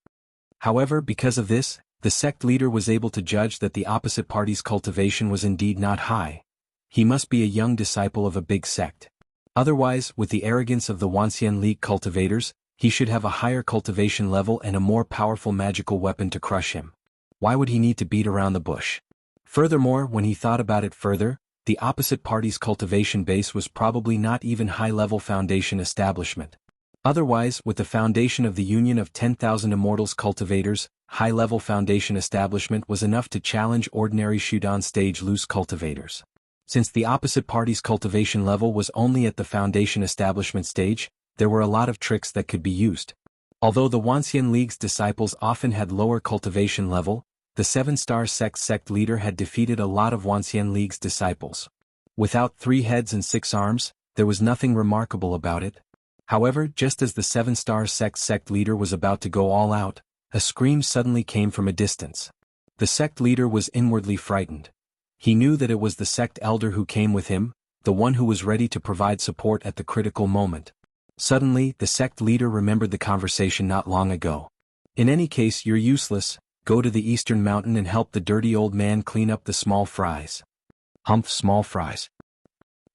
However, because of this, the sect leader was able to judge that the opposite party's cultivation was indeed not high. He must be a young disciple of a big sect. Otherwise, with the arrogance of the Wanxian League cultivators, he should have a higher cultivation level and a more powerful magical weapon to crush him. Why would he need to beat around the bush? Furthermore, when he thought about it further, the opposite party's cultivation base was probably not even high-level foundation establishment. Otherwise, with the foundation of the Union of 10,000 Immortals cultivators, high-level foundation establishment was enough to challenge ordinary Shudan stage loose cultivators. Since the opposite party's cultivation level was only at the foundation establishment stage, there were a lot of tricks that could be used. Although the Wanxian League's disciples often had lower cultivation level, the 7-star sect leader had defeated a lot of Wanxian League's disciples. Without 3 heads and 6 arms, there was nothing remarkable about it. However, just as the 7-star sect leader was about to go all out, a scream suddenly came from a distance. The sect leader was inwardly frightened. He knew that it was the sect elder who came with him, the one who was ready to provide support at the critical moment. Suddenly, the sect leader remembered the conversation not long ago. In any case, you're useless. Go to the eastern mountain and help the dirty old man clean up the small fries. Humph, small fries.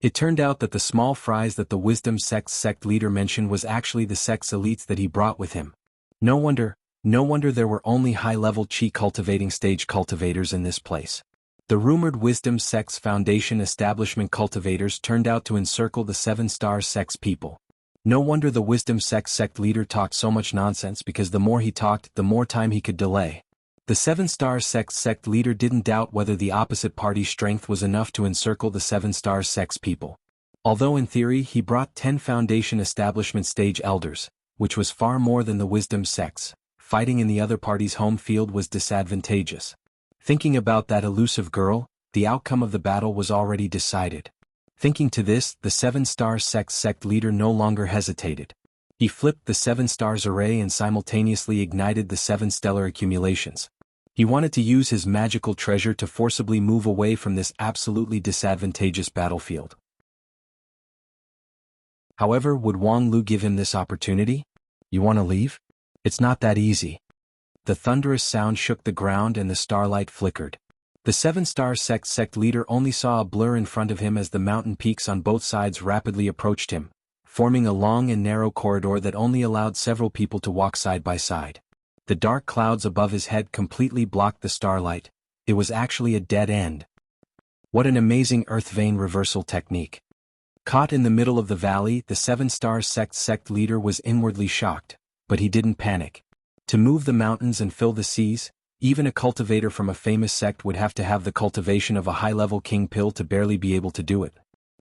It turned out that the small fries that the Wisdom sect leader mentioned was actually the sect's elites that he brought with him. No wonder there were only high-level chi cultivating stage cultivators in this place. The rumored Wisdom sect's foundation establishment cultivators turned out to encircle the 7-star sect's people. No wonder the Wisdom sect leader talked so much nonsense, because the more he talked, the more time he could delay. The 7-star sect leader didn't doubt whether the opposite party's strength was enough to encircle the 7-star sect's people. Although in theory he brought 10 foundation establishment stage elders, which was far more than the Wisdom sects, fighting in the other party's home field was disadvantageous. Thinking about that elusive girl, the outcome of the battle was already decided. Thinking to this, the 7-star sect leader no longer hesitated. He flipped the 7 stars array and simultaneously ignited the 7 stellar accumulations. He wanted to use his magical treasure to forcibly move away from this absolutely disadvantageous battlefield. However, would Wang Lu give him this opportunity? You want to leave? It's not that easy. The thunderous sound shook the ground and the starlight flickered. The seven-star sect leader only saw a blur in front of him as the mountain peaks on both sides rapidly approached him, forming a long and narrow corridor that only allowed several people to walk side by side. The dark clouds above his head completely blocked the starlight. It was actually a dead end. What an amazing earth vein reversal technique. Caught in the middle of the valley, the seven-star sect leader was inwardly shocked, but he didn't panic. To move the mountains and fill the seas, even a cultivator from a famous sect would have to have the cultivation of a high-level king pill to barely be able to do it.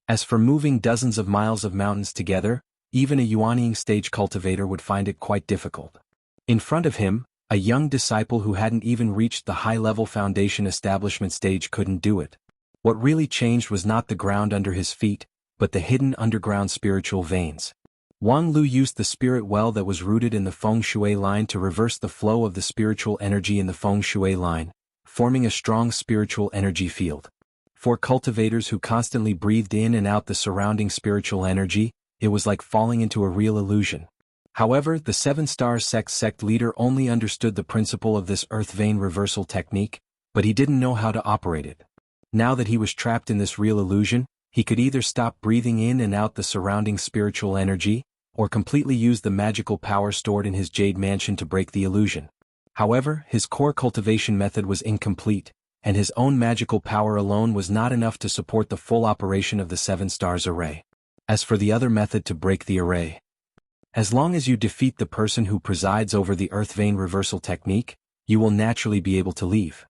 As for moving dozens of miles of mountains together, even a Yuanying stage cultivator would find it quite difficult. In front of him, a young disciple who hadn't even reached the high-level foundation establishment stage couldn't do it. What really changed was not the ground under his feet, but the hidden underground spiritual veins. Wang Lu used the spirit well that was rooted in the feng shui line to reverse the flow of the spiritual energy in the feng shui line, forming a strong spiritual energy field. For cultivators who constantly breathed in and out the surrounding spiritual energy, it was like falling into a real illusion. However, the seven-star sect leader only understood the principle of this earth vein reversal technique, but he didn't know how to operate it. Now that he was trapped in this real illusion, he could either stop breathing in and out the surrounding spiritual energy, or completely use the magical power stored in his jade mansion to break the illusion. However, his core cultivation method was incomplete, and his own magical power alone was not enough to support the full operation of the seven stars array. As for the other method to break the array, as long as you defeat the person who presides over the earth vein reversal technique, you will naturally be able to leave.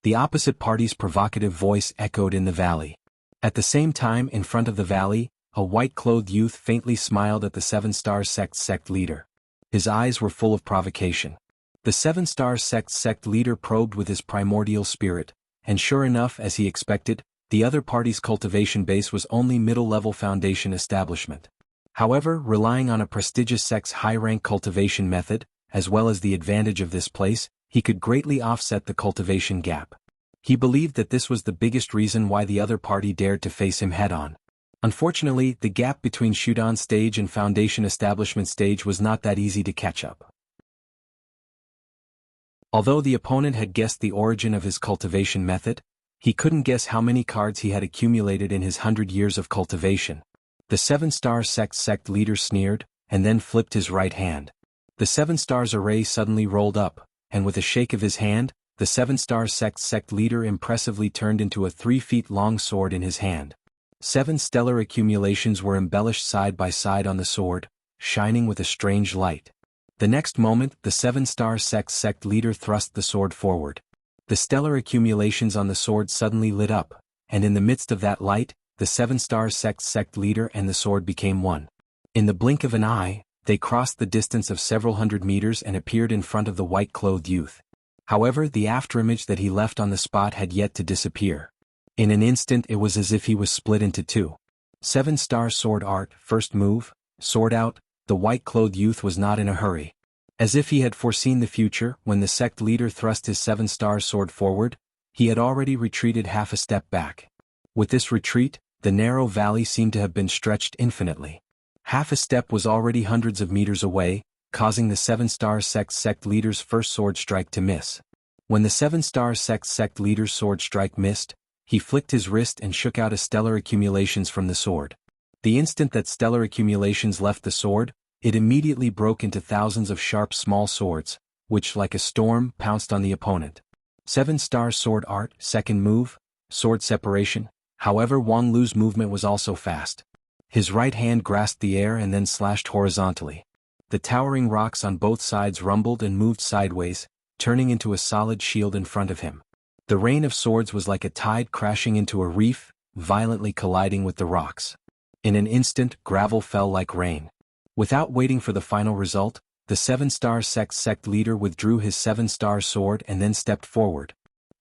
The opposite party's provocative voice echoed in the valley. At the same time, in front of the valley, a white-clothed youth faintly smiled at the seven-star sect leader. His eyes were full of provocation. The seven-star sect leader probed with his primordial spirit, and sure enough, as he expected, the other party's cultivation base was only middle-level foundation establishment. However, relying on a prestigious sect's high-rank cultivation method, as well as the advantage of this place, he could greatly offset the cultivation gap. He believed that this was the biggest reason why the other party dared to face him head-on. Unfortunately, the gap between Shudan stage and foundation establishment stage was not that easy to catch up. Although the opponent had guessed the origin of his cultivation method, he couldn't guess how many cards he had accumulated in his 100 years of cultivation. The seven-star sect leader sneered, and then flipped his right hand. The seven stars array suddenly rolled up, and with a shake of his hand, the seven-star sect leader impressively turned into a 3-feet-long sword in his hand. 7 stellar accumulations were embellished side by side on the sword, shining with a strange light. The next moment, the seven-star sect leader thrust the sword forward. The stellar accumulations on the sword suddenly lit up, and in the midst of that light, the seven-star sect leader and the sword became one. In the blink of an eye, they crossed the distance of several hundred meters and appeared in front of the white-clothed youth. However, the afterimage that he left on the spot had yet to disappear. In an instant it was as if he was split into two. 7-star sword art, first move, sword out. The white-clothed youth was not in a hurry. As if he had foreseen the future, when the sect leader thrust his 7-star sword forward, he had already retreated half a step back. With this retreat, the narrow valley seemed to have been stretched infinitely. Half a step was already hundreds of meters away, causing the 7-star sect leader's first sword strike to miss. When the 7-star sect leader's sword strike missed, he flicked his wrist and shook out a stellar accumulations from the sword. The instant that stellar accumulations left the sword, it immediately broke into thousands of sharp small swords, which like a storm pounced on the opponent. 7-star sword art, second move, sword separation. However, Wang Lu's movement was also fast. His right hand grasped the air and then slashed horizontally. The towering rocks on both sides rumbled and moved sideways, turning into a solid shield in front of him. The rain of swords was like a tide crashing into a reef, violently colliding with the rocks. In an instant, gravel fell like rain. Without waiting for the final result, the 7-star sect leader withdrew his 7-star sword and then stepped forward.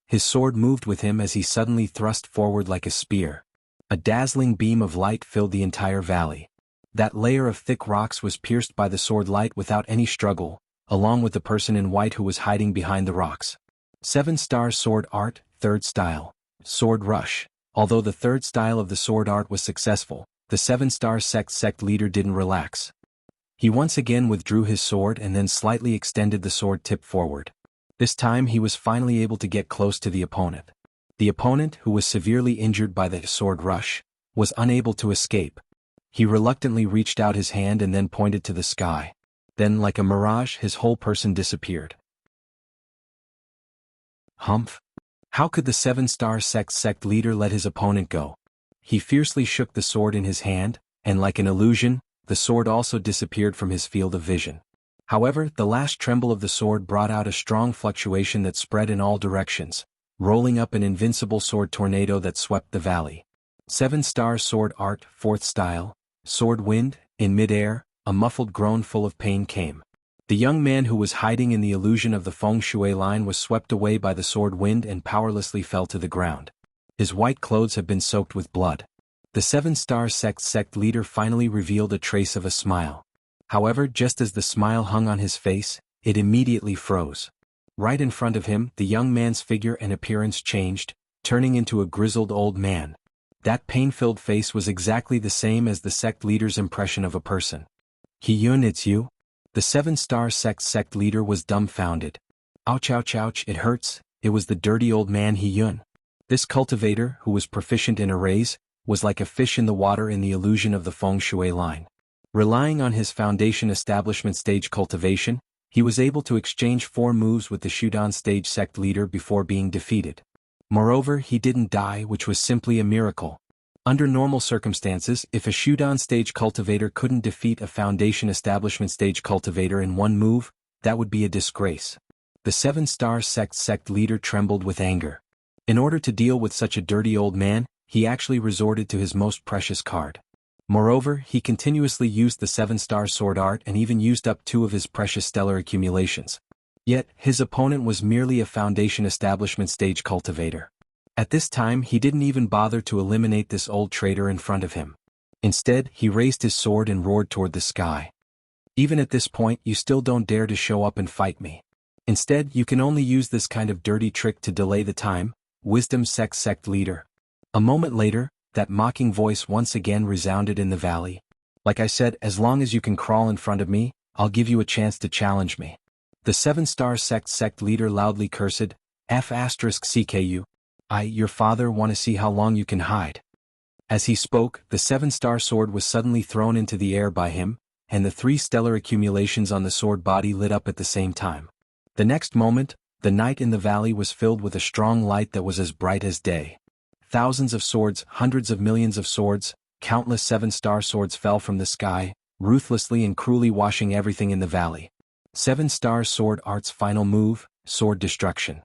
His sword moved with him as he suddenly thrust forward like a spear. A dazzling beam of light filled the entire valley. That layer of thick rocks was pierced by the sword light without any struggle, along with the person in white who was hiding behind the rocks. 7-star sword art, third style, sword rush. Although the third style of the sword art was successful, the 7-star sect leader didn't relax. He once again withdrew his sword and then slightly extended the sword tip forward. This time he was finally able to get close to the opponent. The opponent, who was severely injured by the sword rush, was unable to escape. He reluctantly reached out his hand and then pointed to the sky. Then, like a mirage, his whole person disappeared. Humph! How could the seven-star sect leader let his opponent go? He fiercely shook the sword in his hand, and like an illusion, the sword also disappeared from his field of vision. However, the last tremble of the sword brought out a strong fluctuation that spread in all directions, rolling up an invincible sword tornado that swept the valley. Seven-star sword art, fourth style, sword wind. In mid-air, a muffled groan full of pain came. The young man who was hiding in the illusion of the feng shui line was swept away by the sword wind and powerlessly fell to the ground. His white clothes had been soaked with blood. The seven-star sect leader finally revealed a trace of a smile. However, just as the smile hung on his face, it immediately froze. Right in front of him, the young man's figure and appearance changed, turning into a grizzled old man. That pain-filled face was exactly the same as the sect leader's impression of a person. He-Yun, it's you? The seven-star sect leader was dumbfounded. Ouch, ouch, ouch, it hurts. It was the dirty old man He-Yun. This cultivator, who was proficient in arrays, was like a fish in the water in the illusion of the feng shui line. Relying on his foundation establishment stage cultivation, he was able to exchange 4 moves with the Shudan stage sect leader before being defeated. Moreover, he didn't die, which was simply a miracle. Under normal circumstances, if a Shudan stage cultivator couldn't defeat a foundation establishment stage cultivator in 1 move, that would be a disgrace. The seven-star sect leader trembled with anger. In order to deal with such a dirty old man, he actually resorted to his most precious card. Moreover, he continuously used the seven-star sword art and even used up 2 of his precious stellar accumulations. Yet, his opponent was merely a foundation establishment stage cultivator. At this time, he didn't even bother to eliminate this old traitor in front of him. Instead, he raised his sword and roared toward the sky. Even at this point, you still don't dare to show up and fight me. Instead, you can only use this kind of dirty trick to delay the time, wisdom sect leader. A moment later, that mocking voice once again resounded in the valley. Like I said, as long as you can crawl in front of me, I'll give you a chance to challenge me. The seven-star sect leader loudly cursed, F***CKU. Your father, want to see how long you can hide. As he spoke, the seven-star sword was suddenly thrown into the air by him, and the 3 stellar accumulations on the sword body lit up at the same time. The next moment, the night in the valley was filled with a strong light that was as bright as day. Thousands of swords, hundreds of millions of swords, countless seven-star swords fell from the sky, ruthlessly and cruelly washing everything in the valley. Seven-star sword art's final move, sword destruction.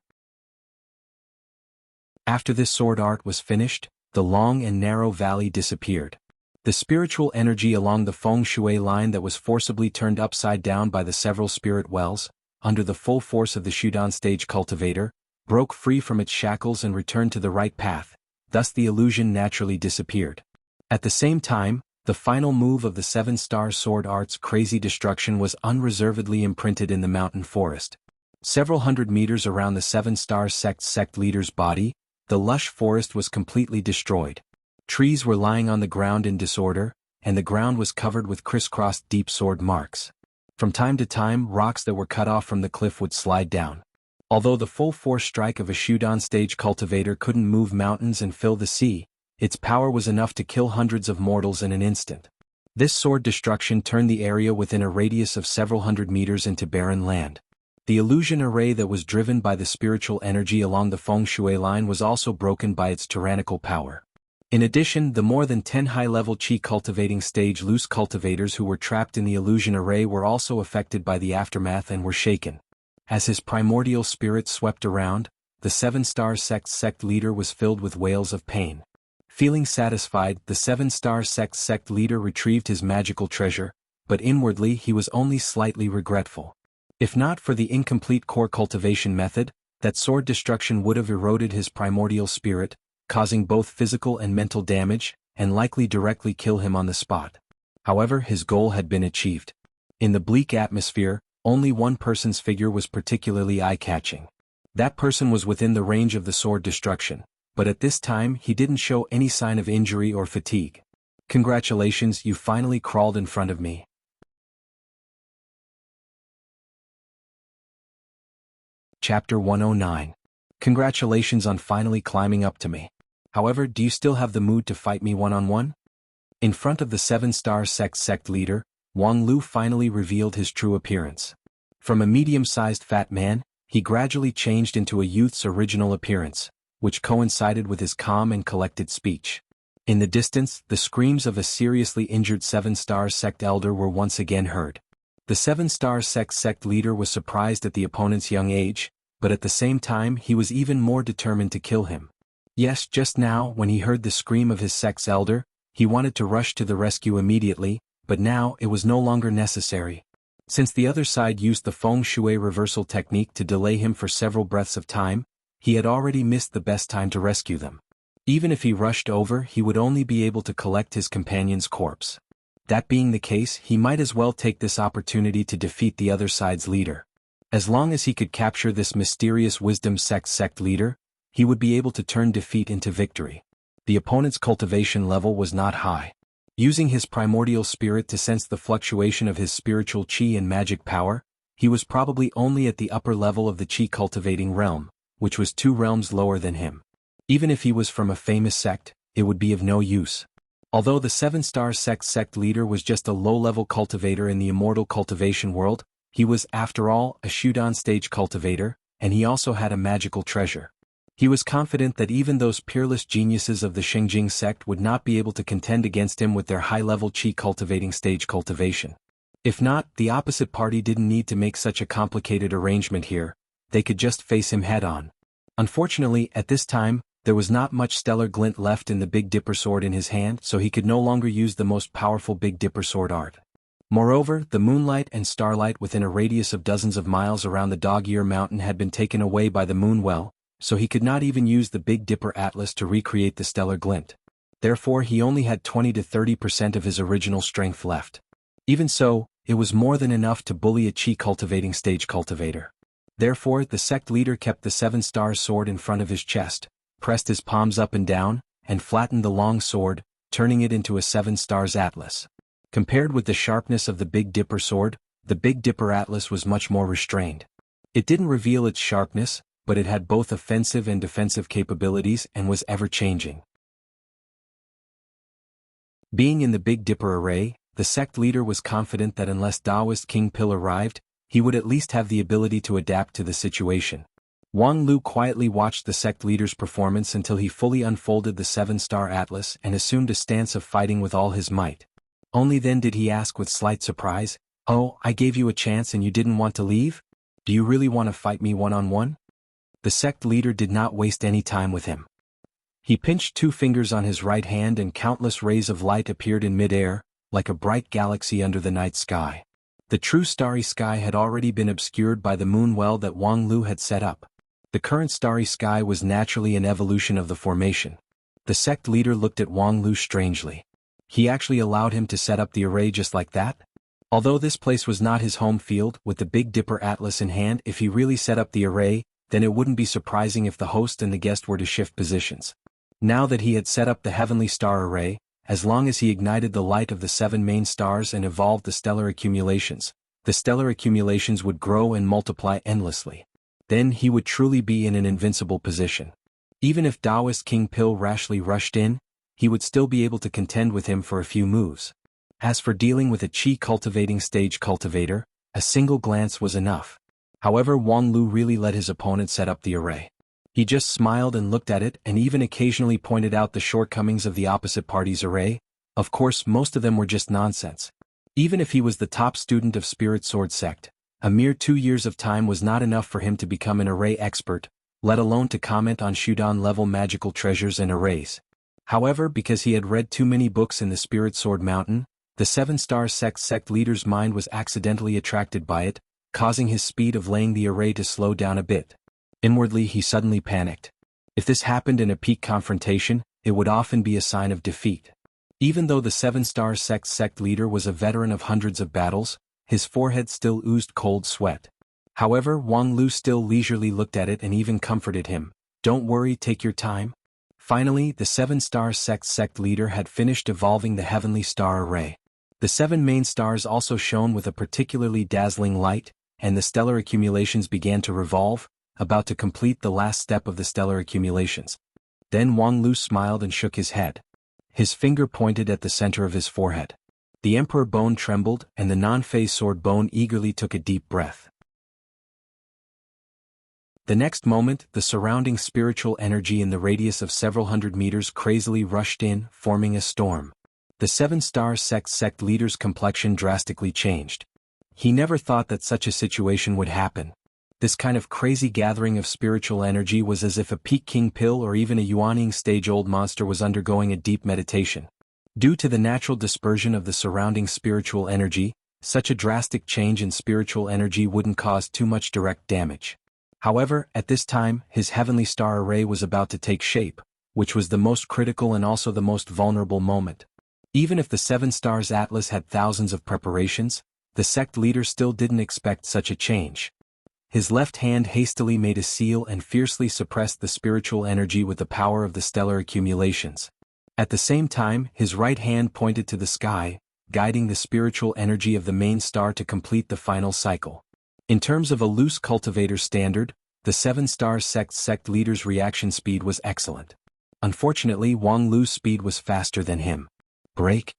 After this sword art was finished, the long and narrow valley disappeared. The spiritual energy along the feng shui line that was forcibly turned upside down by the several spirit wells, under the full force of the Shudan stage cultivator, broke free from its shackles and returned to the right path. Thus the illusion naturally disappeared. At the same time, the final move of the seven-star sword art's crazy destruction was unreservedly imprinted in the mountain forest. Several hundred meters around the seven-star sect leader's body, the lush forest was completely destroyed. Trees were lying on the ground in disorder, and the ground was covered with crisscrossed deep sword marks. From time to time, rocks that were cut off from the cliff would slide down. Although the full-force strike of a Shudan stage cultivator couldn't move mountains and fill the sea, its power was enough to kill hundreds of mortals in an instant. This sword destruction turned the area within a radius of several hundred meters into barren land. The illusion array that was driven by the spiritual energy along the feng shui line was also broken by its tyrannical power. In addition, the more than 10 high-level qi cultivating stage loose cultivators who were trapped in the illusion array were also affected by the aftermath and were shaken. As his primordial spirit swept around, the seven-star sect leader was filled with wails of pain. Feeling satisfied, the seven-star sect leader retrieved his magical treasure, but inwardly he was only slightly regretful. If not for the incomplete core cultivation method, that sword destruction would have eroded his primordial spirit, causing both physical and mental damage, and likely directly kill him on the spot. However, his goal had been achieved. In the bleak atmosphere, only one person's figure was particularly eye-catching. That person was within the range of the sword destruction, but at this time he didn't show any sign of injury or fatigue. Congratulations, you finally crawled in front of me. Chapter 109. Congratulations on finally climbing up to me. However, do you still have the mood to fight me one-on-one? In front of the 7-star sect leader, Wang Lu finally revealed his true appearance. From a medium-sized fat man, he gradually changed into a youth's original appearance, which coincided with his calm and collected speech. In the distance, the screams of a seriously injured 7-star sect elder were once again heard. The 7-star sect leader was surprised at the opponent's young age, but at the same time he was even more determined to kill him. Yes, just now, when he heard the scream of his sect's elder, he wanted to rush to the rescue immediately, but now it was no longer necessary. Since the other side used the feng shui reversal technique to delay him for several breaths of time, he had already missed the best time to rescue them. Even if he rushed over, he would only be able to collect his companion's corpse. That being the case, he might as well take this opportunity to defeat the other side's leader. As long as he could capture this mysterious wisdom sect leader, he would be able to turn defeat into victory. The opponent's cultivation level was not high. Using his primordial spirit to sense the fluctuation of his spiritual qi and magic power, he was probably only at the upper level of the qi cultivating realm, which was 2 realms lower than him. Even if he was from a famous sect, it would be of no use. Although the 7-star sect leader was just a low-level cultivator in the immortal cultivation world, he was, after all, a Shudan stage cultivator, and he also had a magical treasure. He was confident that even those peerless geniuses of the Xingjing sect would not be able to contend against him with their high-level qi cultivating stage cultivation. If not, the opposite party didn't need to make such a complicated arrangement here, they could just face him head-on. Unfortunately, at this time, there was not much stellar glint left in the Big Dipper sword in his hand, so he could no longer use the most powerful Big Dipper sword art. Moreover, the moonlight and starlight within a radius of dozens of miles around the Dog-Ear Mountain had been taken away by the moon well, so he could not even use the Big Dipper Atlas to recreate the stellar glint. Therefore, he only had 20 to 30% of his original strength left. Even so, it was more than enough to bully a qi cultivating stage cultivator. Therefore, the sect leader kept the 7-star sword in front of his chest, pressed his palms up and down, and flattened the long sword, turning it into a 7-stars atlas. Compared with the sharpness of the Big Dipper sword, the Big Dipper Atlas was much more restrained. It didn't reveal its sharpness, but it had both offensive and defensive capabilities and was ever-changing. Being in the Big Dipper array, the sect leader was confident that unless Taoist King Pill arrived, he would at least have the ability to adapt to the situation. Wang Lu quietly watched the sect leader's performance until he fully unfolded the 7-star atlas and assumed a stance of fighting with all his might. Only then did he ask with slight surprise, "Oh, I gave you a chance and you didn't want to leave? Do you really want to fight me one-on-one?" The sect leader did not waste any time with him. He pinched 2 fingers on his right hand and countless rays of light appeared in mid-air, like a bright galaxy under the night sky. The true starry sky had already been obscured by the moon well that Wang Lu had set up. The current starry sky was naturally an evolution of the formation. The sect leader looked at Wang Lu strangely. He actually allowed him to set up the array just like that? Although this place was not his home field, with the Big Dipper Atlas in hand, if he really set up the array, then it wouldn't be surprising if the host and the guest were to shift positions. Now that he had set up the heavenly star array, as long as he ignited the light of the 7 main stars and evolved the stellar accumulations would grow and multiply endlessly. Then he would truly be in an invincible position. Even if Taoist King Pill rashly rushed in, he would still be able to contend with him for a few moves. As for dealing with a qi cultivating stage cultivator, a single glance was enough. However, Wang Lu really let his opponent set up the array. He just smiled and looked at it and even occasionally pointed out the shortcomings of the opposite party's array. Of course, most of them were just nonsense. Even if he was the top student of Spirit Sword Sect, a mere 2 years of time was not enough for him to become an array expert, let alone to comment on Shudan-level magical treasures and arrays. However, because he had read too many books in the Spirit Sword Mountain, the 7-star sect leader's mind was accidentally attracted by it, causing his speed of laying the array to slow down a bit. Inwardly he suddenly panicked. If this happened in a peak confrontation, it would often be a sign of defeat. Even though the 7-star sect leader was a veteran of hundreds of battles, his forehead still oozed cold sweat. However, Wang Lu still leisurely looked at it and even comforted him. "Don't worry, take your time." Finally, the 7-star sect leader had finished evolving the heavenly star array. The 7 main stars also shone with a particularly dazzling light, and the stellar accumulations began to revolve, about to complete the last step of the stellar accumulations. Then Wang Lu smiled and shook his head. His finger pointed at the center of his forehead. The Emperor Bone trembled, and the non-phase sword Bone eagerly took a deep breath. The next moment, the surrounding spiritual energy in the radius of several hundred meters crazily rushed in, forming a storm. The seven-star sect leader's complexion drastically changed. He never thought that such a situation would happen. This kind of crazy gathering of spiritual energy was as if a Peking pill or even a Yuaning stage-old monster was undergoing a deep meditation. Due to the natural dispersion of the surrounding spiritual energy, such a drastic change in spiritual energy wouldn't cause too much direct damage. However, at this time, his heavenly star array was about to take shape, which was the most critical and also the most vulnerable moment. Even if the Seven Stars Atlas had thousands of preparations, the sect leader still didn't expect such a change. His left hand hastily made a seal and fiercely suppressed the spiritual energy with the power of the stellar accumulations. At the same time, his right hand pointed to the sky, guiding the spiritual energy of the main star to complete the final cycle. In terms of a loose cultivator standard, the Seven Stars sect leader's reaction speed was excellent. Unfortunately, Wang Lu's speed was faster than him. Break?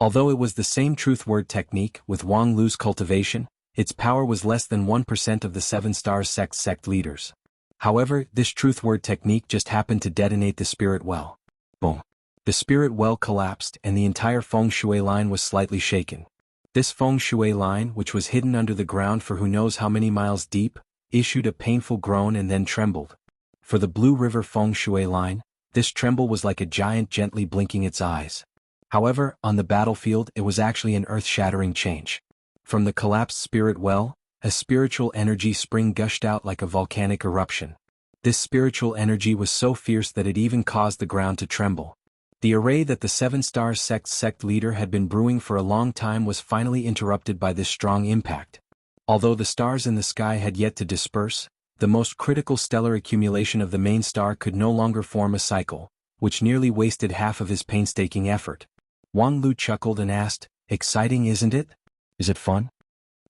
Although it was the same truth word technique with Wang Lu's cultivation, its power was less than 1% of the Seven Stars sect leaders. However, this truth word technique just happened to detonate the spirit well. Boom. The spirit well collapsed and the entire feng shui line was slightly shaken. This feng shui line, which was hidden under the ground for who knows how many miles deep, issued a painful groan and then trembled. For the Blue River feng shui line, this tremble was like a giant gently blinking its eyes. However, on the battlefield it was actually an earth-shattering change. From the collapsed spirit well, a spiritual energy spring gushed out like a volcanic eruption. This spiritual energy was so fierce that it even caused the ground to tremble. The array that the Seven Stars sect leader had been brewing for a long time was finally interrupted by this strong impact. Although the stars in the sky had yet to disperse, the most critical stellar accumulation of the main star could no longer form a cycle, which nearly wasted half of his painstaking effort. Wang Lu chuckled and asked, "Exciting, isn't it? Is it fun?"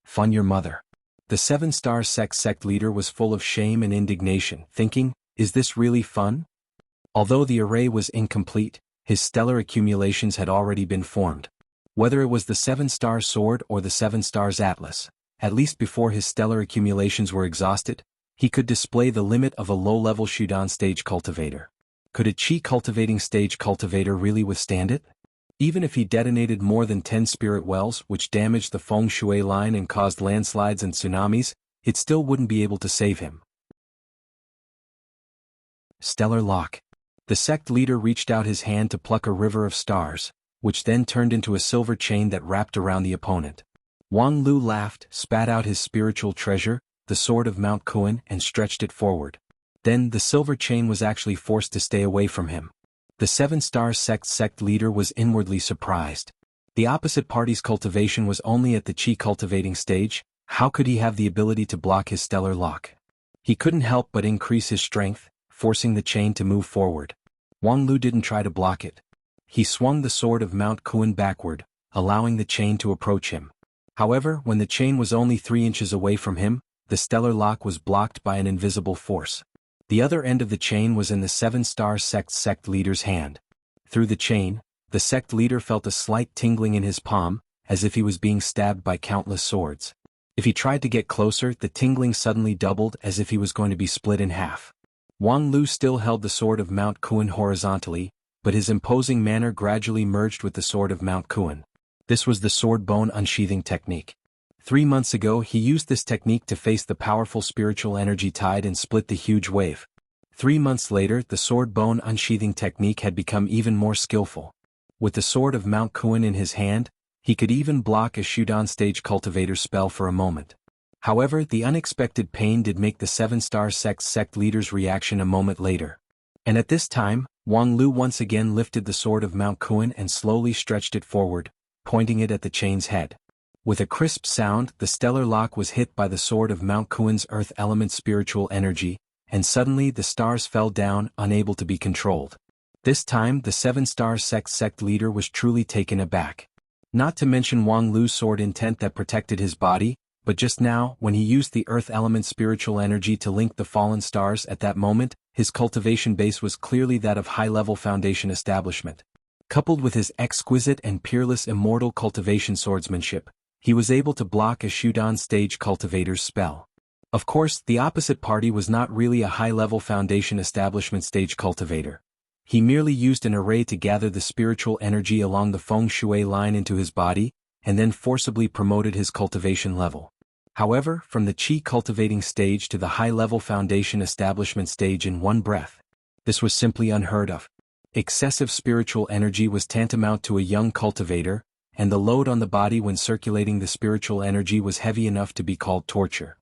"Fun your mother." The Seven Stars sect leader was full of shame and indignation, thinking, "Is this really fun?" Although the array was incomplete, his stellar accumulations had already been formed. Whether it was the Seven Star Sword or the Seven Stars Atlas, at least before his stellar accumulations were exhausted, he could display the limit of a low-level Shudan stage cultivator. Could a Qi cultivating stage cultivator really withstand it? Even if he detonated more than 10 spirit wells which damaged the feng shui line and caused landslides and tsunamis, it still wouldn't be able to save him. Stellar Lock. The sect leader reached out his hand to pluck a river of stars, which then turned into a silver chain that wrapped around the opponent. Wang Lu laughed, spat out his spiritual treasure, the sword of Mount Kuan, and stretched it forward. Then the silver chain was actually forced to stay away from him. The Seven Stars sect leader was inwardly surprised. The opposite party's cultivation was only at the Qi cultivating stage. How could he have the ability to block his stellar lock? He couldn't help but increase his strength, forcing the chain to move forward. Wang Lu didn't try to block it. He swung the sword of Mount Kuan backward, allowing the chain to approach him. However, when the chain was only 3 inches away from him, the stellar lock was blocked by an invisible force. The other end of the chain was in the Seven Stars sect leader's hand. Through the chain, the sect leader felt a slight tingling in his palm, as if he was being stabbed by countless swords. If he tried to get closer, the tingling suddenly doubled as if he was going to be split in half. Wang Lu still held the sword of Mount Kuan horizontally, but his imposing manner gradually merged with the sword of Mount Kuan. This was the sword bone unsheathing technique. 3 months ago he used this technique to face the powerful spiritual energy tide and split the huge wave. 3 months later the sword bone unsheathing technique had become even more skillful. With the sword of Mount Kuan in his hand, he could even block a Shudan stage cultivator spell for a moment. However, the unexpected pain did make the Seven Star sect leader's reaction a moment later. And at this time, Wang Lu once again lifted the sword of Mount Kuan and slowly stretched it forward, pointing it at the chain's head. With a crisp sound, the stellar lock was hit by the sword of Mount Kuan's earth element spiritual energy, and suddenly the stars fell down, unable to be controlled. This time the Seven Star sect leader was truly taken aback. Not to mention Wang Lu's sword intent that protected his body, But just now, when he used the earth element spiritual energy to link the fallen stars at that moment, his cultivation base was clearly that of high-level foundation establishment. Coupled with his exquisite and peerless immortal cultivation swordsmanship, he was able to block a Shudan stage cultivator's spell. Of course, the opposite party was not really a high-level foundation establishment stage cultivator. He merely used an array to gather the spiritual energy along the feng shui line into his body, and then forcibly promoted his cultivation level. However, from the qi cultivating stage to the high-level foundation establishment stage in one breath, this was simply unheard of. Excessive spiritual energy was tantamount to a young cultivator, and the load on the body when circulating the spiritual energy was heavy enough to be called torture.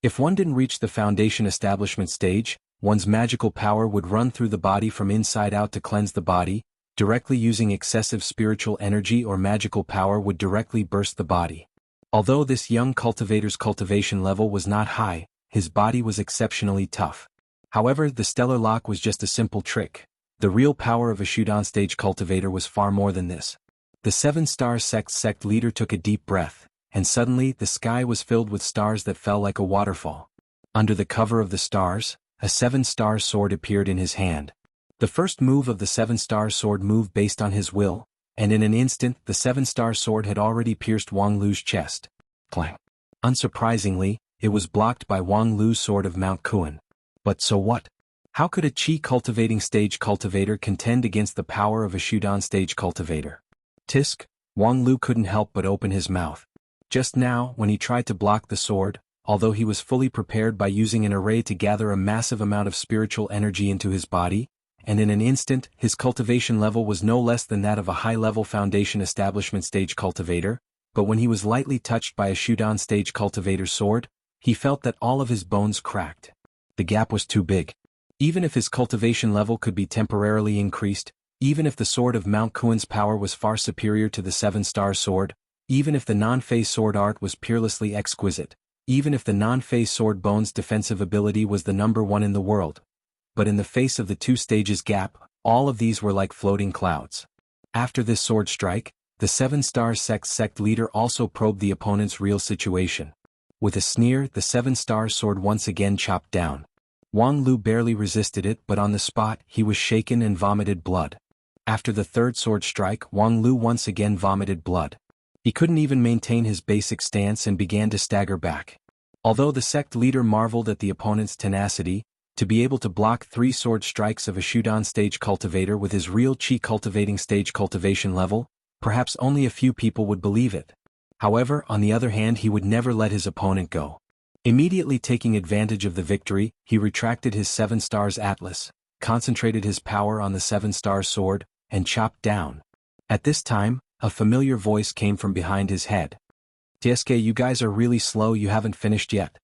If one didn't reach the foundation establishment stage, one's magical power would run through the body from inside out to cleanse the body. Directly using excessive spiritual energy or magical power would directly burst the body. Although this young cultivator's cultivation level was not high, his body was exceptionally tough. However, the stellar lock was just a simple trick. The real power of a Shudan stage cultivator was far more than this. The 7-star sect leader took a deep breath, and suddenly the sky was filled with stars that fell like a waterfall. Under the cover of the stars, a 7-star sword appeared in his hand. The first move of the 7-star sword moved based on his will, and in an instant the 7-star sword had already pierced Wang Lu's chest. Clang. Unsurprisingly, it was blocked by Wang Lu's sword of Mount Kuan. But so what? How could a qi cultivating stage cultivator contend against the power of a Shudan stage cultivator? Tisk, Wang Lu couldn't help but open his mouth. Just now, when he tried to block the sword, although he was fully prepared by using an array to gather a massive amount of spiritual energy into his body, and in an instant, his cultivation level was no less than that of a high-level foundation establishment stage cultivator, but when he was lightly touched by a Shudan stage cultivator's sword, he felt that all of his bones cracked. The gap was too big. Even if his cultivation level could be temporarily increased, even if the sword of Mount Kuan's power was far superior to the 7-star sword, even if the non-phase sword art was peerlessly exquisite, even if the non-phase sword bone's defensive ability was the #1 in the world. But in the face of the 2 stages gap, all of these were like floating clouds. After this sword strike, the 7-star sect leader also probed the opponent's real situation. With a sneer, the 7-star sword once again chopped down. Wang Lu barely resisted it, but on the spot, he was shaken and vomited blood. After the 3rd sword strike, Wang Lu once again vomited blood. He couldn't even maintain his basic stance and began to stagger back. Although the sect leader marveled at the opponent's tenacity, to be able to block 3 sword strikes of a Shudan stage cultivator with his real qi cultivating stage cultivation level, perhaps only a few people would believe it. However, on the other hand, he would never let his opponent go. Immediately taking advantage of the victory, he retracted his 7 stars atlas, concentrated his power on the 7-star sword, and chopped down. At this time, a familiar voice came from behind his head. "TSK, you guys are really slow, you haven't finished yet."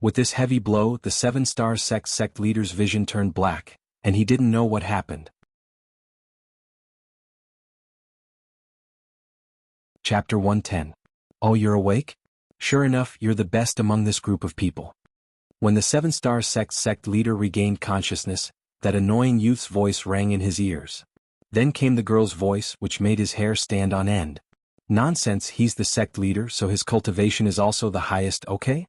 With this heavy blow, the 7-star sect leader's vision turned black, and he didn't know what happened. Chapter 110. Oh, you're awake? Sure enough, you're the best among this group of people. When the 7-star sect leader regained consciousness, that annoying youth's voice rang in his ears. Then came the girl's voice, which made his hair stand on end. Nonsense, he's the sect leader, so his cultivation is also the highest, okay?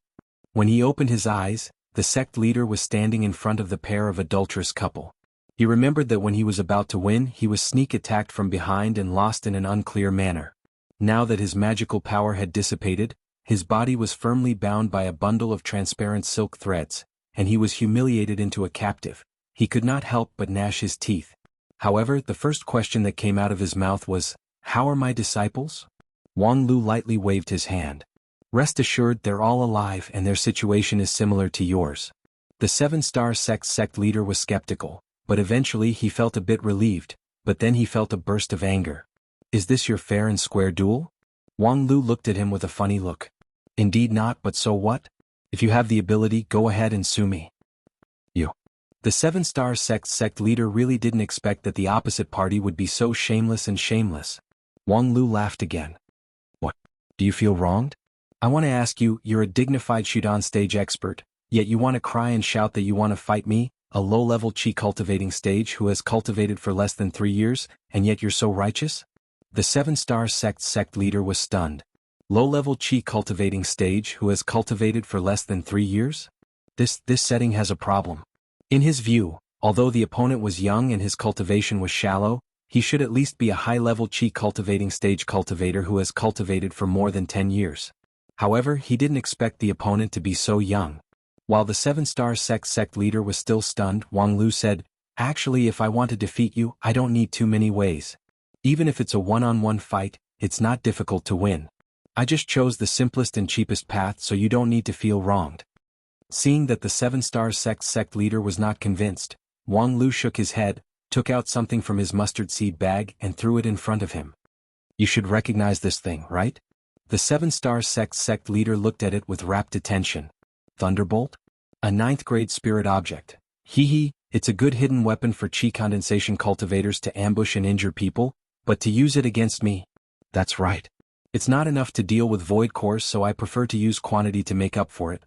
When he opened his eyes, the sect leader was standing in front of the pair of adulterous couple. He remembered that when he was about to win, he was sneak attacked from behind and lost in an unclear manner. Now that his magical power had dissipated, his body was firmly bound by a bundle of transparent silk threads, and he was humiliated into a captive. He could not help but gnash his teeth. However, the first question that came out of his mouth was, "How are my disciples?" Wang Lu lightly waved his hand. "Rest assured, they're all alive and their situation is similar to yours." The 7-star sect leader was skeptical, but eventually he felt a bit relieved, but then he felt a burst of anger. "Is this your fair and square duel?" Wang Lu looked at him with a funny look. "Indeed not, but so what? If you have the ability, go ahead and sue me." You. The 7-star sect leader really didn't expect that the opposite party would be so shameless and shameless. Wang Lu laughed again. "What? Do you feel wronged? I want to ask you, you're a dignified Shudan stage expert, yet you want to cry and shout that you want to fight me, a low-level qi cultivating stage who has cultivated for less than 3 years, and yet you're so righteous?" The 7-star sect leader was stunned. Low-level Qi cultivating stage who has cultivated for less than 3 years? This setting has a problem. In his view, although the opponent was young and his cultivation was shallow, he should at least be a high-level Qi cultivating stage cultivator who has cultivated for more than 10 years. However, he didn't expect the opponent to be so young. While the 7-star sect leader was still stunned, Wang Lu said, "Actually, if I want to defeat you, I don't need too many ways. Even if it's a one-on-one fight, it's not difficult to win. I just chose the simplest and cheapest path so you don't need to feel wronged." Seeing that the 7-star sect leader was not convinced, Wang Lu shook his head, took out something from his mustard seed bag and threw it in front of him. "You should recognize this thing, right?" The 7-star sect leader looked at it with rapt attention. "Thunderbolt? A 9th-grade spirit object. It's a good hidden weapon for Qi condensation cultivators to ambush and injure people, but to use it against me? That's right. It's not enough to deal with void cores, so I prefer to use quantity to make up for it."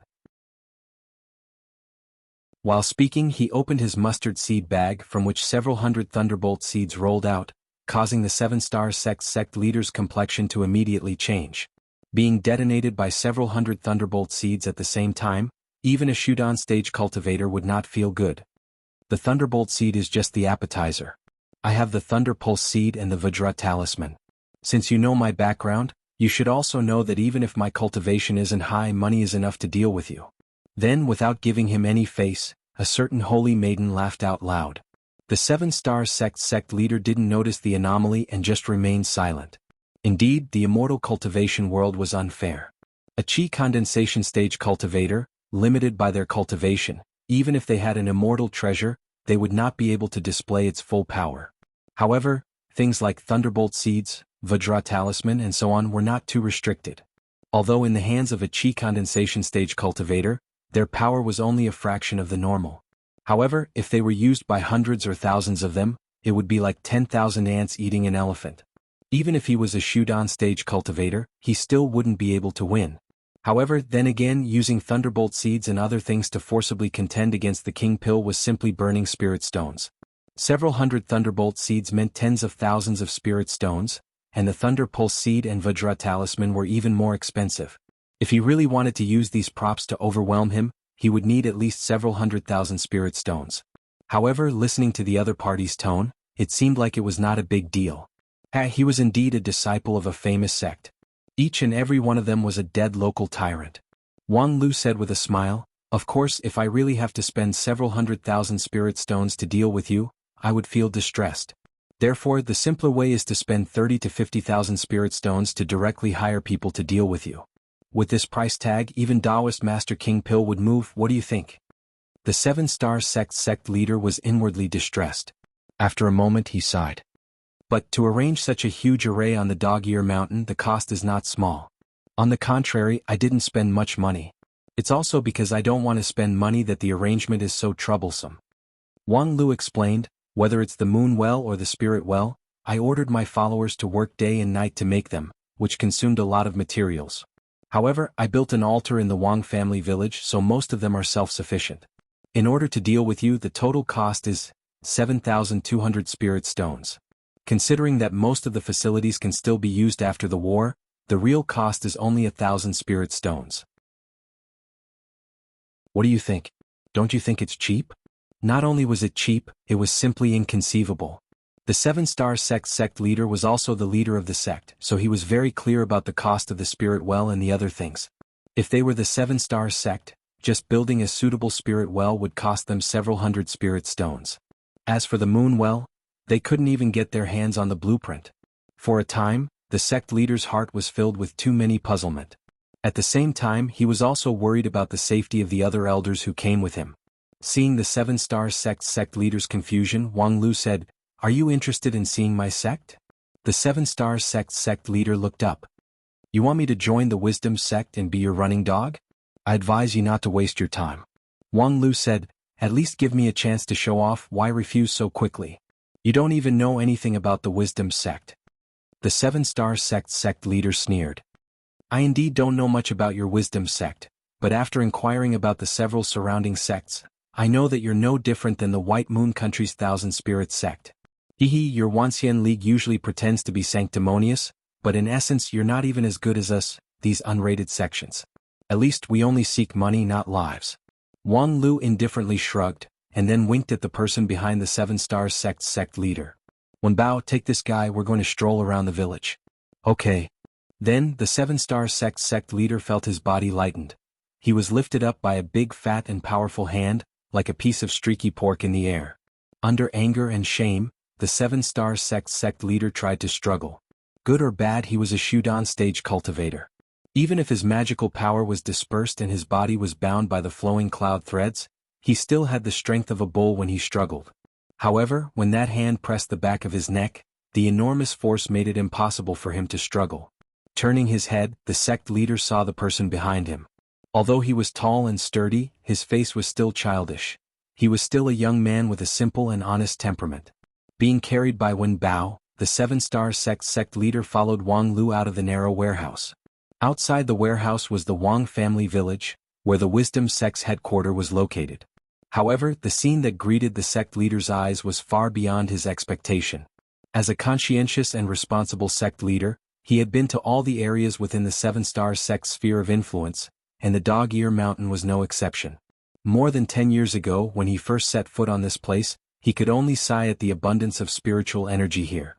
While speaking, he opened his mustard seed bag from which several hundred thunderbolt seeds rolled out, causing the 7-star sect leader's complexion to immediately change. Being detonated by several hundred thunderbolt seeds at the same time, even a Shudan stage cultivator would not feel good. The thunderbolt seed is just the appetizer. I have the thunder pulse seed and the Vajra talisman. Since you know my background, you should also know that even if my cultivation isn't high, money is enough to deal with you. Then, without giving him any face, a certain holy maiden laughed out loud. The 7-star sect leader didn't notice the anomaly and just remained silent. Indeed, the immortal cultivation world was unfair. A Qi condensation stage cultivator, limited by their cultivation, even if they had an immortal treasure, they would not be able to display its full power. However, things like thunderbolt seeds, Vajra talisman and so on were not too restricted. Although in the hands of a Qi condensation stage cultivator, their power was only a fraction of the normal. However, if they were used by hundreds or thousands of them, it would be like 10,000 ants eating an elephant. Even if he was a Shudan stage cultivator, he still wouldn't be able to win. However, then again, using thunderbolt seeds and other things to forcibly contend against the king pill was simply burning spirit stones. Several hundred thunderbolt seeds meant tens of thousands of spirit stones, and the thunder pulse seed and Vajra talisman were even more expensive. If he really wanted to use these props to overwhelm him, he would need at least several 100,000 spirit stones. However, listening to the other party's tone, it seemed like it was not a big deal. He was indeed a disciple of a famous sect. Each and every one of them was a dead local tyrant. Wang Lu said with a smile, "Of course, if I really have to spend several 100,000 spirit stones to deal with you, I would feel distressed. Therefore, the simpler way is to spend 30 to 50,000 spirit stones to directly hire people to deal with you. With this price tag, even Taoist Master King Pill would move. What do you think?" The 7-star sect leader was inwardly distressed. After a moment he sighed. "But to arrange such a huge array on the Dog-Ear Mountain, the cost is not small. On the contrary, I didn't spend much money. It's also because I don't want to spend money that the arrangement is so troublesome." Wang Lu explained, "Whether it's the moon well or the spirit well, I ordered my followers to work day and night to make them, which consumed a lot of materials. However, I built an altar in the Wang family village, so most of them are self-sufficient. In order to deal with you, the total cost is 7,200 spirit stones. Considering that most of the facilities can still be used after the war, the real cost is only 1,000 spirit stones." What do you think? Don't you think it's cheap? Not only was it cheap, it was simply inconceivable. The 7-star sect leader was also the leader of the sect, so he was very clear about the cost of the spirit well and the other things. If they were the 7-star sect, just building a suitable spirit well would cost them several hundred spirit stones. As for the moon well, they couldn't even get their hands on the blueprint. For a time, the sect leader's heart was filled with too many puzzlement. At the same time, he was also worried about the safety of the other elders who came with him. Seeing the 7-star sect leader's confusion, Wang Lu said, "Are you interested in seeing my sect?" The 7-star sect leader looked up. "You want me to join the wisdom sect and be your running dog? I advise you not to waste your time." Wang Lu said, "At least give me a chance to show off. Why refuse so quickly? You don't even know anything about the wisdom sect." The 7-star sect leader sneered. "I indeed don't know much about your wisdom sect, but after inquiring about the several surrounding sects, I know that you're no different than the White Moon Country's Thousand Spirit sect. Your Wanxian League usually pretends to be sanctimonious, but in essence you're not even as good as us, these unrated sections. At least we only seek money, not lives. Wang Lu indifferently shrugged, and then winked at the person behind the 7-star sect leader. Wenbao, take this guy, we're going to stroll around the village. Okay. Then, the 7-star sect leader felt his body lightened. He was lifted up by a big, fat and powerful hand, like a piece of streaky pork in the air. Under anger and shame, the 7-star sect leader tried to struggle. Good or bad, he was a Shudan stage cultivator. Even if his magical power was dispersed and his body was bound by the flowing cloud threads, he still had the strength of a bull when he struggled. However, when that hand pressed the back of his neck, the enormous force made it impossible for him to struggle. Turning his head, the sect leader saw the person behind him. Although he was tall and sturdy, his face was still childish. He was still a young man with a simple and honest temperament. Being carried by Wenbao, the 7-star sect leader followed Wang Lu out of the narrow warehouse. Outside the warehouse was the Wang family village, where the Wisdom sect's headquarters was located. However, the scene that greeted the sect leader's eyes was far beyond his expectation. As a conscientious and responsible sect leader, he had been to all the areas within the 7-star sect's sphere of influence, and the Dog-Ear Mountain was no exception. More than 10 years ago, when he first set foot on this place, he could only sigh at the abundance of spiritual energy here.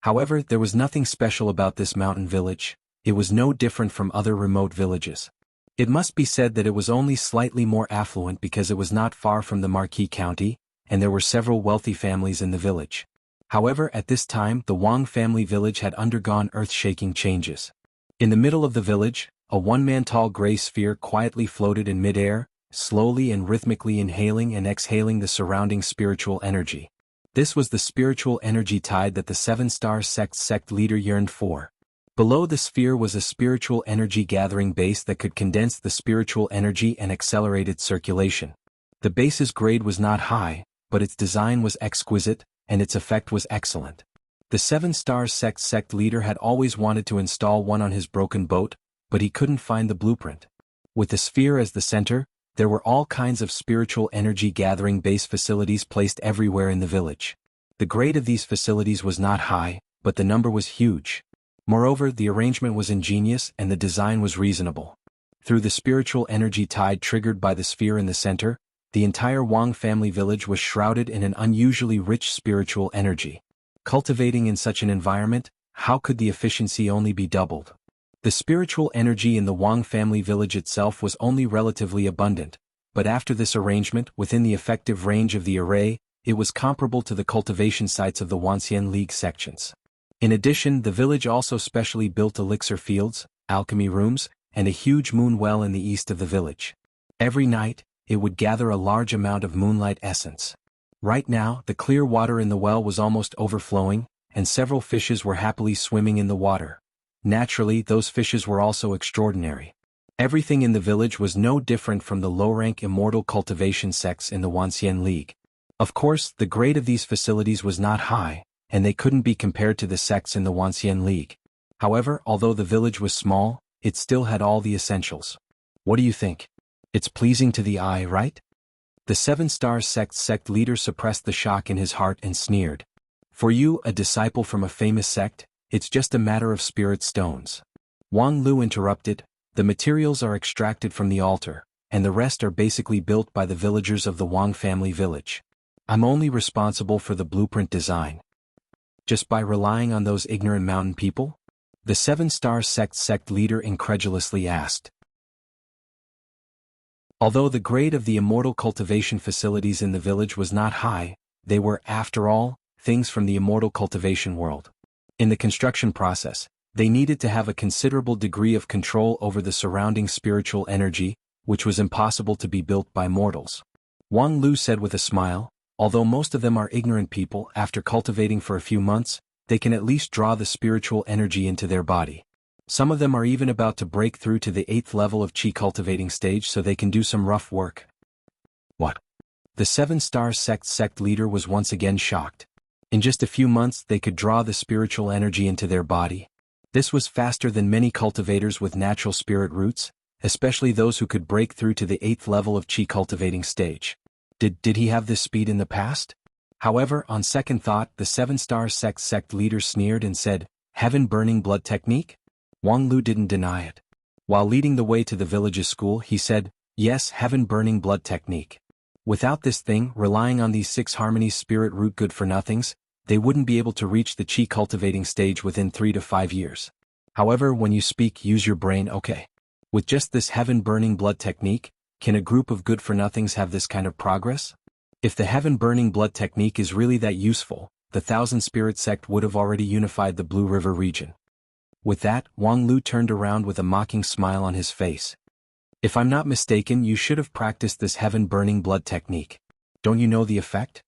However, there was nothing special about this mountain village. It was no different from other remote villages. It must be said that it was only slightly more affluent because it was not far from the Marquis County, and there were several wealthy families in the village. However, at this time, the Wang family village had undergone earth-shaking changes. In the middle of the village, a one-man tall gray sphere quietly floated in midair, slowly and rhythmically inhaling and exhaling the surrounding spiritual energy. This was the spiritual energy tide that the 7-star sect leader yearned for. Below the sphere was a spiritual energy gathering base that could condense the spiritual energy and accelerate its circulation. The base's grade was not high, but its design was exquisite, and its effect was excellent. The 7-star sect leader had always wanted to install one on his broken boat, but he couldn't find the blueprint. With the sphere as the center, there were all kinds of spiritual energy gathering base facilities placed everywhere in the village. The grade of these facilities was not high, but the number was huge. Moreover, the arrangement was ingenious and the design was reasonable. Through the spiritual energy tide triggered by the sphere in the center, the entire Wang family village was shrouded in an unusually rich spiritual energy. Cultivating in such an environment, how could the efficiency only be doubled? The spiritual energy in the Wang family village itself was only relatively abundant, but after this arrangement, within the effective range of the array, it was comparable to the cultivation sites of the Wanxian League sections. In addition, the village also specially built elixir fields, alchemy rooms, and a huge moon well in the east of the village. Every night, it would gather a large amount of moonlight essence. Right now, the clear water in the well was almost overflowing, and several fishes were happily swimming in the water. Naturally, those fishes were also extraordinary. Everything in the village was no different from the low-rank immortal cultivation sects in the Wanxian League. Of course, the grade of these facilities was not high, and they couldn't be compared to the sects in the Wanxian League. However, although the village was small, it still had all the essentials. What do you think? It's pleasing to the eye, right? The 7-star sect leader suppressed the shock in his heart and sneered. For you, a disciple from a famous sect, it's just a matter of spirit stones. Wang Lu interrupted, the materials are extracted from the altar, and the rest are basically built by the villagers of the Wang family village. I'm only responsible for the blueprint design. Just by relying on those ignorant mountain people? The 7-star sect leader incredulously asked. Although the grade of the immortal cultivation facilities in the village was not high, they were, after all, things from the immortal cultivation world. In the construction process, they needed to have a considerable degree of control over the surrounding spiritual energy, which was impossible to be built by mortals. Wang Lu said with a smile, although most of them are ignorant people, after cultivating for a few months, they can at least draw the spiritual energy into their body. Some of them are even about to break through to the 8th level of Qi cultivating stage so they can do some rough work. What? The 7-star sect leader was once again shocked. In just a few months they could draw the spiritual energy into their body. This was faster than many cultivators with natural spirit roots, especially those who could break through to the 8th level of Qi cultivating stage. Did he have this speed in the past? However, on second thought, the 7-star sect leader sneered and said, Heaven burning blood technique? Wang Lu didn't deny it. While leading the way to the village's school, he said, yes, heaven burning blood technique. Without this thing, relying on these 6 harmonies spirit root good for nothings, they wouldn't be able to reach the chi cultivating stage within 3 to 5 years. However, when you speak, use your brain, okay. With just this heaven burning blood technique, can a group of good for nothings have this kind of progress? If the heaven burning blood technique is really that useful, the Thousand Spirit sect would have already unified the Blue River region. With that, Wang Lu turned around with a mocking smile on his face. If I'm not mistaken, you should have practiced this heaven burning blood technique. Don't you know the effect?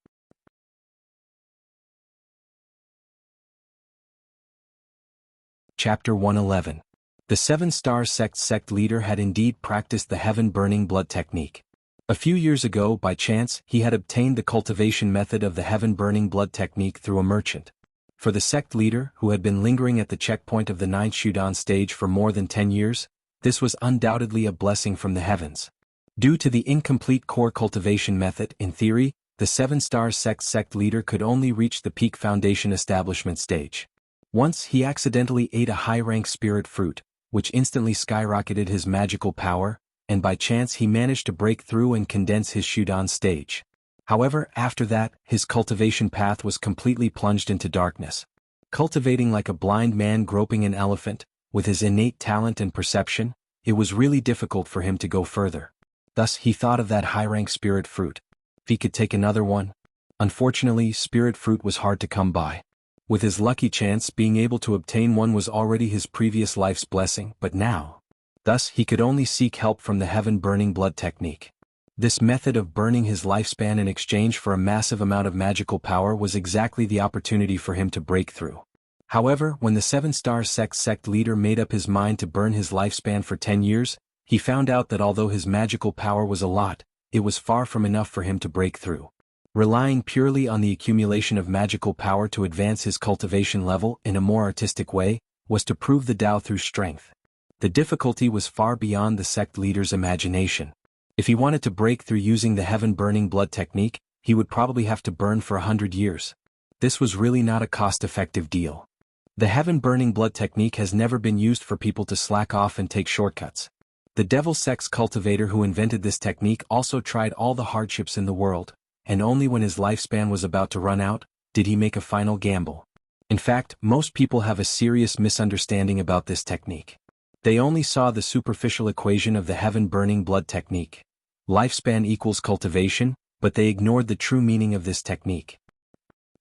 Chapter 111. The 7-star sect leader had indeed practiced the heaven burning blood technique. A few years ago, by chance, he had obtained the cultivation method of the heaven burning blood technique through a merchant. For the sect leader, who had been lingering at the checkpoint of the 9th Shudan stage for more than 10 years, this was undoubtedly a blessing from the heavens. Due to the incomplete core cultivation method, in theory, the 7-star sect leader could only reach the peak foundation establishment stage. Once he accidentally ate a high-rank spirit fruit, which instantly skyrocketed his magical power, and by chance he managed to break through and condense his Shudan stage. However, after that, his cultivation path was completely plunged into darkness. Cultivating like a blind man groping an elephant, with his innate talent and perception, it was really difficult for him to go further. Thus he thought of that high-rank spirit fruit. If he could take another one. Unfortunately, spirit fruit was hard to come by. With his lucky chance, being able to obtain one was already his previous life's blessing, but now. Thus he could only seek help from the heaven burning blood technique. This method of burning his lifespan in exchange for a massive amount of magical power was exactly the opportunity for him to break through. However, when the 7-star sect leader made up his mind to burn his lifespan for 10 years, he found out that although his magical power was a lot, it was far from enough for him to break through. Relying purely on the accumulation of magical power to advance his cultivation level in a more artistic way, was to prove the Tao through strength. The difficulty was far beyond the sect leader's imagination. If he wanted to break through using the heaven burning blood technique, he would probably have to burn for 100 years. This was really not a cost-effective deal. The heaven burning blood technique has never been used for people to slack off and take shortcuts. The devil sect's cultivator who invented this technique also tried all the hardships in the world, and only when his lifespan was about to run out, did he make a final gamble. In fact, most people have a serious misunderstanding about this technique. They only saw the superficial equation of the heaven burning blood technique. Lifespan equals cultivation, but they ignored the true meaning of this technique.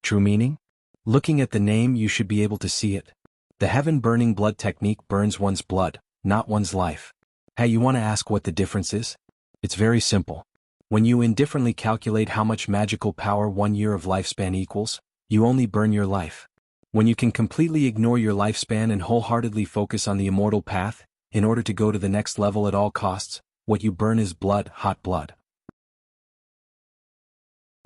True meaning? Looking at the name, you should be able to see it. The heaven burning blood technique burns one's blood, not one's life. Hey, you want to ask what the difference is? It's very simple. When you indifferently calculate how much magical power 1 year of lifespan equals, you only burn your life. When you can completely ignore your lifespan and wholeheartedly focus on the immortal path, in order to go to the next level at all costs, what you burn is blood, hot blood.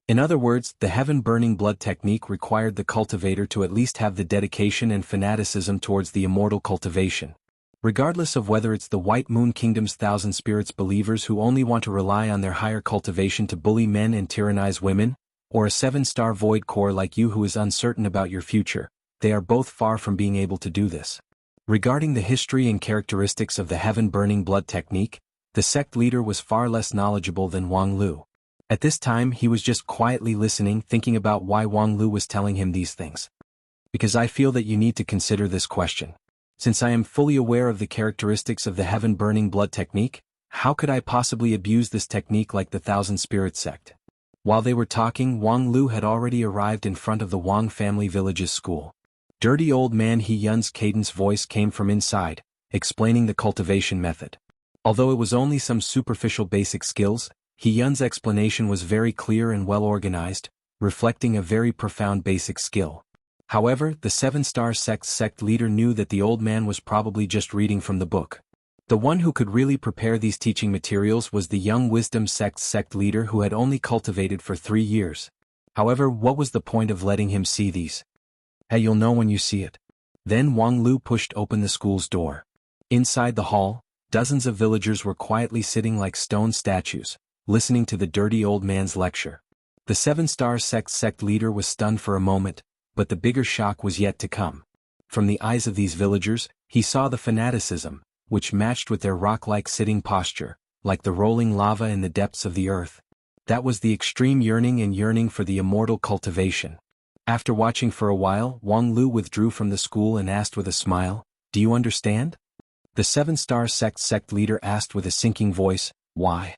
In other words, the heaven-burning blood technique required the cultivator to at least have the dedication and fanaticism towards the immortal cultivation. Regardless of whether it's the White Moon Kingdom's Thousand Spirits believers who only want to rely on their higher cultivation to bully men and tyrannize women, or a 7-star void core like you who is uncertain about your future, they are both far from being able to do this. Regarding the history and characteristics of the heaven-burning blood technique, the sect leader was far less knowledgeable than Wang Lu. At this time he was just quietly listening, thinking about why Wang Lu was telling him these things. Because I feel that you need to consider this question. Since I am fully aware of the characteristics of the heaven-burning blood technique, how could I possibly abuse this technique like the Thousand Spirit sect? While they were talking, Wang Lu had already arrived in front of the Wang family village's school. Dirty old man He Yun's cadence voice came from inside, explaining the cultivation method. Although it was only some superficial basic skills, He Yun's explanation was very clear and well organized, reflecting a very profound basic skill. However, the 7-star sect leader knew that the old man was probably just reading from the book. The one who could really prepare these teaching materials was the young wisdom sect leader who had only cultivated for 3 years. However, what was the point of letting him see these? Hey, you'll know when you see it. Then Wang Lu pushed open the school's door. Inside the hall, dozens of villagers were quietly sitting like stone statues, listening to the dirty old man's lecture. The 7-star sect leader was stunned for a moment, but the bigger shock was yet to come. From the eyes of these villagers, he saw the fanaticism, which matched with their rock-like sitting posture, like the rolling lava in the depths of the earth. That was the extreme yearning for the immortal cultivation. After watching for a while, Wang Lu withdrew from the school and asked with a smile, "Do you understand?" The seven-star sect leader asked with a sinking voice, "Why?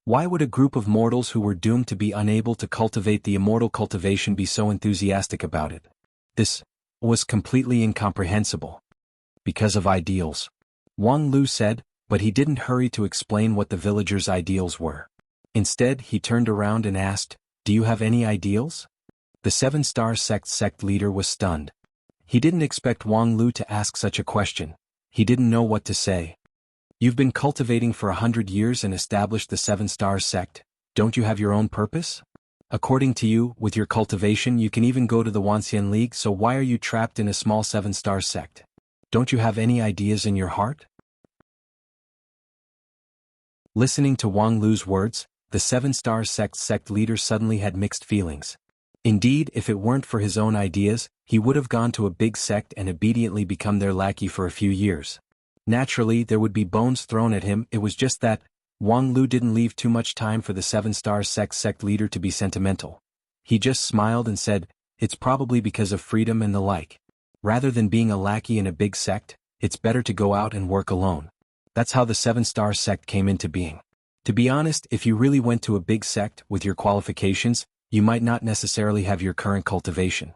Why would a group of mortals who were doomed to be unable to cultivate the immortal cultivation be so enthusiastic about it?" This was completely incomprehensible. "Because of ideals," Wang Lu said, but he didn't hurry to explain what the villagers' ideals were. Instead, he turned around and asked, "Do you have any ideals?" The seven-star sect leader was stunned. He didn't expect Wang Lu to ask such a question. He didn't know what to say. "You've been cultivating for 100 years and established the seven-star sect. Don't you have your own purpose? According to you, with your cultivation you can even go to the Wanxian League, so why are you trapped in a small seven-star sect? Don't you have any ideas in your heart?" Listening to Wang Lu's words, the seven-star sect leader suddenly had mixed feelings. Indeed, if it weren't for his own ideas, he would have gone to a big sect and obediently become their lackey for a few years. Naturally, there would be bones thrown at him. It was just that Wang Lu didn't leave too much time for the seven-star sect leader to be sentimental. He just smiled and said, "It's probably because of freedom and the like. Rather than being a lackey in a big sect, it's better to go out and work alone." That's how the seven-star sect came into being. To be honest, if you really went to a big sect with your qualifications, you might not necessarily have your current cultivation.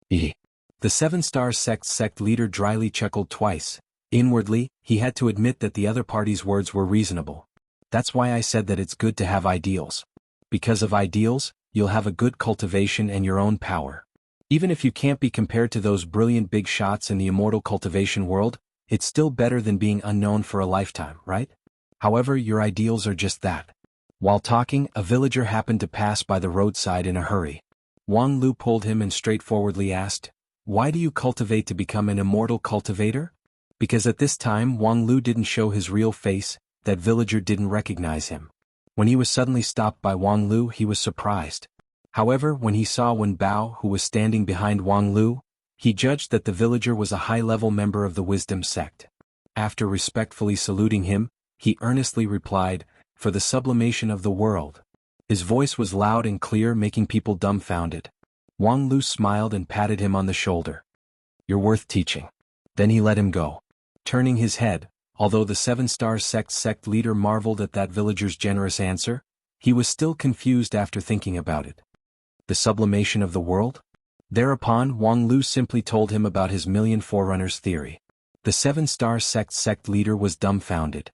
The seven-star sect leader dryly chuckled twice. Inwardly, he had to admit that the other party's words were reasonable. That's why I said that it's good to have ideals. Because of ideals, you'll have a good cultivation and your own power. Even if you can't be compared to those brilliant big shots in the immortal cultivation world, it's still better than being unknown for a lifetime, right? However, your ideals are just that. While talking, a villager happened to pass by the roadside in a hurry. Wang Lu pulled him and straightforwardly asked, "Why do you cultivate to become an immortal cultivator?" Because at this time Wang Lu didn't show his real face, that villager didn't recognize him. When he was suddenly stopped by Wang Lu, he was surprised. However, when he saw Wen Bao, who was standing behind Wang Lu, he judged that the villager was a high-level member of the Wisdom sect. After respectfully saluting him, he earnestly replied, "For the sublimation of the world." His voice was loud and clear, making people dumbfounded. Wang Lu smiled and patted him on the shoulder. "You're worth teaching." Then he let him go. Turning his head, although the seven-star sect leader marveled at that villager's generous answer, he was still confused after thinking about it. The sublimation of the world? Thereupon Wang Lu simply told him about his million forerunners theory. The seven-star sect leader was dumbfounded.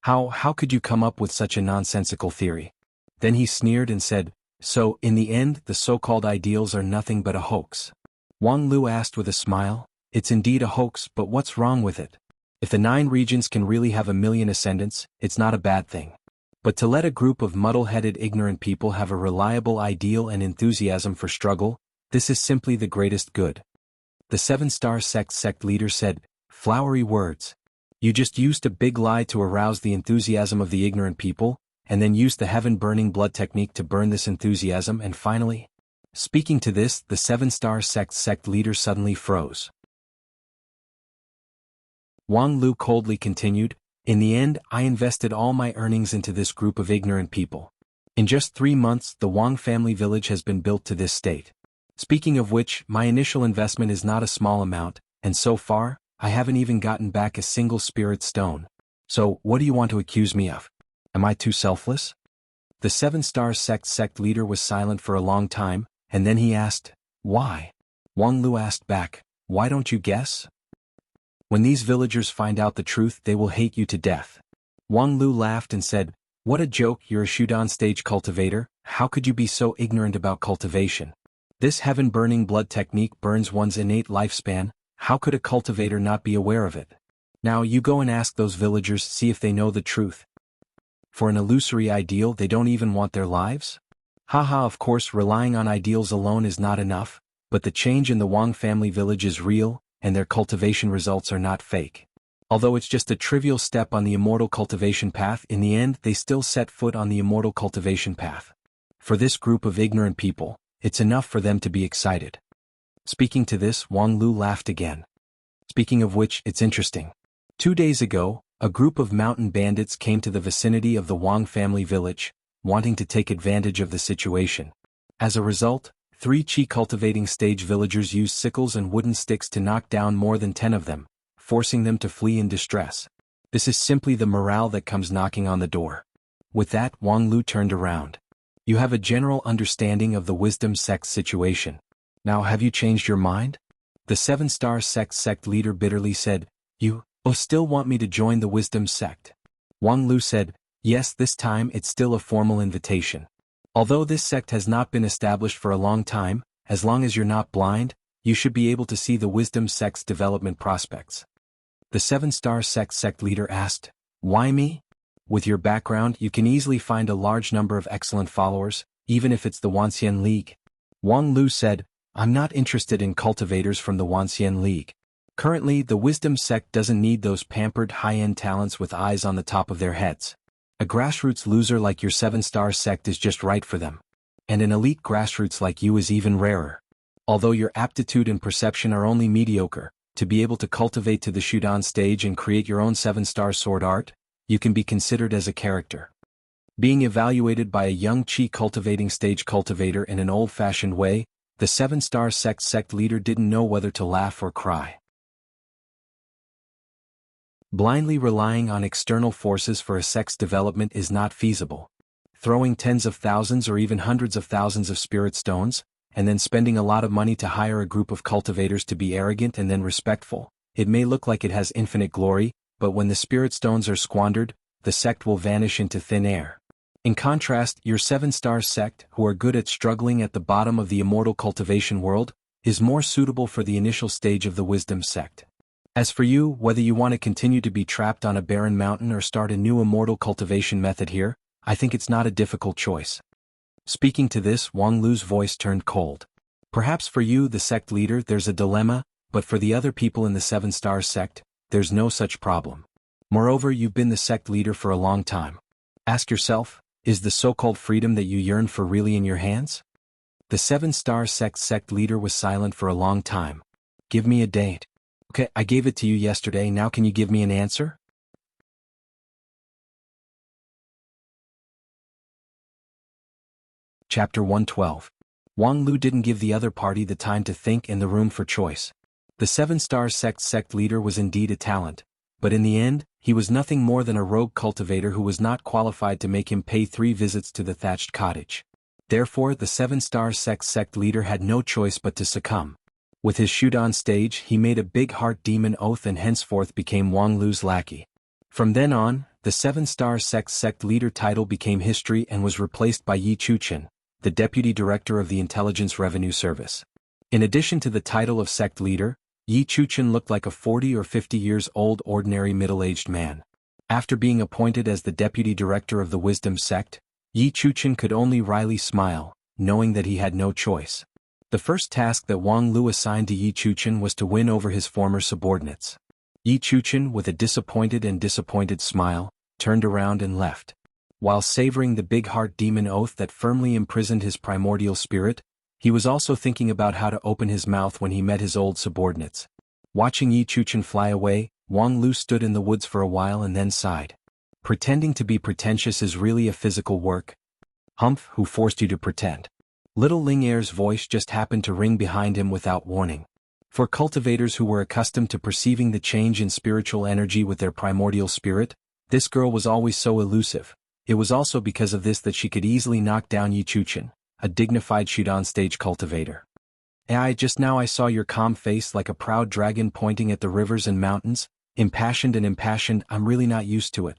How could you come up with such a nonsensical theory?" Then he sneered and said, "So, in the end, the so-called ideals are nothing but a hoax?" Wang Lu asked with a smile, "It's indeed a hoax, but what's wrong with it? If the 9 regions can really have a million ascendants, it's not a bad thing. But to let a group of muddle-headed ignorant people have a reliable ideal and enthusiasm for struggle, this is simply the greatest good." The seven-star sect leader said, "Flowery words. You just used a big lie to arouse the enthusiasm of the ignorant people, and then used the heaven-burning blood technique to burn this enthusiasm, and finally..." Speaking to this, the seven-star sect leader suddenly froze. Wang Lu coldly continued, "In the end, I invested all my earnings into this group of ignorant people. In just 3 months, the Wang family village has been built to this state. Speaking of which, my initial investment is not a small amount, and so far, I haven't even gotten back a single spirit stone. So, what do you want to accuse me of? Am I too selfless?" The seven-star sect leader was silent for a long time, and then he asked, "Why?" Wang Lu asked back, "Why don't you guess? When these villagers find out the truth, they will hate you to death." Wang Lu laughed and said, "What a joke, you're a Shudan stage cultivator, how could you be so ignorant about cultivation? This heaven-burning blood technique burns one's innate lifespan, how could a cultivator not be aware of it? Now you go and ask those villagers, see if they know the truth. For an illusory ideal they don't even want their lives? Haha, of course relying on ideals alone is not enough, but the change in the Wang family village is real, and their cultivation results are not fake. Although it's just a trivial step on the immortal cultivation path, in the end they still set foot on the immortal cultivation path. For this group of ignorant people, it's enough for them to be excited." Speaking to this, Wang Lu laughed again. Speaking of which, it's interesting. 2 days ago, a group of mountain bandits came to the vicinity of the Wang family village, wanting to take advantage of the situation. As a result, 3 qi cultivating stage villagers used sickles and wooden sticks to knock down more than 10 of them, forcing them to flee in distress. This is simply the morale that comes knocking on the door. With that, Wang Lu turned around. You have a general understanding of the wisdom sect situation. Now have you changed your mind? The 7-star sect leader bitterly said, You still want me to join the wisdom sect? Wang Lu said, Yes, this time it's still a formal invitation. Although this sect has not been established for a long time, as long as you're not blind, you should be able to see the wisdom sect's development prospects. The 7-star sect leader asked, Why me? With your background, you can easily find a large number of excellent followers, even if it's the Wanxian League. Wang Lu said, I'm not interested in cultivators from the Wanxian League. Currently, the wisdom sect doesn't need those pampered high-end talents with eyes on the top of their heads. A grassroots loser like your 7-star sect is just right for them. And an elite grassroots like you is even rarer. Although your aptitude and perception are only mediocre, to be able to cultivate to the Shudan stage and create your own 7-star sword art, you can be considered as a character. Being evaluated by a young qi cultivating stage cultivator in an old-fashioned way, the 7-star sect leader didn't know whether to laugh or cry. Blindly relying on external forces for a sect's development is not feasible. Throwing tens of thousands or even hundreds of thousands of spirit stones, and then spending a lot of money to hire a group of cultivators to be arrogant and then respectful, it may look like it has infinite glory, but when the spirit stones are squandered, the sect will vanish into thin air. In contrast, your 7-star sect, who are good at struggling at the bottom of the immortal cultivation world, is more suitable for the initial stage of the wisdom sect. As for you, whether you want to continue to be trapped on a barren mountain or start a new immortal cultivation method here, I think it's not a difficult choice. Speaking to this, Wang Lu's voice turned cold. Perhaps for you, the sect leader, there's a dilemma, but for the other people in the 7-star sect, there's no such problem. Moreover, you've been the sect leader for a long time. Ask yourself, is the so-called freedom that you yearn for really in your hands? The 7-star sect leader was silent for a long time. Give me a date. Okay, I gave it to you yesterday, now can you give me an answer? Chapter 112. Wang Lu didn't give the other party the time to think and the room for choice. The 7-star sect leader was indeed a talent, but in the end, he was nothing more than a rogue cultivator who was not qualified to make him pay 3 visits to the thatched cottage. Therefore, the 7-star sect leader had no choice but to succumb. With his Shudan stage, he made a big heart demon oath and henceforth became Wang Lu's lackey. From then on, the 7-star sect leader title became history and was replaced by Yi Chuchen, the deputy director of the Intelligence Revenue Service. In addition to the title of sect leader, Yi Chuchen looked like a 40 or 50 years old ordinary middle-aged man. After being appointed as the deputy director of the wisdom sect, Yi Chuchen could only wryly smile, knowing that he had no choice. The first task that Wang Lu assigned to Yi Chuchen was to win over his former subordinates. Yi Chuchen, with a disappointed smile, turned around and left. While savoring the big heart demon oath that firmly imprisoned his primordial spirit, he was also thinking about how to open his mouth when he met his old subordinates. Watching Yi Chuchen fly away, Wang Lu stood in the woods for a while and then sighed. Pretending to be pretentious is really a physical work. Humph, who forced you to pretend? Little Ling Er's voice just happened to ring behind him without warning. For cultivators who were accustomed to perceiving the change in spiritual energy with their primordial spirit, this girl was always so elusive. It was also because of this that she could easily knock down Yi Chuchen, a dignified Shudan stage cultivator. Just now I saw your calm face like a proud dragon pointing at the rivers and mountains, impassioned, I'm really not used to it.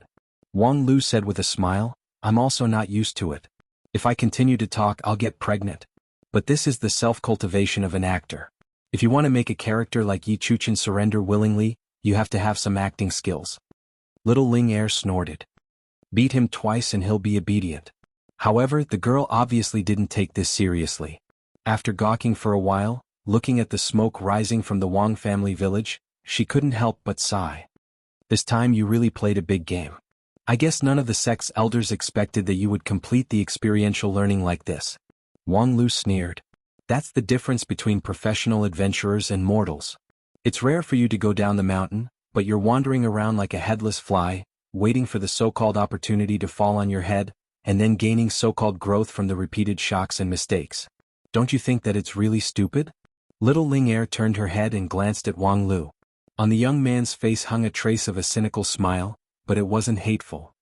Wang Lu said with a smile, I'm also not used to it. If I continue to talk, I'll get pregnant. But this is the self-cultivation of an actor. If you want to make a character like Yi Chuchen surrender willingly, you have to have some acting skills. Little Ling Er snorted. Beat him twice and he'll be obedient. However, the girl obviously didn't take this seriously. After gawking for a while, looking at the smoke rising from the Wang family village, she couldn't help but sigh. This time you really played a big game. I guess none of the sect's elders expected that you would complete the experiential learning like this. Wang Lu sneered. That's the difference between professional adventurers and mortals. It's rare for you to go down the mountain, but you're wandering around like a headless fly, waiting for the so-called opportunity to fall on your head, and then gaining so-called growth from the repeated shocks and mistakes. Don't you think that it's really stupid? Little Ling Er turned her head and glanced at Wang Lu. On the young man's face hung a trace of a cynical smile, but it wasn't hateful.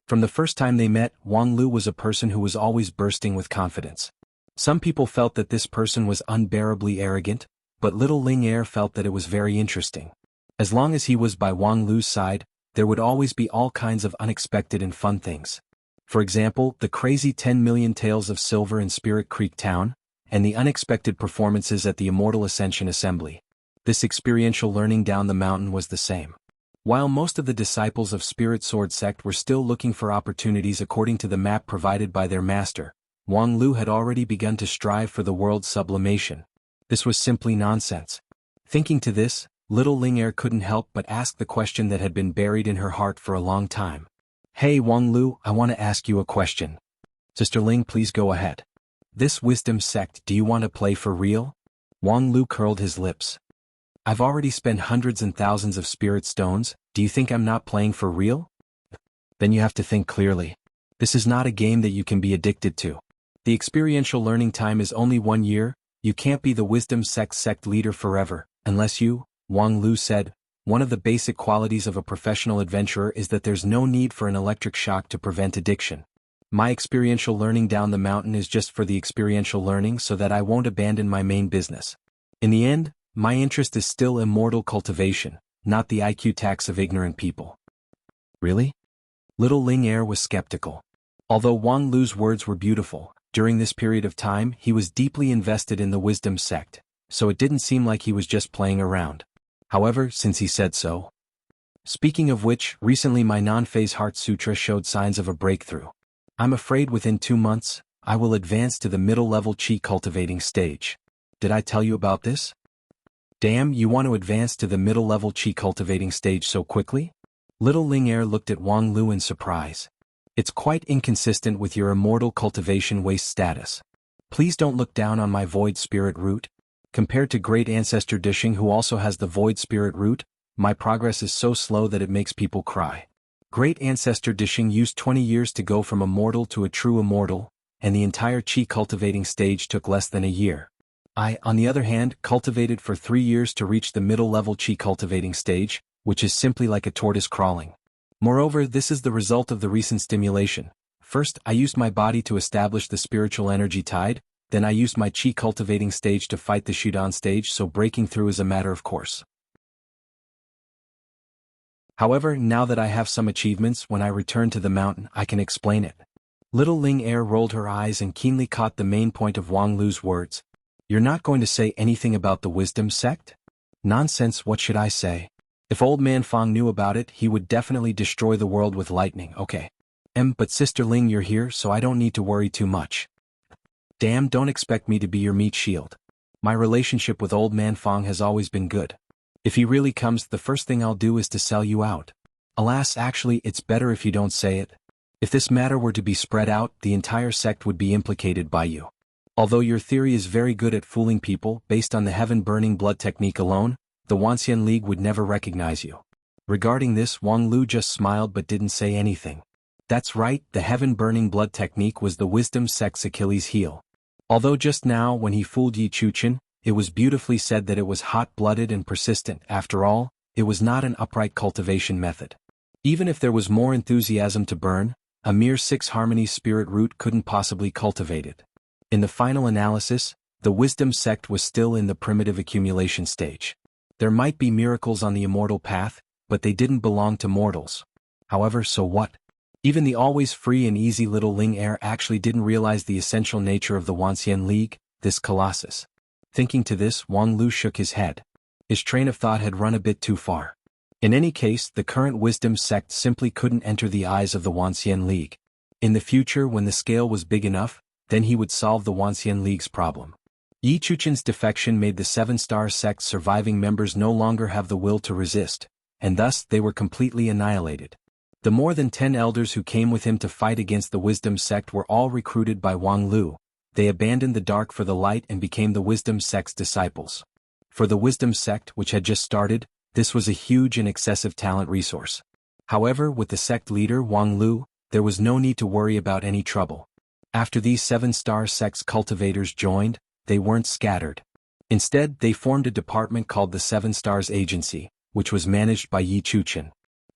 From the first time they met, Wang Lu was a person who was always bursting with confidence. Some people felt that this person was unbearably arrogant, but little Ling Er felt that it was very interesting. As long as he was by Wang Lu's side, there would always be all kinds of unexpected and fun things. For example, the crazy 10 million tales of silver in Spirit Creek Town, and the unexpected performances at the Immortal Ascension Assembly. This experiential learning down the mountain was the same. While most of the disciples of Spirit Sword Sect were still looking for opportunities according to the map provided by their master, Wang Lu had already begun to strive for the world's sublimation. This was simply nonsense. Thinking to this, little Ling Er couldn't help but ask the question that had been buried in her heart for a long time. Hey Wang Lu, I want to ask you a question. Sister Ling, please go ahead. This wisdom sect, do you want to play for real? Wang Lu curled his lips. I've already spent hundreds and thousands of spirit stones, do you think I'm not playing for real? Then you have to think clearly. This is not a game that you can be addicted to. The experiential learning time is only 1 year, you can't be the wisdom sect leader forever, unless you, Wang Lu said, one of the basic qualities of a professional adventurer is that there's no need for an electric shock to prevent addiction. My experiential learning down the mountain is just for the experiential learning so that I won't abandon my main business. In the end, my interest is still immortal cultivation, not the IQ tax of ignorant people. Really? Little Ling Er was skeptical. Although Wang Lu's words were beautiful, during this period of time he was deeply invested in the wisdom sect, so it didn't seem like he was just playing around. However, since he said so. Speaking of which, recently my non-phase Heart Sutra showed signs of a breakthrough. I'm afraid within 2 months, I will advance to the middle-level Qi cultivating stage. Did I tell you about this? Damn, you want to advance to the middle-level Qi cultivating stage so quickly? Little Ling Er looked at Wang Lu in surprise. It's quite inconsistent with your immortal cultivation waste status. Please don't look down on my void spirit root. Compared to Great Ancestor Dishing who also has the void spirit root, my progress is so slow that it makes people cry. Great Ancestor Dishing used 20 years to go from a mortal to a true immortal, and the entire Qi cultivating stage took less than a year. I, on the other hand, cultivated for 3 years to reach the middle-level Qi cultivating stage, which is simply like a tortoise crawling. Moreover, this is the result of the recent stimulation. First, I used my body to establish the spiritual energy tide, then I used my Qi cultivating stage to fight the Shudan stage, so breaking through is a matter of course. However, now that I have some achievements, when I return to the mountain, I can explain it. Little Ling Er rolled her eyes and keenly caught the main point of Wang Lu's words. You're not going to say anything about the wisdom sect? Nonsense, what should I say? If old man Fong knew about it, he would definitely destroy the world with lightning, okay. But Sister Ling, you're here, so I don't need to worry too much. Damn, don't expect me to be your meat shield. My relationship with old man Fong has always been good. If he really comes, the first thing I'll do is to sell you out. Alas, actually, it's better if you don't say it. If this matter were to be spread out, the entire sect would be implicated by you. Although your theory is very good at fooling people, based on the heaven-burning blood technique alone, the Wanxian League would never recognize you. Regarding this, Wang Lu just smiled but didn't say anything. That's right, the heaven-burning blood technique was the wisdom sect's Achilles' heel. Although just now, when he fooled Yi Chuchen, it was beautifully said that it was hot-blooded and persistent. After all, it was not an upright cultivation method. Even if there was more enthusiasm to burn, a mere 6 harmony spirit root couldn't possibly cultivate it. In the final analysis, the wisdom sect was still in the primitive accumulation stage. There might be miracles on the immortal path, but they didn't belong to mortals. However, so what? Even the always free and easy little Ling Er actually didn't realize the essential nature of the Wanxian League, this colossus. Thinking to this, Wang Lu shook his head. His train of thought had run a bit too far. In any case, the current wisdom sect simply couldn't enter the eyes of the Wanxian League. In the future, when the scale was big enough, then he would solve the Wanxian League's problem. Yi Chuchen's defection made the 7-star sect's surviving members no longer have the will to resist, and thus they were completely annihilated. The more than 10 elders who came with him to fight against the wisdom sect were all recruited by Wang Lu. They abandoned the dark for the light and became the wisdom sect's disciples. For the wisdom sect which had just started, this was a huge and excessive talent resource. However, with the sect leader Wang Lu, there was no need to worry about any trouble. After these 7-star sect's cultivators joined, they weren't scattered. Instead, they formed a department called the 7 Stars Agency, which was managed by Yi Chuchen.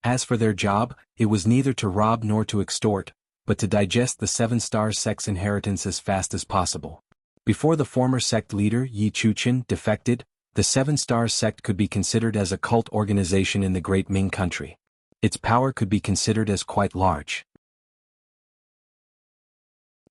As for their job, it was neither to rob nor to extort, but to digest the 7-star sect's inheritance as fast as possible. Before the former sect leader Yi Chuchen defected, the 7-star sect could be considered as a cult organization in the Great Ming country. Its power could be considered as quite large.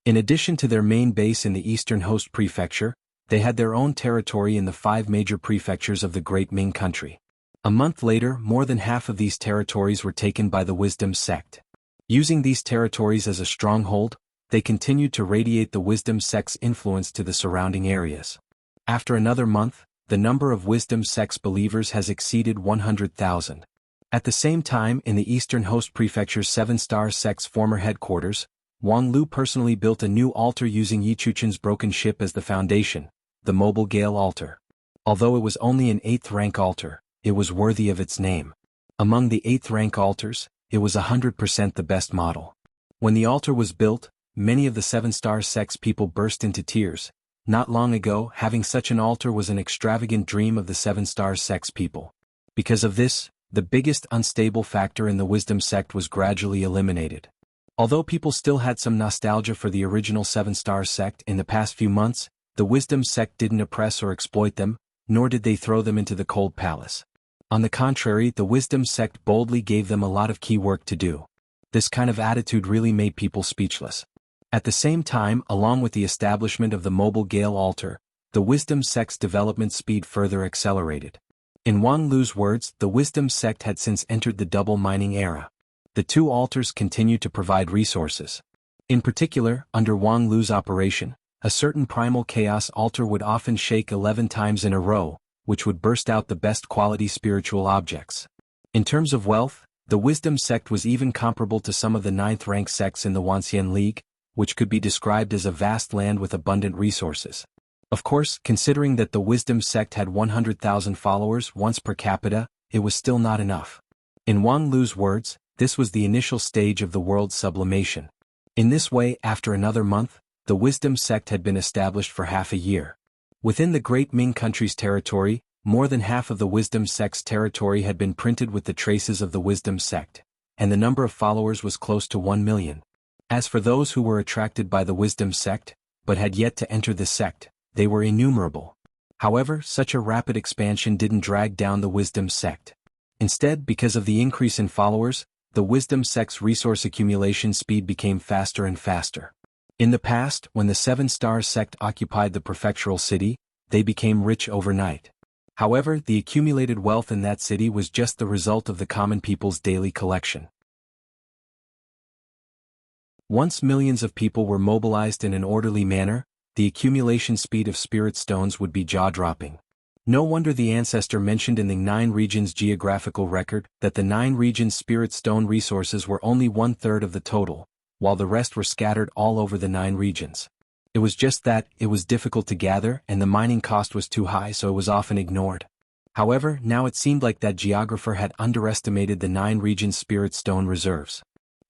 In addition to their main base in the Eastern Host Prefecture, they had their own territory in the 5 major prefectures of the Great Ming country. A month later, more than half of these territories were taken by the Wisdom sect. Using these territories as a stronghold, they continued to radiate the Wisdom sect's influence to the surrounding areas. After another month, the number of Wisdom sect's believers has exceeded 100,000. At the same time, in the Eastern Host Prefecture's 7-star sect's former headquarters, Wang Lu personally built a new altar using Yi Chuchen's broken ship as the foundation, the Mobile Gale altar. Although it was only an 8th rank altar, it was worthy of its name. Among the 8th rank altars, it was 100% the best model. When the altar was built, many of the 7-star sect's people burst into tears. Not long ago, having such an altar was an extravagant dream of the 7-star sect's people. Because of this, the biggest unstable factor in the Wisdom sect was gradually eliminated. Although people still had some nostalgia for the original 7-star sect in the past few months, the Wisdom sect didn't oppress or exploit them, nor did they throw them into the cold palace. On the contrary, the Wisdom sect boldly gave them a lot of key work to do. This kind of attitude really made people speechless. At the same time, along with the establishment of the Mobile Gale altar, the Wisdom sect's development speed further accelerated. In Wang Lu's words, the Wisdom sect had since entered the double mining era. The 2 altars continued to provide resources. In particular, under Wang Lu's operation, a certain primal chaos altar would often shake 11 times in a row, which would burst out the best quality spiritual objects. In terms of wealth, the Wisdom sect was even comparable to some of the 9th rank sects in the Wanxian League, which could be described as a vast land with abundant resources. Of course, considering that the Wisdom sect had 100,000 followers once per capita, it was still not enough. In Wang Lu's words, this was the initial stage of the world's sublimation. In this way, after another month, the Wisdom sect had been established for half a year. Within the Great Ming country's territory, more than half of the Wisdom sect's territory had been printed with the traces of the Wisdom sect, and the number of followers was close to 1 million. As for those who were attracted by the Wisdom sect, but had yet to enter the sect, they were innumerable. However, such a rapid expansion didn't drag down the Wisdom sect. Instead, because of the increase in followers, the Wisdom sect's resource accumulation speed became faster and faster. In the past, when the 7-star sect occupied the prefectural city, they became rich overnight. However, the accumulated wealth in that city was just the result of the common people's daily collection. Once millions of people were mobilized in an orderly manner, the accumulation speed of spirit stones would be jaw-dropping. No wonder the ancestor mentioned in the 9 regions geographical record that the 9 regions' spirit stone resources were only 1/3 of the total, while the rest were scattered all over the 9 regions. It was just that it was difficult to gather and the mining cost was too high, so it was often ignored. However, now it seemed like that geographer had underestimated the 9 regions' spirit stone reserves.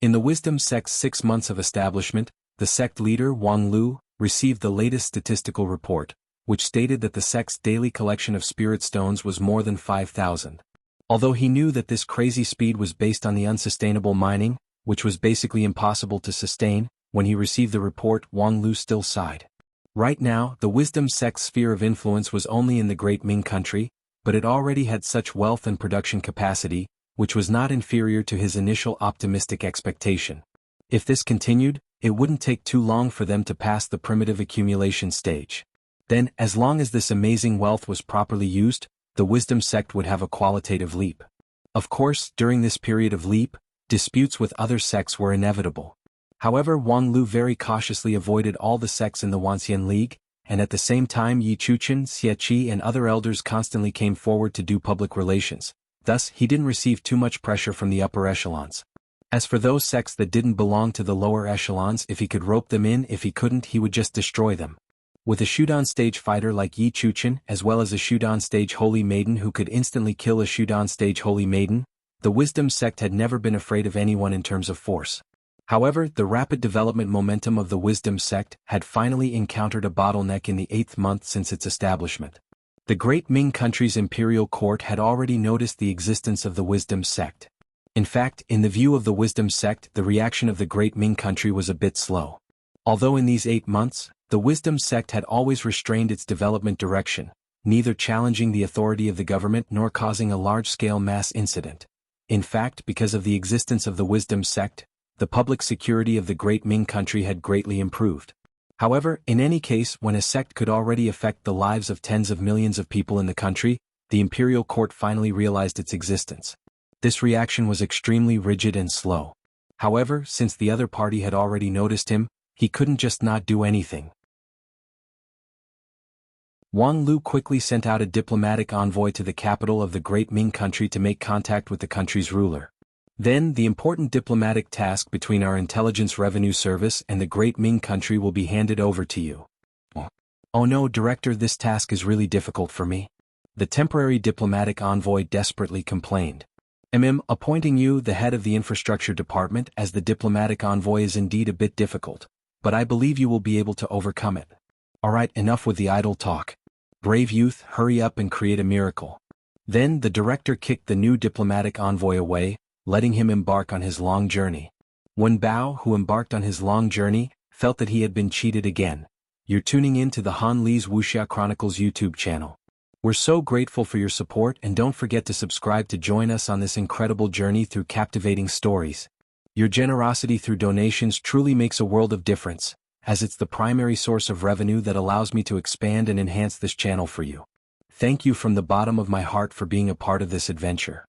In the Wisdom sect's 6 months of establishment, the sect leader Wang Lu received the latest statistical report, which stated that the sect's daily collection of spirit stones was more than 5,000. Although he knew that this crazy speed was based on the unsustainable mining, which was basically impossible to sustain, when he received the report, Wang Lu still sighed. Right now, the Wisdom sect's sphere of influence was only in the Great Ming country, but it already had such wealth and production capacity, which was not inferior to his initial optimistic expectation. If this continued, it wouldn't take too long for them to pass the primitive accumulation stage. Then, as long as this amazing wealth was properly used, the Wisdom sect would have a qualitative leap. Of course, during this period of leap, disputes with other sects were inevitable. However, Wang Lu very cautiously avoided all the sects in the Wanxian League, and at the same time Yi Chuchen, Xie Qi and other elders constantly came forward to do public relations. Thus, he didn't receive too much pressure from the upper echelons. As for those sects that didn't belong to the lower echelons, if he could rope them in, if he couldn't, he would just destroy them. With a Shudan stage fighter like Yi Chuchen as well as a Shudan stage holy maiden who could instantly kill a Shudan stage holy maiden, the Wisdom sect had never been afraid of anyone in terms of force. However, the rapid development momentum of the Wisdom sect had finally encountered a bottleneck in the 8th month since its establishment. The Great Ming country's imperial court had already noticed the existence of the Wisdom sect. In fact, in the view of the Wisdom sect, the reaction of the Great Ming country was a bit slow. Although in these 8 months, the Wisdom sect had always restrained its development direction, neither challenging the authority of the government nor causing a large-scale mass incident. In fact, because of the existence of the Wisdom sect, the public security of the Great Ming country had greatly improved. However, in any case, when a sect could already affect the lives of tens of millions of people in the country, the imperial court finally realized its existence. This reaction was extremely rigid and slow. However, since the other party had already noticed him, he couldn't just not do anything. Wang Lu quickly sent out a diplomatic envoy to the capital of the Great Ming country to make contact with the country's ruler. Then, the important diplomatic task between our Intelligence Revenue Service and the Great Ming country will be handed over to you. Oh no, Director, this task is really difficult for me. The temporary diplomatic envoy desperately complained. Appointing you the head of the infrastructure department as the diplomatic envoy is indeed a bit difficult, but I believe you will be able to overcome it. Alright, enough with the idle talk. Brave youth, hurry up and create a miracle. Then the director kicked the new diplomatic envoy away, letting him embark on his long journey. Wen Bao, who embarked on his long journey, felt that he had been cheated again. You're tuning in to the Han Li's Wuxia Chronicles YouTube channel. We're so grateful for your support, and don't forget to subscribe to join us on this incredible journey through captivating stories. Your generosity through donations truly makes a world of difference, as it's the primary source of revenue that allows me to expand and enhance this channel for you. Thank you from the bottom of my heart for being a part of this adventure.